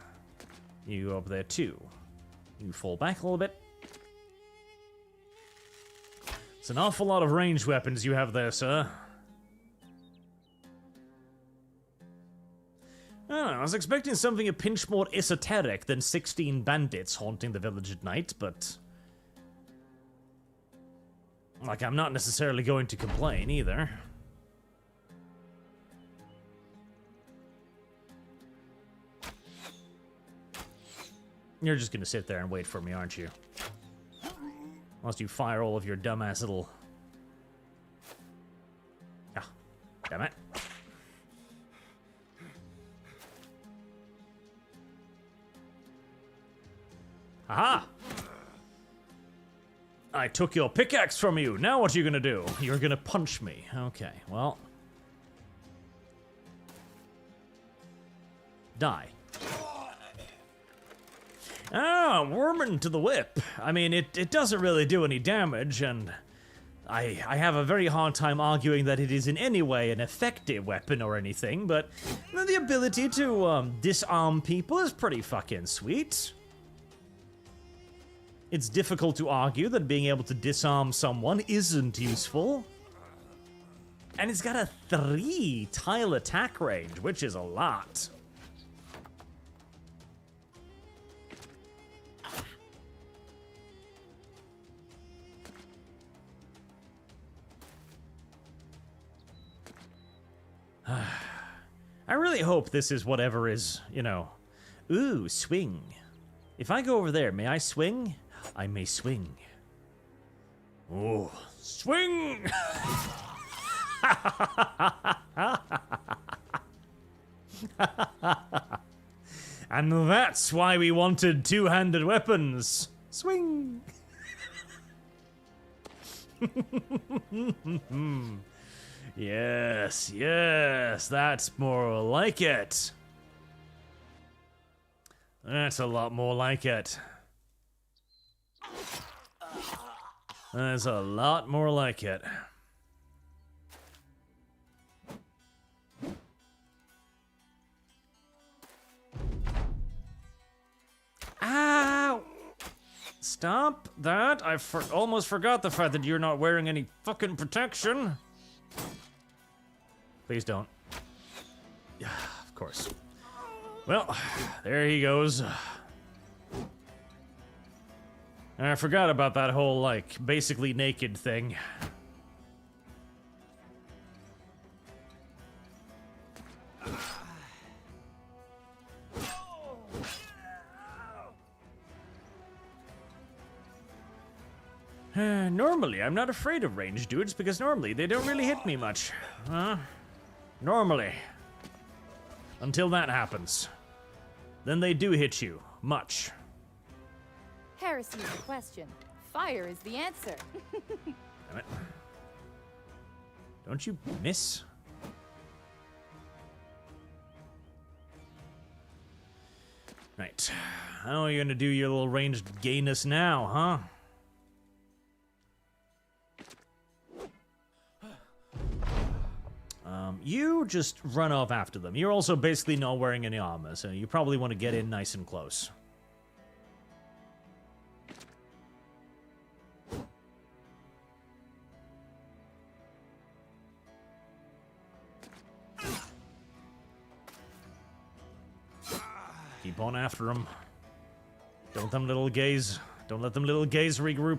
you go up there too. You fall back a little bit. It's an awful lot of ranged weapons you have there, sir. I don't know, I was expecting something a pinch more esoteric than 16 bandits haunting the village at night, but... like, I'm not necessarily going to complain, either. You're just gonna sit there and wait for me, aren't you? Unless you fire all of your dumbass little... Ah, damn it. Aha! I took your pickaxe from you. Now what are you gonna do? You're gonna punch me. Okay, well... die. Ah, worming to the whip. I mean, it doesn't really do any damage, and I have a very hard time arguing that it is in any way an effective weapon or anything, but the ability to disarm people is pretty fucking sweet. It's difficult to argue that being able to disarm someone isn't useful. And it's got a 3 tile attack range, which is a lot. I really hope this is whatever is, you know... Ooh, swing. If I go over there, may I swing? I may swing. Ooh, swing! And that's why we wanted two-handed weapons. Swing! Yes, yes, that's more like it. That's a lot more like it. That's a lot more like it. Ow! Stop that. I almost forgot the fact that you're not wearing any fucking protection. Please don't. Yeah, of course. Well, there he goes. I forgot about that whole, like, basically naked thing. Normally, I'm not afraid of ranged dudes because normally they don't really hit me much. Normally. Until that happens. Then they do hit you. Much. Heresy is the question. Fire is the answer. Damn it. Don't you miss? Right. How are you gonna do your little ranged gayness now, huh? you just run off after them. You're also basically not wearing any armor, so you probably want to get in nice and close. Keep on after them. Don't let them little gaze regroup.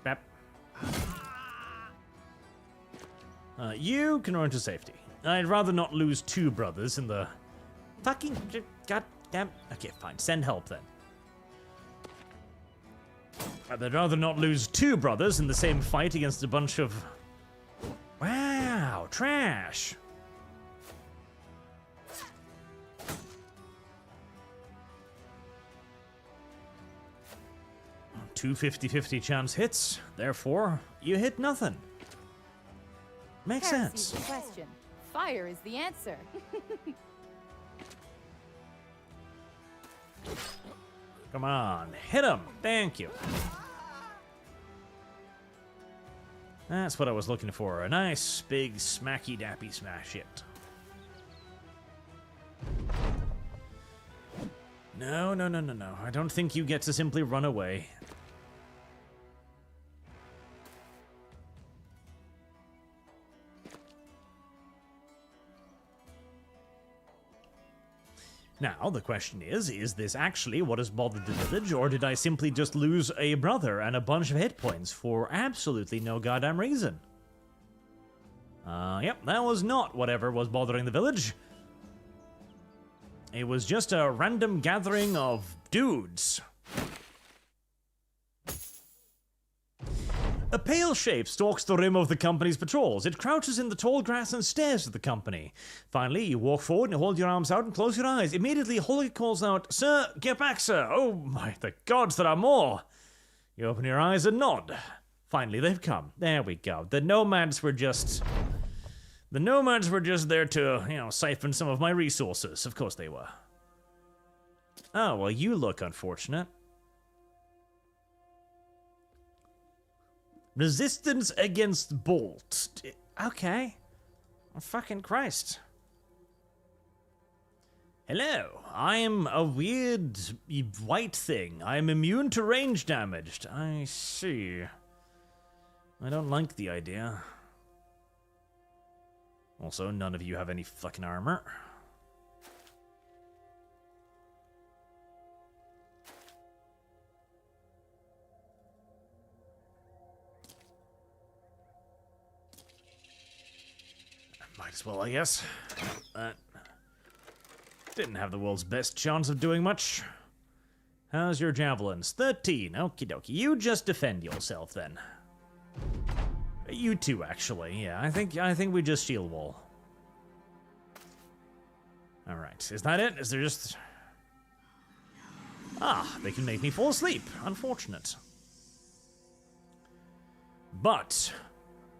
Bap. You can run to safety. I'd rather not lose 2 brothers in the fucking goddamn. Okay, fine. Send help then. I'd rather not lose 2 brothers in the same fight against a bunch of... Wow, trash. 2 50-50 chance hits, therefore, you hit nothing. Makes Heresy's sense. the question. Fire is the answer. Come on, hit him. Thank you. That's what I was looking for. A nice, big, smacky-dappy smash hit. No. I don't think you get to simply run away. Now, the question is this actually what has bothered the village, or did I simply just lose a brother and a bunch of hit points for absolutely no goddamn reason? Yep, that was not whatever was bothering the village. It was just a random gathering of dudes. A pale shape stalks the rim of the company's patrols. It crouches in the tall grass and stares at the company. Finally, you walk forward and hold your arms out and close your eyes. Immediately, Holly calls out, "Sir, get back, sir! Oh my, the gods, there are more!" You open your eyes and nod. Finally, they've come. There we go. The nomads were just there to, siphon some of my resources. Of course they were. Oh, well, you look unfortunate. Resistance against bolt. Okay. Oh, fucking Christ. Hello. I am a weird white thing. I am immune to range damage. I see. I don't like the idea. Also, none of you have any fucking armor. Might as well, I guess. That didn't have the world's best chance of doing much. How's your javelins? 13. Okie dokie. You just defend yourself then. You too, actually. Yeah, I think we just shield wall. All right. Is that it? Is there just... Ah, they can make me fall asleep. Unfortunate. But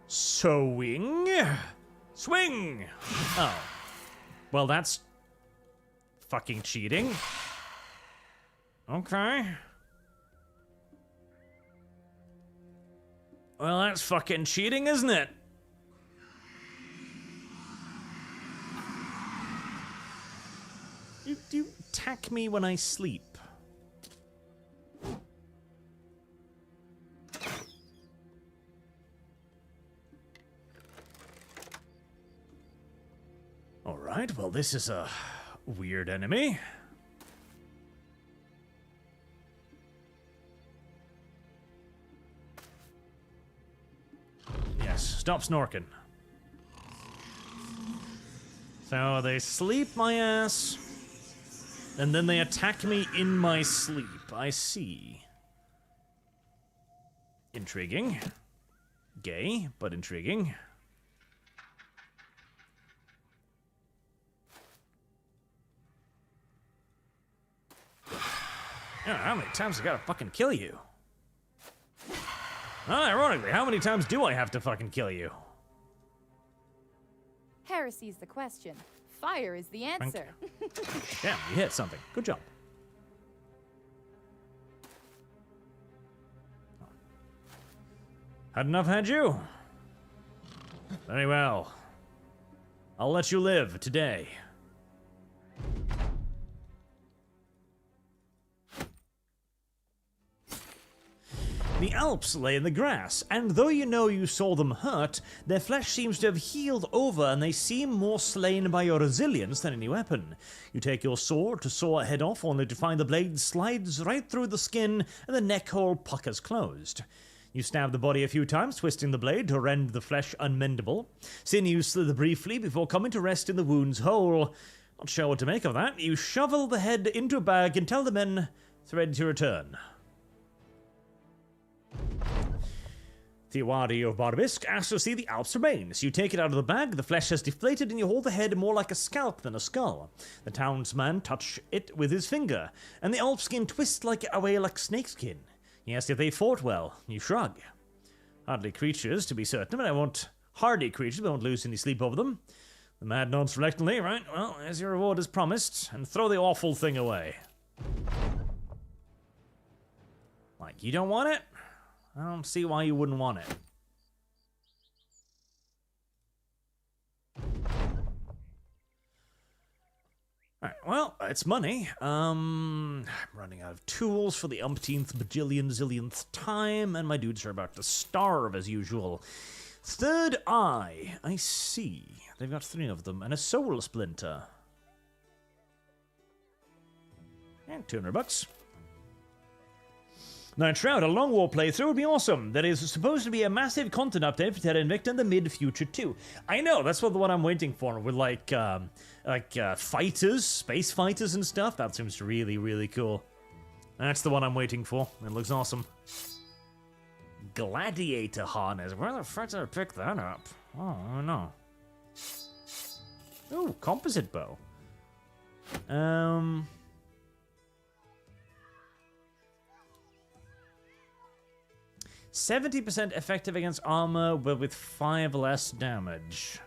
sewing. Swing! Oh. Well, that's fucking cheating. Okay. Well, that's fucking cheating, isn't it? You attack me when I sleep. Alright, well, this is a weird enemy. Yes, stop snorking. So they sleep my ass, and then they attack me in my sleep. I see. Intriguing. Gay, but intriguing. How many times I gotta fucking kill you? Ironically, how many times do I have to fucking kill you? Heresy's the question. Fire is the answer. Damn, you hit something. Good job. Had enough, had you? Very well. I'll let you live today. The Alps lay in the grass, and though you know you saw them hurt, their flesh seems to have healed over and they seem more slain by your resilience than any weapon. You take your sword to saw a head off, only to find the blade slides right through the skin and the neck hole puckers closed. You stab the body a few times, twisting the blade to rend the flesh unmendable. Sinews slither briefly before coming to rest in the wound's hole. Not sure what to make of that. You shovel the head into a bag and tell the men it's ready to return. Theowadio of Barbisk asks to see the Alp's remains. You take it out of the bag, the flesh has deflated, and you hold the head more like a scalp than a skull. The townsman touches it with his finger, and the Alp skin twists away like snakeskin. You ask if they fought well. You shrug. Hardly creatures, to be certain, but I won't... Hardy creatures, but I won't lose any sleep over them. The man nods reluctantly. Right, well, there's your reward as promised, and throw the awful thing away. Like, you don't want it? I don't see why you wouldn't want it. Alright, well, it's money. I'm running out of tools for the umpteenth bajillion zillionth time, and my dudes are about to starve as usual. Third eye, I see. They've got 3 of them, and a soul splinter. And $200. Night Shroud, a long war playthrough would be awesome. There is supposed to be a massive content update for Terra Invicta in the mid-future too. I know, that's what the one I'm waiting for, with fighters, space fighters and stuff. That seems really, really cool. That's the one I'm waiting for. It looks awesome. Gladiator harness. Where the frick did I pick that up? Oh, I don't know. Ooh, composite bow. 70% effective against armor, but with 5 less damage.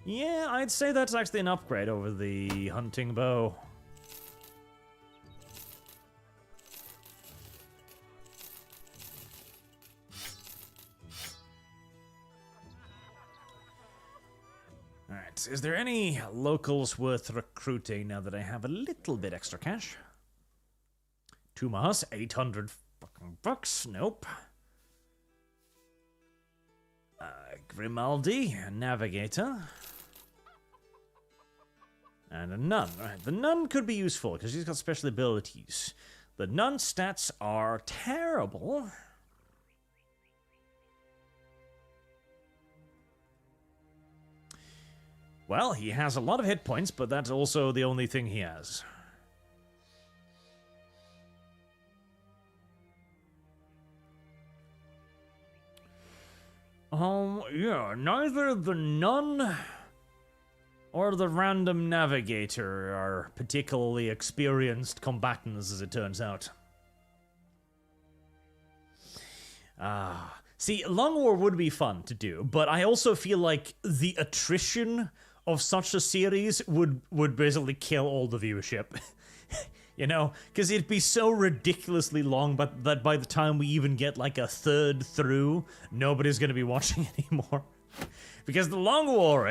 Yeah, I'd say that's actually an upgrade over the hunting bow. Alright, is there any locals worth recruiting now that I have a little bit extra cash? Tumas, 800 fucking bucks, nope. Grimaldi, a navigator. And a nun. Right, the nun could be useful because she's got special abilities. The nun stats are terrible. Well, he has a lot of hit points, but that's also the only thing he has. Yeah, neither the nun or the random navigator are particularly experienced combatants, as it turns out. See, Long War would be fun to do, but I also feel like the attrition of such a series would basically kill all the viewership. You know, because it'd be so ridiculously long, but that by the time we even get like a third through, nobody's going to be watching anymore. Because the Long War,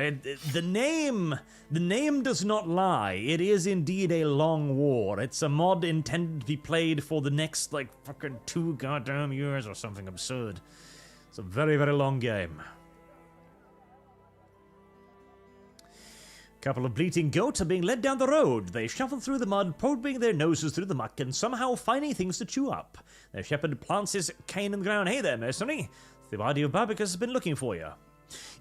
the name does not lie. It is indeed a long war. It's a mod intended to be played for the next, like, fucking 2 goddamn years or something absurd. It's a very, very long game. Couple of bleating goats are being led down the road. They shuffle through the mud, probing their noses through the muck and somehow finding things to chew up. Their shepherd plants his cane in the ground. Hey there, mercenary. Theowadio Barbicus has been looking for you.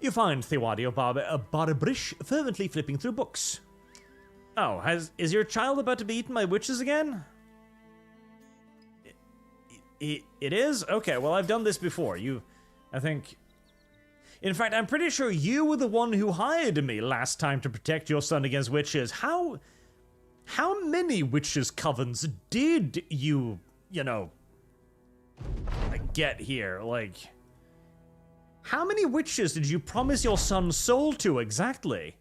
You find Theowadio Barbish fervently flipping through books. Oh, is your child about to be eaten by witches again? It is? Okay, well, I've done this before. I think... In fact, I'm pretty sure you were the one who hired me last time to protect your son against witches. How many witches' covens did you know, get here? Like, how many witches did you promise your son's soul to exactly?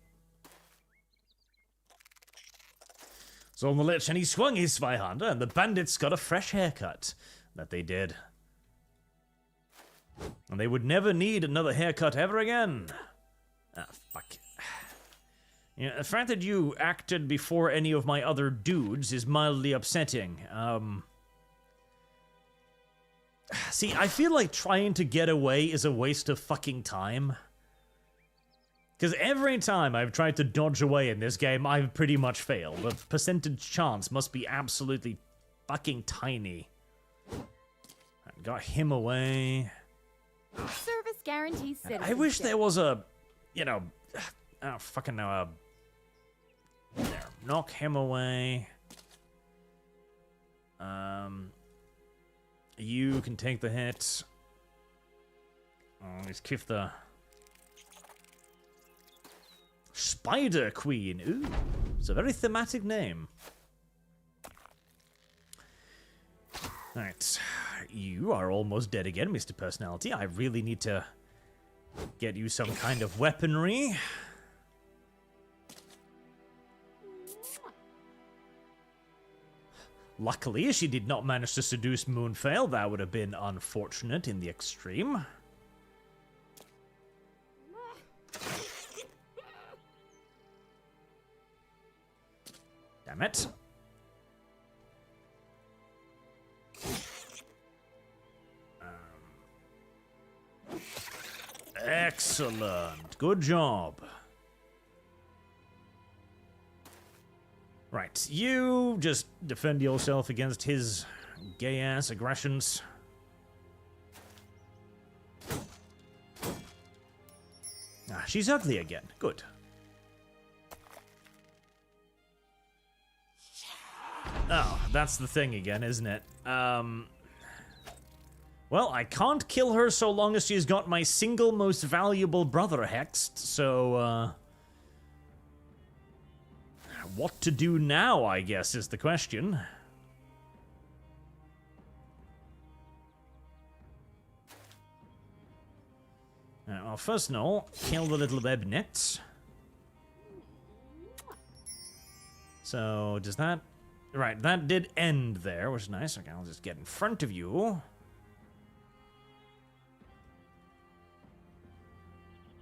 So on the lich, and he swung his Zweihander, and the bandits got a fresh haircut. That they did. And they would never need another haircut ever again. Ah, fuck. Yeah, the fact that you acted before any of my other dudes is mildly upsetting. See, I feel like trying to get away is a waste of fucking time. Because every time I've tried to dodge away in this game, I've pretty much failed. The percentage chance must be absolutely fucking tiny. Got him away. Service guarantees citizenship. I wish there was a, you know, I don't fucking know, there, knock him away. You can take the hit. Oh, let's kiff the Spider Queen. Ooh, it's a very thematic name. Alright, you are almost dead again, Mr. Personality. I really need to get you some kind of weaponry. Luckily, she did not manage to seduce Moonfail. That would have been unfortunate in the extreme. Damn it. Excellent. Good job. Right, you just defend yourself against his gay-ass aggressions. Ah, she's ugly again. Good. Oh, that's the thing again, isn't it? Well, I can't kill her so long as she's got my single most valuable brother hexed, so, what to do now, I guess, is the question. Well, first of all, kill the little webnets. So, does that... Right, that did end there, which is nice. Okay, I'll just get in front of you.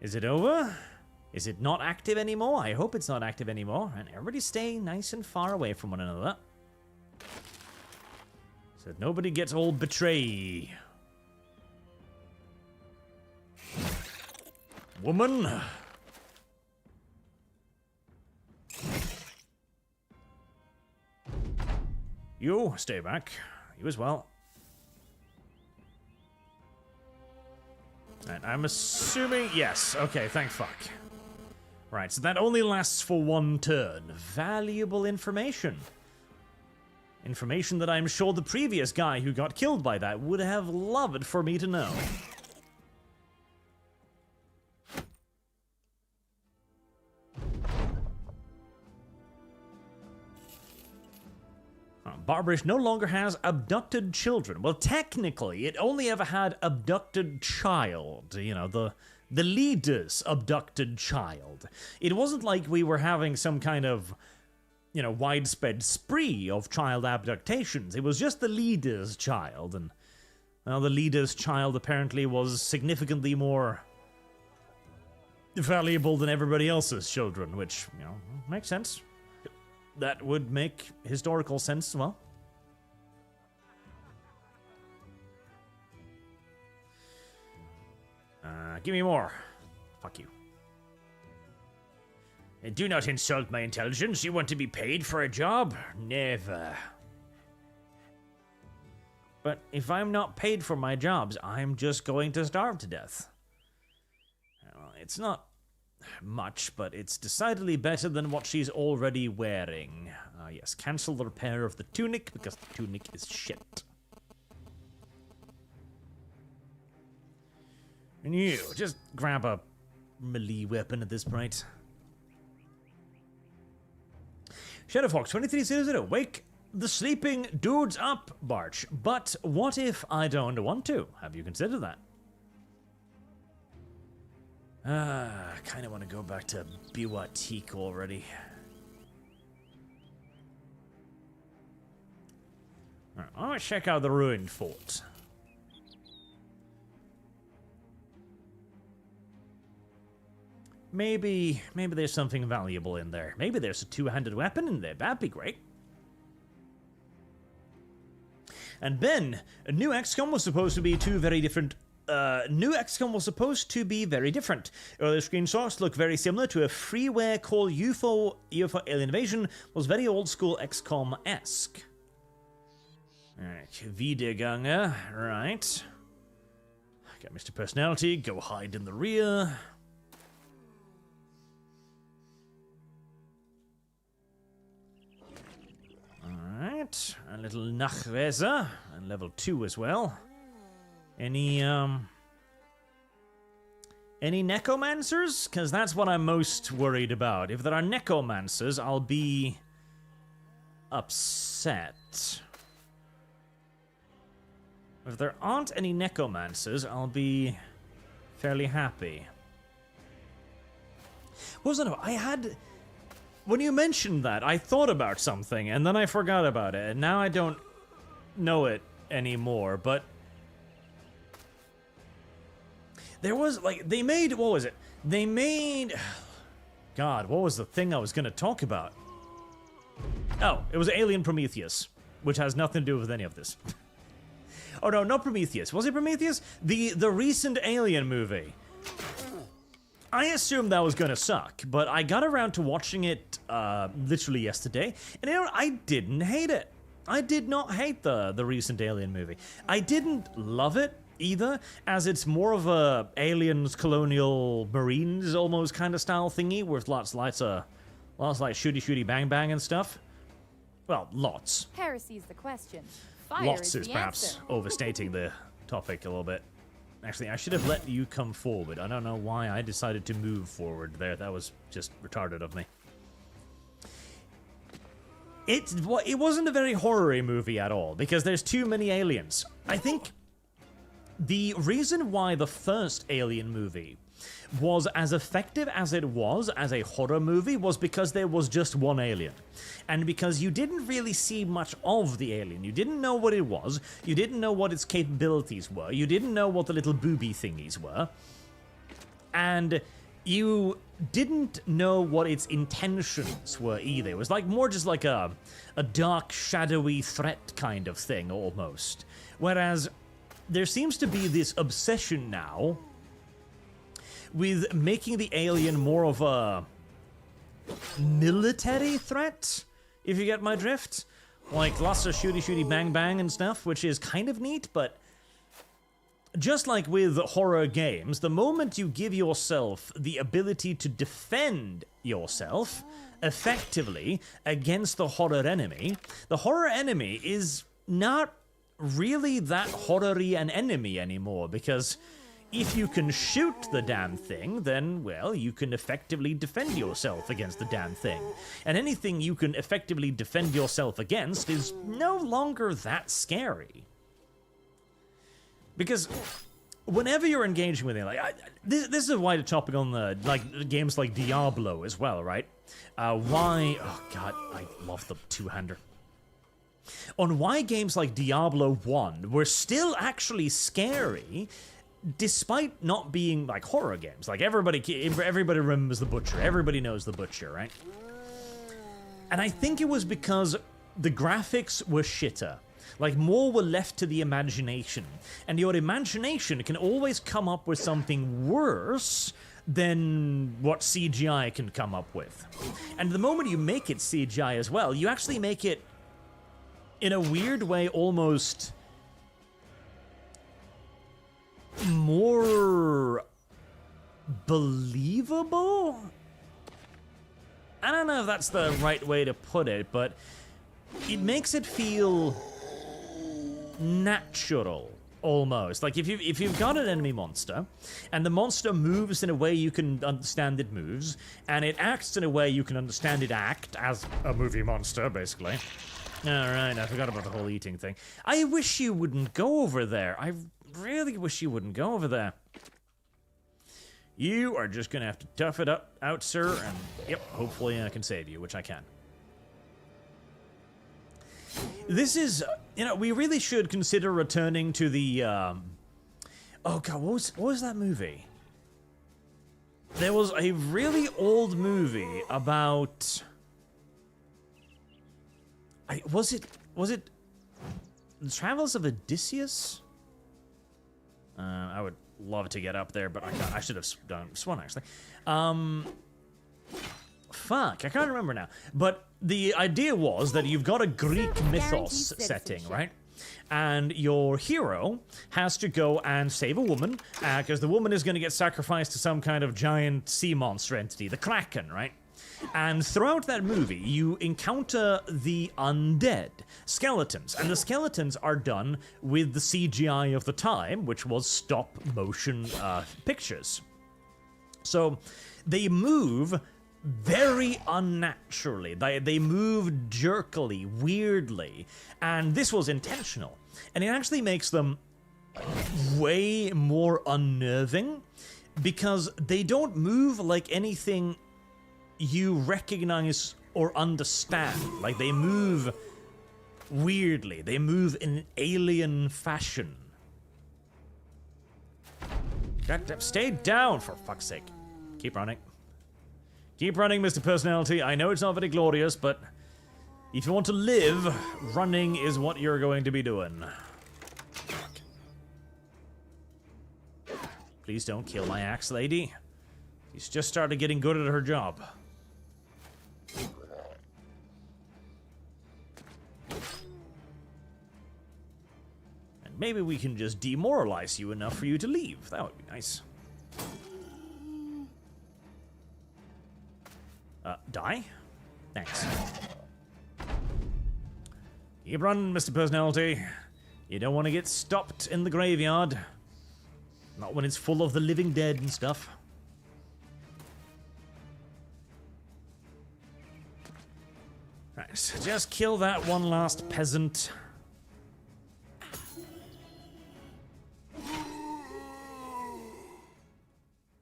Is it over? Is it not active anymore? I hope it's not active anymore. And everybody stay nice and far away from one another. So that nobody gets all betrayed. Woman. You, stay back. You as well. And I'm assuming... Yes, okay, thank fuck. Right, so that only lasts for one turn. Valuable information. Information that I'm sure the previous guy who got killed by that would have loved for me to know. Barbarish no longer has abducted children. Well, technically, it only ever had abducted child. You know, the leader's abducted child. It wasn't like we were having some kind of, you know, widespread spree of child abductations. It was just the leader's child, and, well, the leader's child apparently was significantly more valuable than everybody else's children, which, you know, makes sense. That would make historical sense as well. Give me more. Fuck you. Do not insult my intelligence. You want to be paid for a job? Never. But if I'm not paid for my jobs, I'm just going to starve to death. Well, it's not much, but it's decidedly better than what she's already wearing. Yes, cancel the repair of the tunic, because the tunic is shit. And you, just grab a melee weapon at this point. Shadowfox 2300, wake the sleeping dudes up, Barch. But what if I don't want to? Have you considered that? I kind of want to go back to Biwatik already. Alright, I want to check out the ruined fort. maybe there's something valuable in there. Maybe there's a two-handed weapon in there. That'd be great. And Ben, a new XCOM was supposed to be very different. Earlier screenshots look very similar to a freeware called UFO Alien Invasion. Was very old school XCOM-esque. Alright, Wiederganger, right. Got Mr. Personality, go hide in the rear. Alright, a little Nachweser, and level 2 as well. Any necromancers? Because that's what I'm most worried about. If there are necromancers, I'll be upset. If there aren't any necromancers, I'll be fairly happy. What was that about? I had... When you mentioned that, I thought about something, and then I forgot about it, and now I don't know it anymore, but... There was, like, they made... What was it? They made... God, what was the thing I was going to talk about? Oh, it was Alien Prometheus, which has nothing to do with any of this. Oh no, not Prometheus. Was it Prometheus? The recent Alien movie. I assumed that was gonna suck, but I got around to watching it literally yesterday, and you know what? I didn't hate it. I did not hate the recent Alien movie. I didn't love it either, as it's more of a aliens, colonial, marines almost kind of style thingy, with lots like shooty bang bang and stuff. Well, lots. Heresy's the question. Fire Lots is is perhaps overstating the topic a little bit. Actually, I should have let you come forward. I don't know why I decided to move forward there. That was just retarded of me. It wasn't a very horror-y movie at all, because there's too many aliens. I think the reason why the first Alien movie was as effective as it was as a horror movie was because there was just one alien. And because you didn't really see much of the alien. You didn't know what it was. You didn't know what its capabilities were. You didn't know what the little booby thingies were. And you didn't know what its intentions were either. It was like more just like a dark, shadowy threat kind of thing, almost. Whereas there seems to be this obsession now with making the alien more of a military threat, if you get my drift. Like lots of shooty bang bang and stuff, which is kind of neat, but just like with horror games, the moment you give yourself the ability to defend yourself effectively against the horror enemy is not really that horror-y an enemy anymore, because if you can shoot the damn thing, then, well, you can effectively defend yourself against the damn thing. And anything you can effectively defend yourself against is no longer that scary. Because whenever you're engaging with it, like, this is a wider topic on the, like, games like Diablo as well, right? Why... Oh, God, I love the two-hander. On why games like Diablo 1 were still actually scary, despite not being like horror games. Like everybody remembers the Butcher. Everybody knows the Butcher, right? And I think it was because the graphics were shitter. Like more were left to the imagination. And your imagination can always come up with something worse than what CGI can come up with. And the moment you make it CGI as well, you actually make it in a weird way almost more believable? I don't know if that's the right way to put it, but it makes it feel natural, almost. Like if you've got an enemy monster, and the monster moves in a way you can understand it moves, and it acts in a way you can understand it act, as a movie monster, basically. Alright, I forgot about the whole eating thing. I wish you wouldn't go over there. I really wish you wouldn't go over there. You are just gonna have to tough it out, sir, and yep, hopefully I can save you, which I can. This is, you know, we really should consider returning to the, oh god, what was that movie? There was a really old movie about... Was it The Travels of Odysseus? I would love to get up there, but I can't. I should have done swan, actually. Fuck, I can't remember now. But the idea was that you've got a Greek mythos setting, right? And your hero has to go and save a woman, because the woman is going to get sacrificed to some kind of giant sea monster entity, the Kraken, right? And throughout that movie, you encounter the undead skeletons, and the skeletons are done with the CGI of the time, which was stop-motion pictures. So they move very unnaturally. They move jerkily, weirdly, and this was intentional. And it actually makes them way more unnerving, because they don't move like anything you recognize or understand. Like, they move weirdly. They move in an alien fashion. Stay down, for fuck's sake. Keep running. Keep running, Mr. Personality. I know it's not very glorious, but if you want to live, running is what you're going to be doing. Please don't kill my axe lady. She's just started getting good at her job. And maybe we can just demoralize you enough for you to leave. That would be nice. Die? Thanks. Keep running, Mr. Personality. You don't want to get stopped in the graveyard. Not when it's full of the living dead and stuff. Right, so just kill that one last peasant.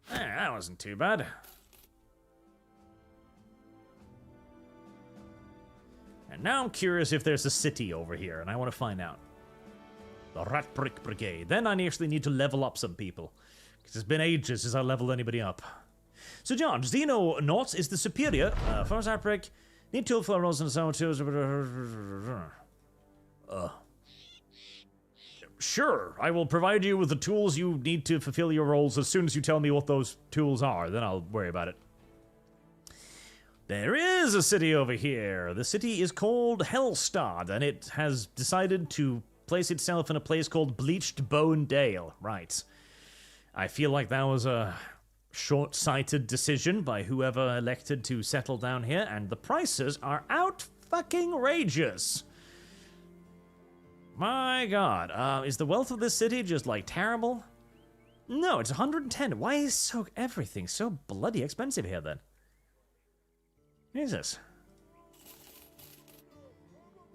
That wasn't too bad. And now I'm curious if there's a city over here, and I want to find out. The RatBricks Brigade. Then I actually need to level up some people, because it's been ages since I leveled anybody up. So, John, Xenonauts is the superior. First outbreak. Need tool for rolls and so too. Sure, I will provide you with the tools you need to fulfill your roles as soon as you tell me what those tools are. Then I'll worry about it. There is a city over here. The city is called Hellstad, and it has decided to place itself in a place called Bleached Bone Dale. Right. I feel like that was a short-sighted decision by whoever elected to settle down here, and the prices are out-fucking-rageous. My god, is the wealth of this city just, like, terrible? No, it's 110. Why is everything so bloody expensive here, then? Jesus.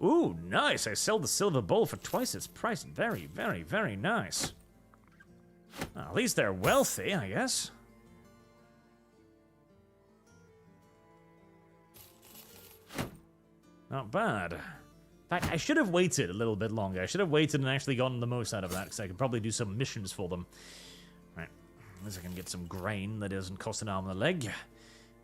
Ooh, nice. I sell the silver bowl for twice its price. Very, very, very nice. Well, at least they're wealthy, I guess. Not bad. In fact, I should have waited a little bit longer. I should have waited and actually gotten the most out of that, because I could probably do some missions for them. Right. At least I can get some grain that doesn't cost an arm and a leg.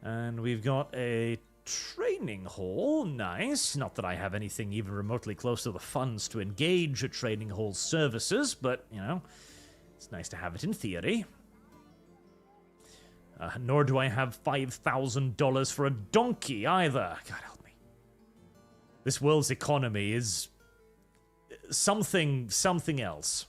And we've got a training hall. Nice. Not that I have anything even remotely close to the funds to engage a training hall's services, but, you know, it's nice to have it in theory. Nor do I have $5,000 for a donkey either. God help me. This world's economy is something else.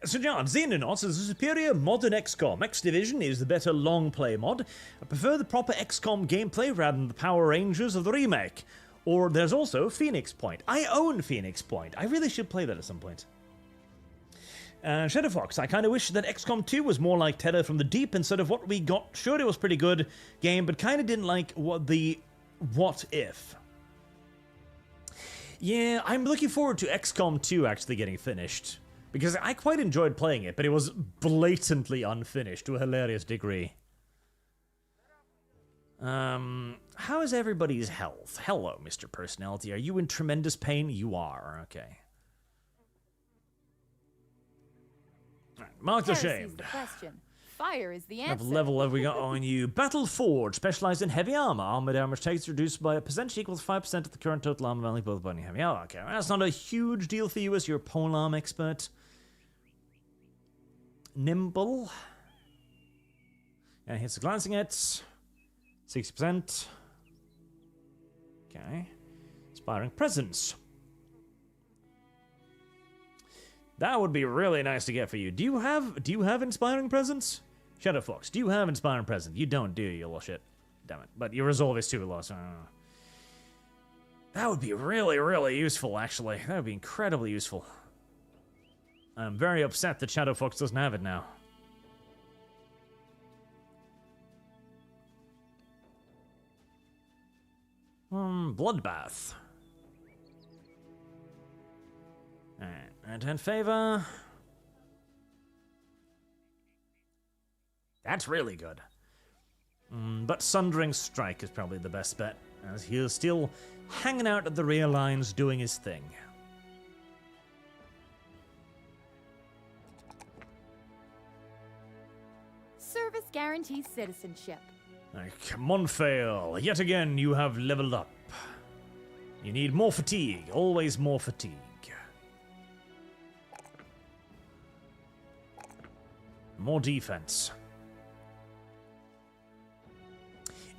So John, Xenonauts is a superior modern XCOM. X Division is the better long-play mod. I prefer the proper XCOM gameplay rather than the Power Rangers of the remake. Or there's also Phoenix Point. I own Phoenix Point. I really should play that at some point. Shadowfox, I kind of wish that XCOM 2 was more like Terror from the Deep instead of what we got. Sure, it was a pretty good game, but kind of didn't like what if. Yeah, I'm looking forward to XCOM 2 actually getting finished. Because I quite enjoyed playing it, but it was blatantly unfinished to a hilarious degree. How is everybody's health? Hello, Mr. Personality. Are you in tremendous pain? You are. Okay. Marked ashamed. Question. Fire is the What answer. level have we got on you? Battle Forge, specialized in heavy armor. Armor damage takes reduced by a percentage equals 5% of the current total armor value, both body and heavy armor. Okay, that's not a huge deal for you as you're a polearm expert. Nimble. And hits the glancing hits. 60%. Okay. Inspiring Presence. That would be really nice to get for you. Do you have Inspiring Presence? Shadow Fox, do you have Inspiring Presence? You don't, do you, you little shit? Damn it. But your resolve is too low, so I don't know. That would be really, really useful, actually. That would be incredibly useful. I'm very upset that Shadow Fox doesn't have it now. Bloodbath. Alright, and favor. That's really good. But Sundering Strike is probably the best bet, as he's still hanging out at the rear lines doing his thing. Service guarantees citizenship. Monfail, yet again you have leveled up. You need more fatigue, always more fatigue. More defense.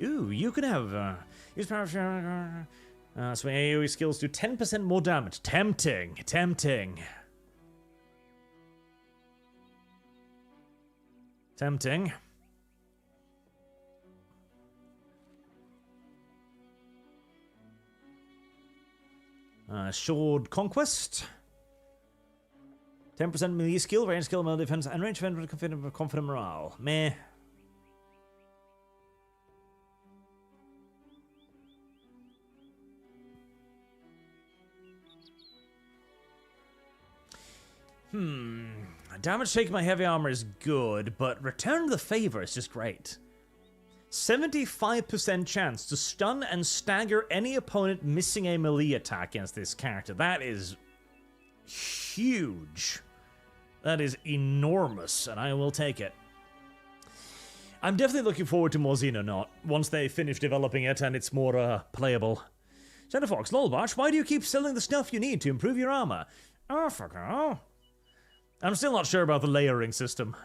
Ooh, you can have use power so AoE skills do 10% more damage. Tempting, tempting. Tempting. Sword Conquest. 10% melee skill, range skill, melee defense, and range defense with confident morale. Meh. Damage taken by heavy armor is good, but Return to the Favor is just great. 75% chance to stun and stagger any opponent missing a melee attack against this character. That is huge. That is enormous, and I will take it. I'm definitely looking forward to more Xenonaut once they finish developing it and it's more playable. Shadow Fox, Lolbarch, why do you keep selling the stuff you need to improve your armor? Oh, fuck oh. I'm still not sure about the layering system.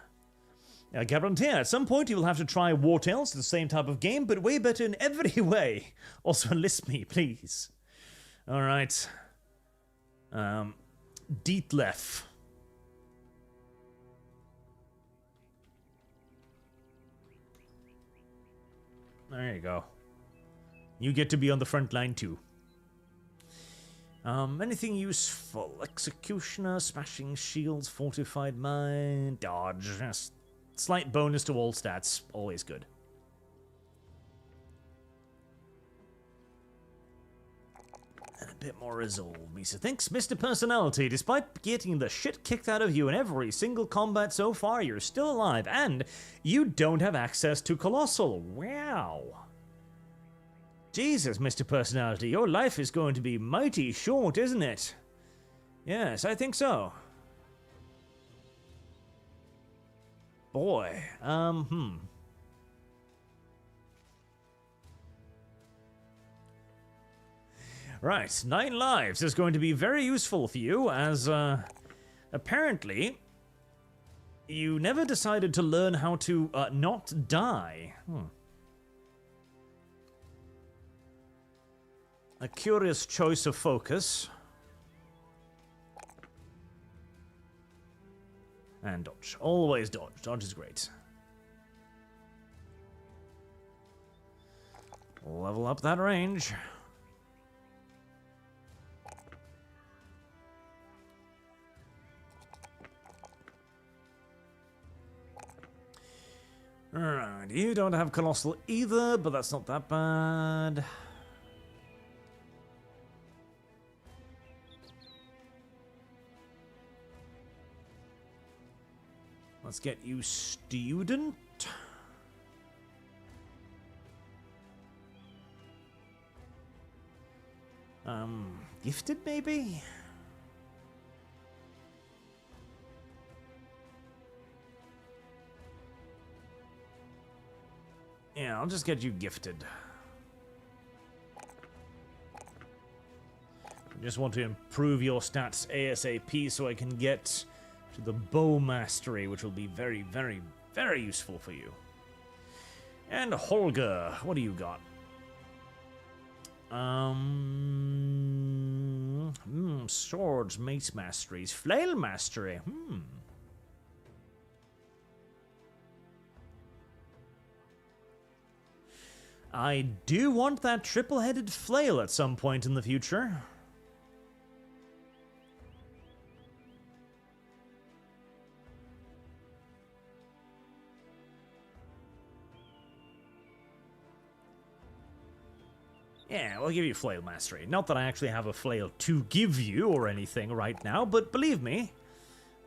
Guarantee, at some point you will have to try War Tales, the same type of game, but way better in every way. Also enlist me, please. Alright. Dietlef. There you go. You get to be on the front line too. Anything useful? Executioner, smashing shields, fortified mind, dodge. Yes. Slight bonus to all stats. Always good. And a bit more resolve, Misa thinks. Mr. Personality, despite getting the shit kicked out of you in every single combat so far, you're still alive, and you don't have access to Colossal. Wow. Jesus, Mr. Personality, your life is going to be mighty short, isn't it? Yes, I think so. Boy, Right, 9 lives is going to be very useful for you, as, apparently, you never decided to learn how to, not die. A curious choice of focus. And dodge. Always dodge. Dodge is great. Level up that range. Alright, you don't have Colossal either, but that's not that bad. Let's get you Student. Gifted maybe? Yeah, I'll just get you gifted. I just want to improve your stats ASAP so I can get to the bow mastery, which will be very, very, very useful for you. And Holger, what do you got? Swords, mace masteries, flail mastery. I do want that triple-headed flail at some point in the future. Yeah, we'll give you flail mastery. Not that I actually have a flail to give you or anything right now, but believe me,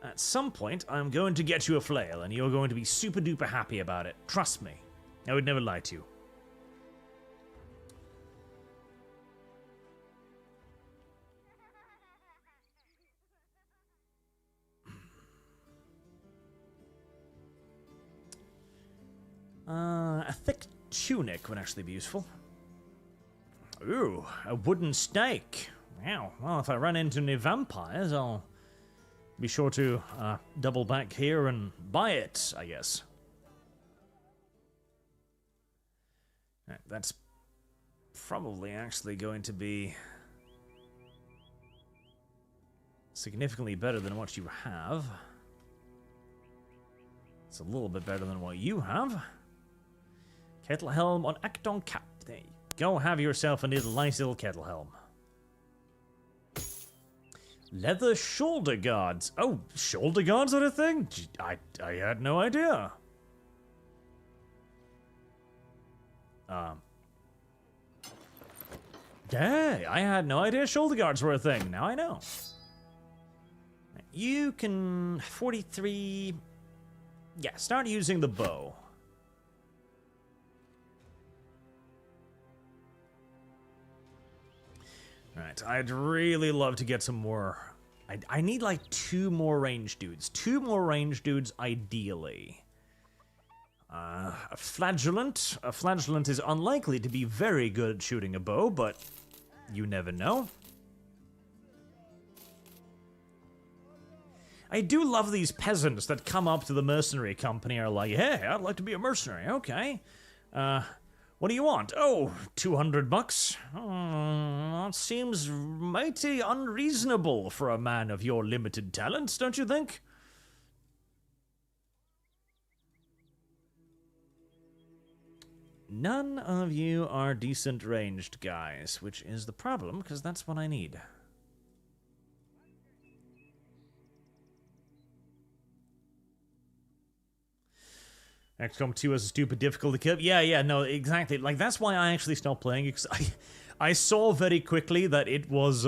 at some point I'm going to get you a flail, and you're going to be super duper happy about it. Trust me. I would never lie to you. A thick tunic would actually be useful. Ooh, a wooden stake. Wow. Well, if I run into any vampires, I'll be sure to double back here and buy it, I guess. Right, that's probably actually going to be significantly better than what you have. It's a little bit better than what you have. Kettle helm on Acton cap. There you go. Have yourself a nice little kettle helm. Leather shoulder guards. Oh, shoulder guards are a thing? I had no idea. Hey, I had no idea shoulder guards were a thing. Now I know. You can 43. Yeah, start using the bow. Alright, I'd really love to get some more. I need like 2 more range dudes. 2 more range dudes, ideally. A flagellant. A flagellant is unlikely to be very good at shooting a bow, but you never know. I do love these peasants that come up to the mercenary company and are like, hey, I'd like to be a mercenary. Okay. What do you want? Oh, 200 bucks? That seems mighty unreasonable for a man of your limited talents, don't you think? None of you are decent ranged guys, which is the problem, because that's what I need. XCOM 2 has a stupid difficulty kill. Yeah, no, exactly. Like, that's why I actually stopped playing it, because I saw very quickly that it was,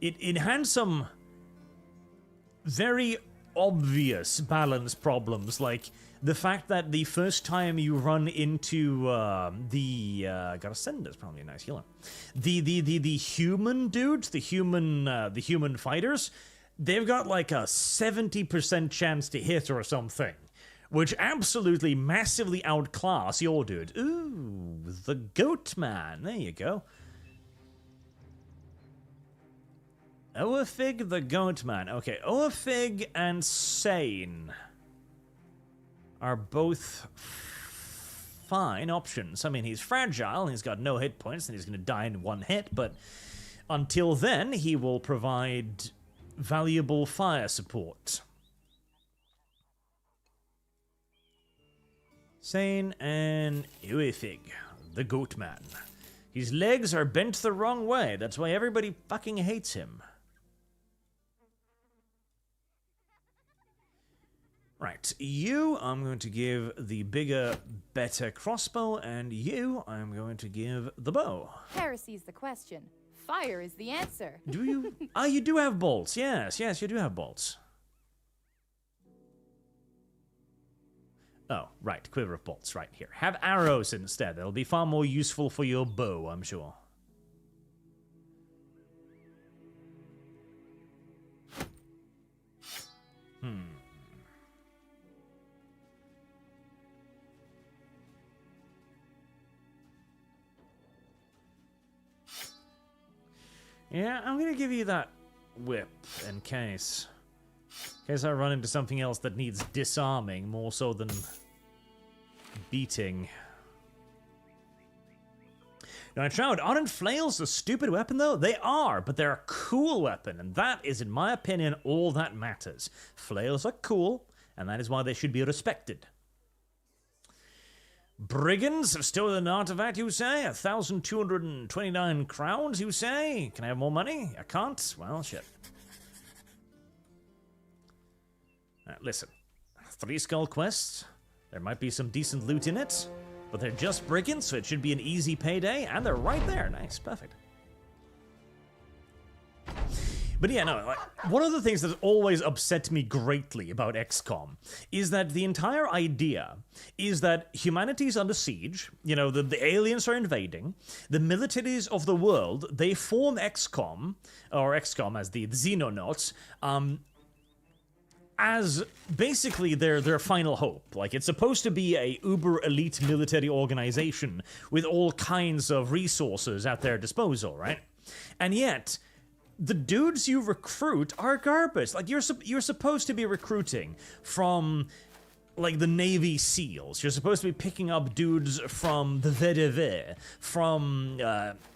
it had some very obvious balance problems, like the fact that the first time you run into, gotta send is probably a nice healer. The human dudes, the human fighters, they've got like a 70% chance to hit or something, which absolutely massively outclass your dude. Ooh, the goat man. There you go. Oafig the goat man. Okay, Oafig and Sane are both fine options. I mean, he's fragile, and he's got no hit points, and he's going to die in 1 hit, but until then, he will provide valuable fire support. Sane and Oafig, the goat man. His legs are bent the wrong way. That's why everybody fucking hates him. Right, you I'm going to give the bigger, better crossbow, and you I'm going to give the bow. Heresy's the question. Fire is the answer. Do you? Ah, you do have bolts. Yes, you do have bolts. Oh, right, quiver of bolts, right here. Have arrows instead. That'll be far more useful for your bow, I'm sure. Yeah, I'm gonna give you that whip in case I run into something else that needs disarming more so than beating. Now, Shroud, aren't flails a stupid weapon, though? They are, but they're a cool weapon, and that is, in my opinion, all that matters. Flails are cool, and that is why they should be respected. Brigands have stolen an artifact, you say? 1,229 crowns, you say? Can I have more money? I can't? Well, shit. Listen, 3 skull quests. There might be some decent loot in it. But they're just brigands, so it should be an easy payday, and they're right there. Nice, perfect. But yeah, no, like, one of the things that always upset me greatly about XCOM is that the entire idea is that humanity's under siege, you know, the aliens are invading, the militaries of the world, they form XCOM, or XCOM as the Xenonauts, as basically their final hope. Like, it's supposed to be a uber elite military organization with all kinds of resources at their disposal, right? And yet, the dudes you recruit are garbage. Like, you're supposed to be recruiting from, like, the Navy SEALs. You're supposed to be picking up dudes from the VDV, from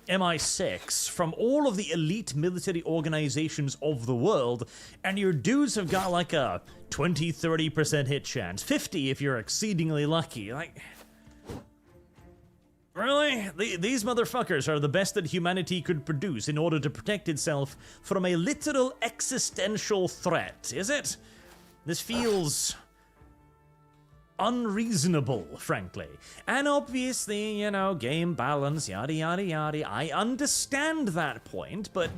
MI6, from all of the elite military organizations of the world, and your dudes have got like a 20-30% hit chance, 50 if you're exceedingly lucky. Like, really? These motherfuckers are the best that humanity could produce in order to protect itself from a literal existential threat, is it? This feels unreasonable, frankly. And obviously, you know, game balance, yada yada yada. I understand that point, but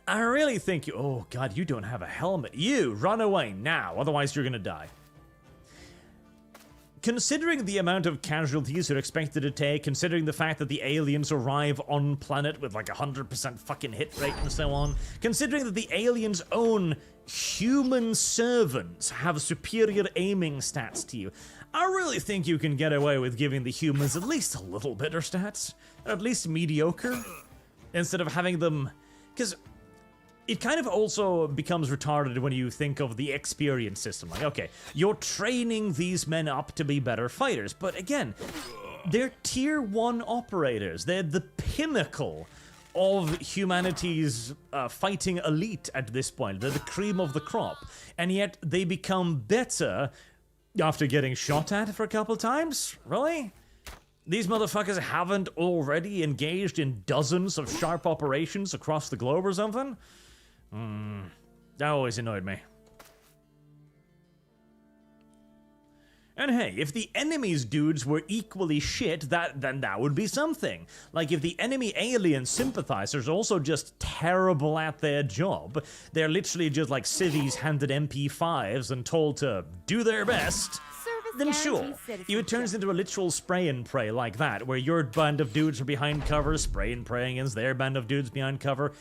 I really think oh god, you don't have a helmet. You, run away now, otherwise you're gonna die. Considering the amount of casualties you're expected to take, considering the fact that the aliens arrive on planet with like 100% fucking hit rate and so on, considering that the aliens' own human servants have superior aiming stats to you, I really think you can get away with giving the humans at least a little better stats, or at least mediocre, instead of having them, because it kind of also becomes retarded when you think of the experience system. Like, okay, you're training these men up to be better fighters, but again, they're tier 1 operators. They're the pinnacle of humanity's fighting elite at this point. They're the cream of the crop. And yet they become better after getting shot at for a couple times? Really? These motherfuckers haven't already engaged in dozens of sharp operations across the globe or something? That always annoyed me. And hey, if the enemy's dudes were equally shit, then that would be something. Like, if the enemy alien sympathizers are also just terrible at their job, they're literally just like civvies handed MP5s and told to do their best, then sure, if it turns into a literal spray and pray like that, where your band of dudes are behind cover, spray and praying against their band of dudes behind cover,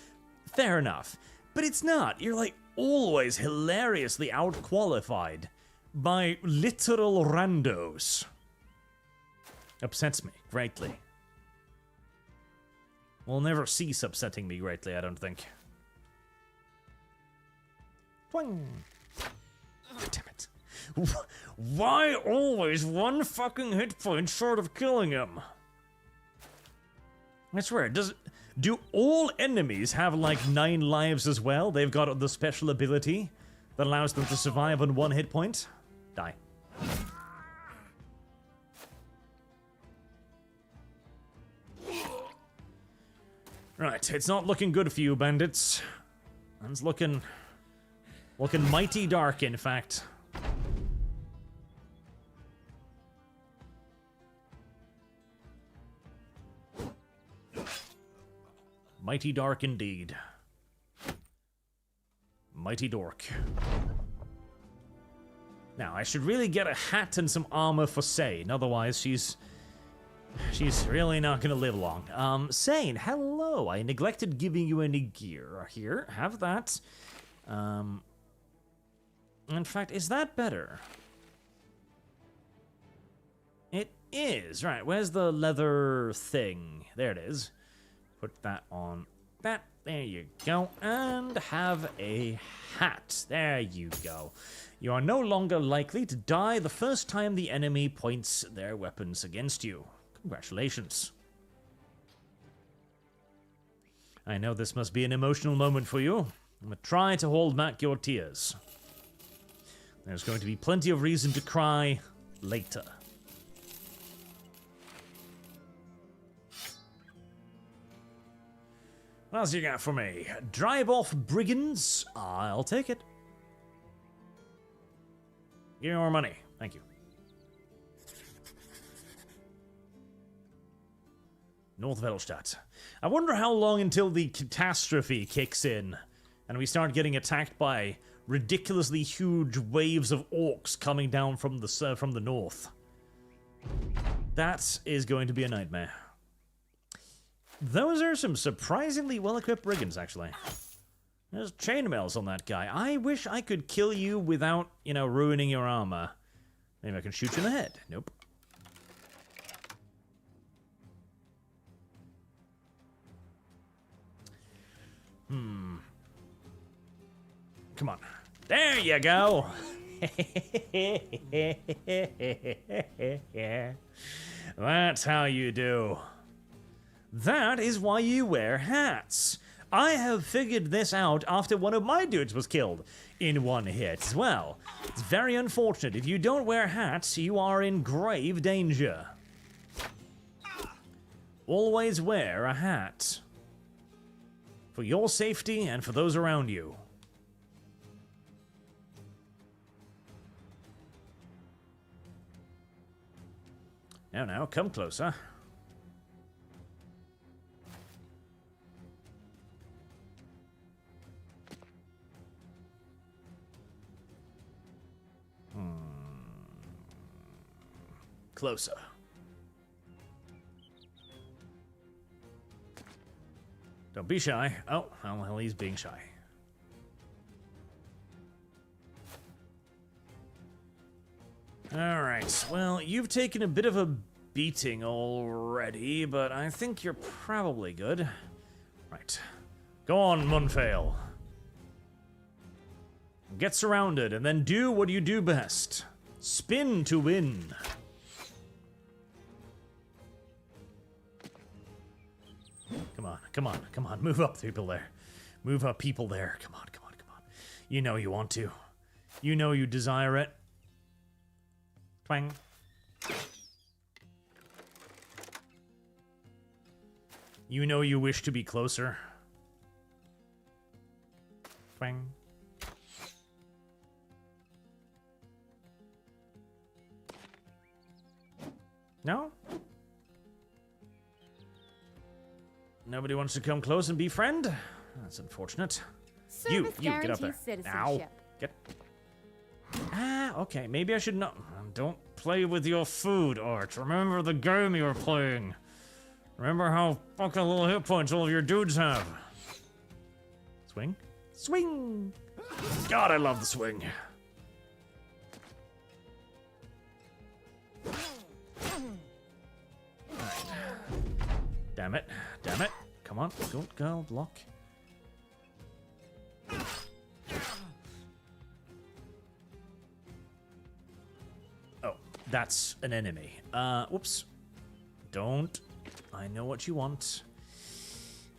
fair enough. But it's not. You're like always hilariously outqualified by literal randos. Upsets me greatly. Will never cease upsetting me greatly, I don't think. Twang. Damn it. Why always one fucking hit point short of killing him? I swear, do all enemies have like 9 lives as well? They've got the special ability that allows them to survive on 1 hit point? Die. Right, it's not looking good for you, bandits. It's looking mighty dark, in fact. Mighty dark indeed. Mighty dork. Now, I should really get a hat and some armor for Sane, otherwise she's really not gonna live long. Sane, hello! I neglected giving you any gear. Here, have that. In fact, is that better? It is. Right, where's the leather thing? There it is. Put that on that. There you go. And have a hat. There you go. You are no longer likely to die the first time the enemy points their weapons against you. Congratulations. I know this must be an emotional moment for you. I'm going to try to hold back your tears. There's going to be plenty of reason to cry later. What else you got for me? Drive off brigands? I'll take it. Give me more money. Thank you. North Velstadt. I wonder how long until the catastrophe kicks in and we start getting attacked by ridiculously huge waves of orcs coming down from the north. That is going to be a nightmare. Those are some surprisingly well-equipped brigands, actually. There's chainmails on that guy. I wish I could kill you without, ruining your armor. Maybe I can shoot you in the head. Nope. Come on. There you go! That's how you do. That is why you wear hats. I have figured this out after one of my dudes was killed in one hit as well. It's very unfortunate. If you don't wear hats, you are in grave danger. Always wear a hat. For your safety and for those around you. Now, come closer. Closer. Don't be shy. Oh, well, he's being shy. Alright, well, you've taken a bit of a beating already, but I think you're probably good. Right. Go on, Munfail. Get surrounded, and then do what you do best. Spin to win. Come on. Move up, people there. Move up, people there. Come on. You know you want to. You know you desire it. Twang. You know you wish to be closer. Twang. No? Nobody wants to come close and befriend? That's unfortunate. You, get up there. Ow. Get. Okay, maybe I should not. Don't play with your food, Arch. Remember the game you were playing. Remember how fucking little hit points all of your dudes have. Swing? Swing! God, I love the swing. Right. Damn it. Come on, don't go, block. Oh, that's an enemy. Whoops. Don't. I know what you want.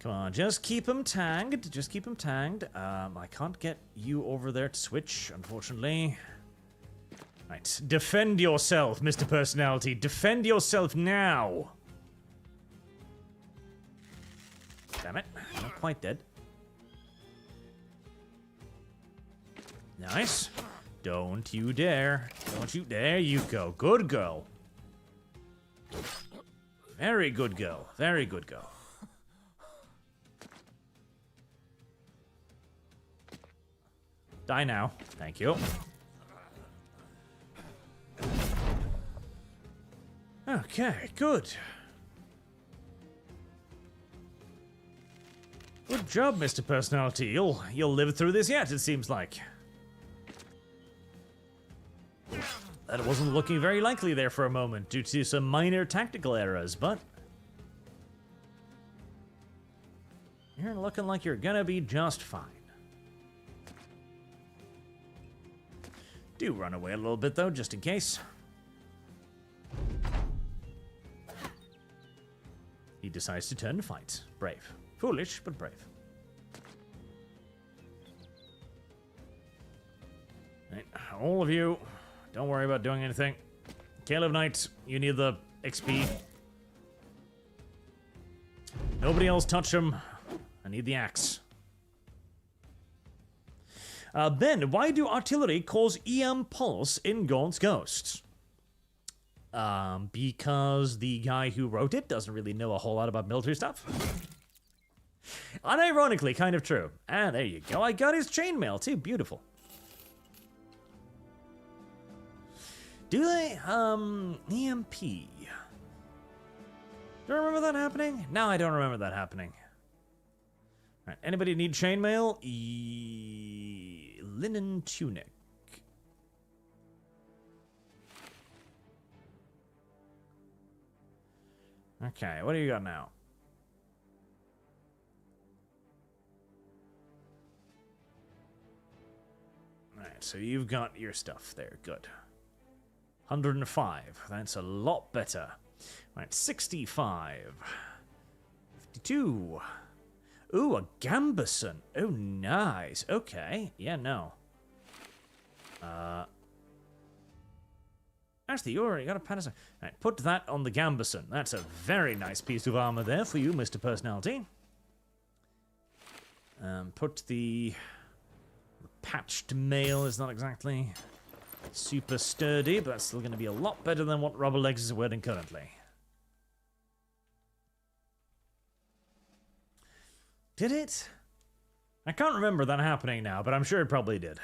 Come on, just keep him tagged. I can't get you over there to switch, unfortunately. Right, defend yourself, Mr. Personality. Defend yourself now. Damn it, not quite dead. Nice. Don't you dare. There you go. Good girl. Very good girl. Die now. Thank you. Okay, good. Good job, Mr. Personality. You'll live through this yet, it seems like. That wasn't looking very likely there for a moment due to some minor tactical errors, but looking like you're gonna be just fine. Do run away a little bit, though, just in case. He decides to turn and fight. Brave. Foolish, but brave. Right, all of you, don't worry about doing anything. Caleb Knight, you need the XP. Nobody else touch him. I need the axe. Ben, why do artillery cause EM pulse in Gaunt's Ghosts? Because the guy who wrote it doesn't really know a whole lot about military stuff. Unironically, kind of true. Ah, there you go. I got his chainmail too. Beautiful. Do they? EMP. Do I remember that happening? No, I don't remember that happening. Alright, anybody need chainmail? Linen tunic. Okay, what do you got now? Alright, so you've got your stuff there. Good. 105. That's a lot better. Right, 65. 52. Ooh, a gambeson. Oh, nice. Okay. Yeah, no. Actually, you already got a Panasonic. Right, put that on the gambeson. That's a very nice piece of armor there for you, Mr. Personality. Put the patched mail is not exactly super sturdy, but that's still going to be a lot better than what Rubber Legs is wearing currently. Did it? I can't remember that happening now, but I'm sure it probably did.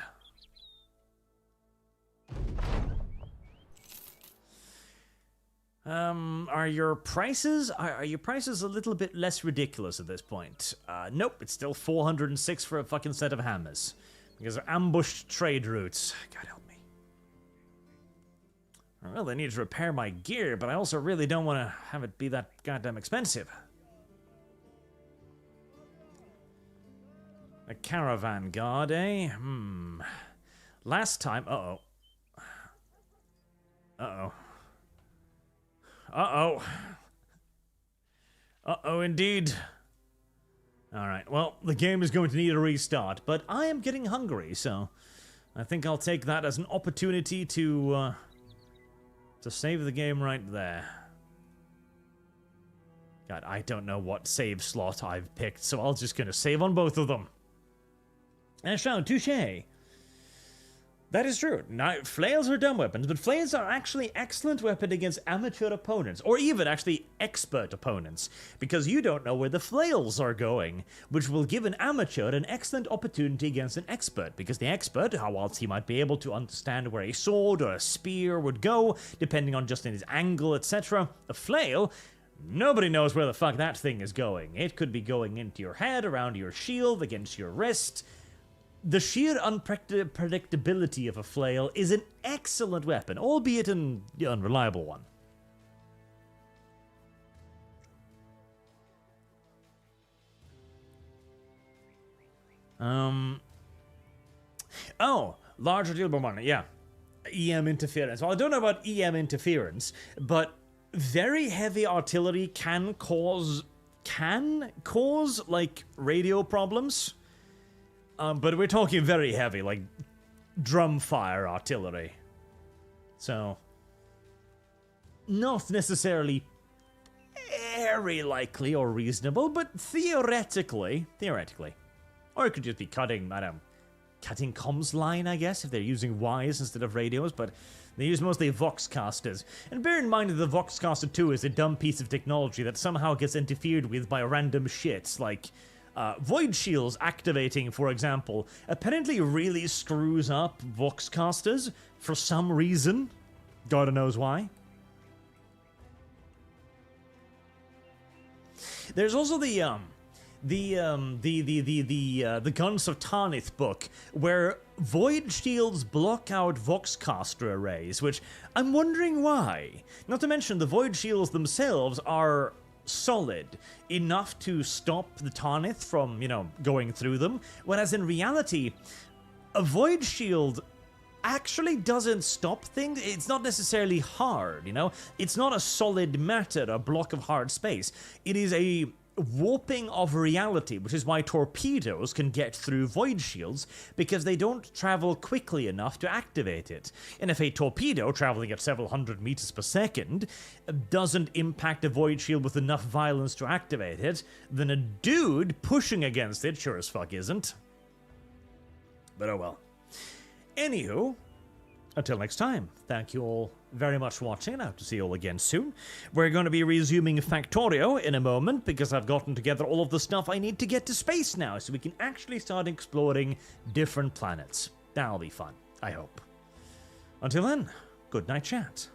Are your prices a little bit less ridiculous at this point? Nope, it's still 406 for a fucking set of hammers. Because of ambushed trade routes. God help me. I really need to repair my gear, but I also really don't want to have it be that goddamn expensive. A caravan guard, eh? Last time... Uh-oh. Uh-oh. Uh-oh. Uh-oh, indeed. Alright, well, the game is going to need a restart, but I am getting hungry, so I think I'll take that as an opportunity to save the game right there. God, I don't know what save slot I've picked, so I'm just gonna save on both of them. And shout, touche. That is true. Now, flails are dumb weapons, but flails are actually excellent weapon against amateur opponents, or even actually expert opponents, because you don't know where the flails are going, which will give an amateur an excellent opportunity against an expert, because the expert, whilst he might be able to understand where a sword or a spear would go, depending on just in his angle, etc., a flail, nobody knows where the fuck that thing is going. It could be going into your head, around your shield, against your wrist. The sheer unpredictability of a flail is an excellent weapon, albeit an unreliable one. Oh, larger deal money, yeah. EM interference. Well, I don't know about EM interference, but very heavy artillery can cause like radio problems. But we're talking very heavy, like drum fire artillery. So, not necessarily very likely or reasonable, but theoretically. Or it could just be cutting comms line, I guess, if they're using wires instead of radios, but they use mostly voxcasters. And bear in mind that the voxcaster 2 is a dumb piece of technology that somehow gets interfered with by random shit, like... Void shields activating, for example, apparently really screws up voxcasters for some reason. God knows why. There's also the Guns of Tarnith book, where void shields block out voxcaster arrays, which I'm wondering why. Not to mention the void shields themselves are solid, enough to stop the Tarnith from, going through them, whereas in reality, a void shield actually doesn't stop things. It's not necessarily hard, It's not a solid matter, a block of hard space. It is a warping of reality, which is why torpedoes can get through void shields, because they don't travel quickly enough to activate it. And if a torpedo, traveling at several hundred meters per second, doesn't impact a void shield with enough violence to activate it, then a dude pushing against it sure as fuck isn't. But oh well. Anywho, until next time, thank you all very much for watching, and I hope to see you all again soon. We're going to be resuming Factorio in a moment, because I've gotten together all of the stuff I need to get to space now, so we can actually start exploring different planets. That'll be fun, I hope. Until then, good night, chat.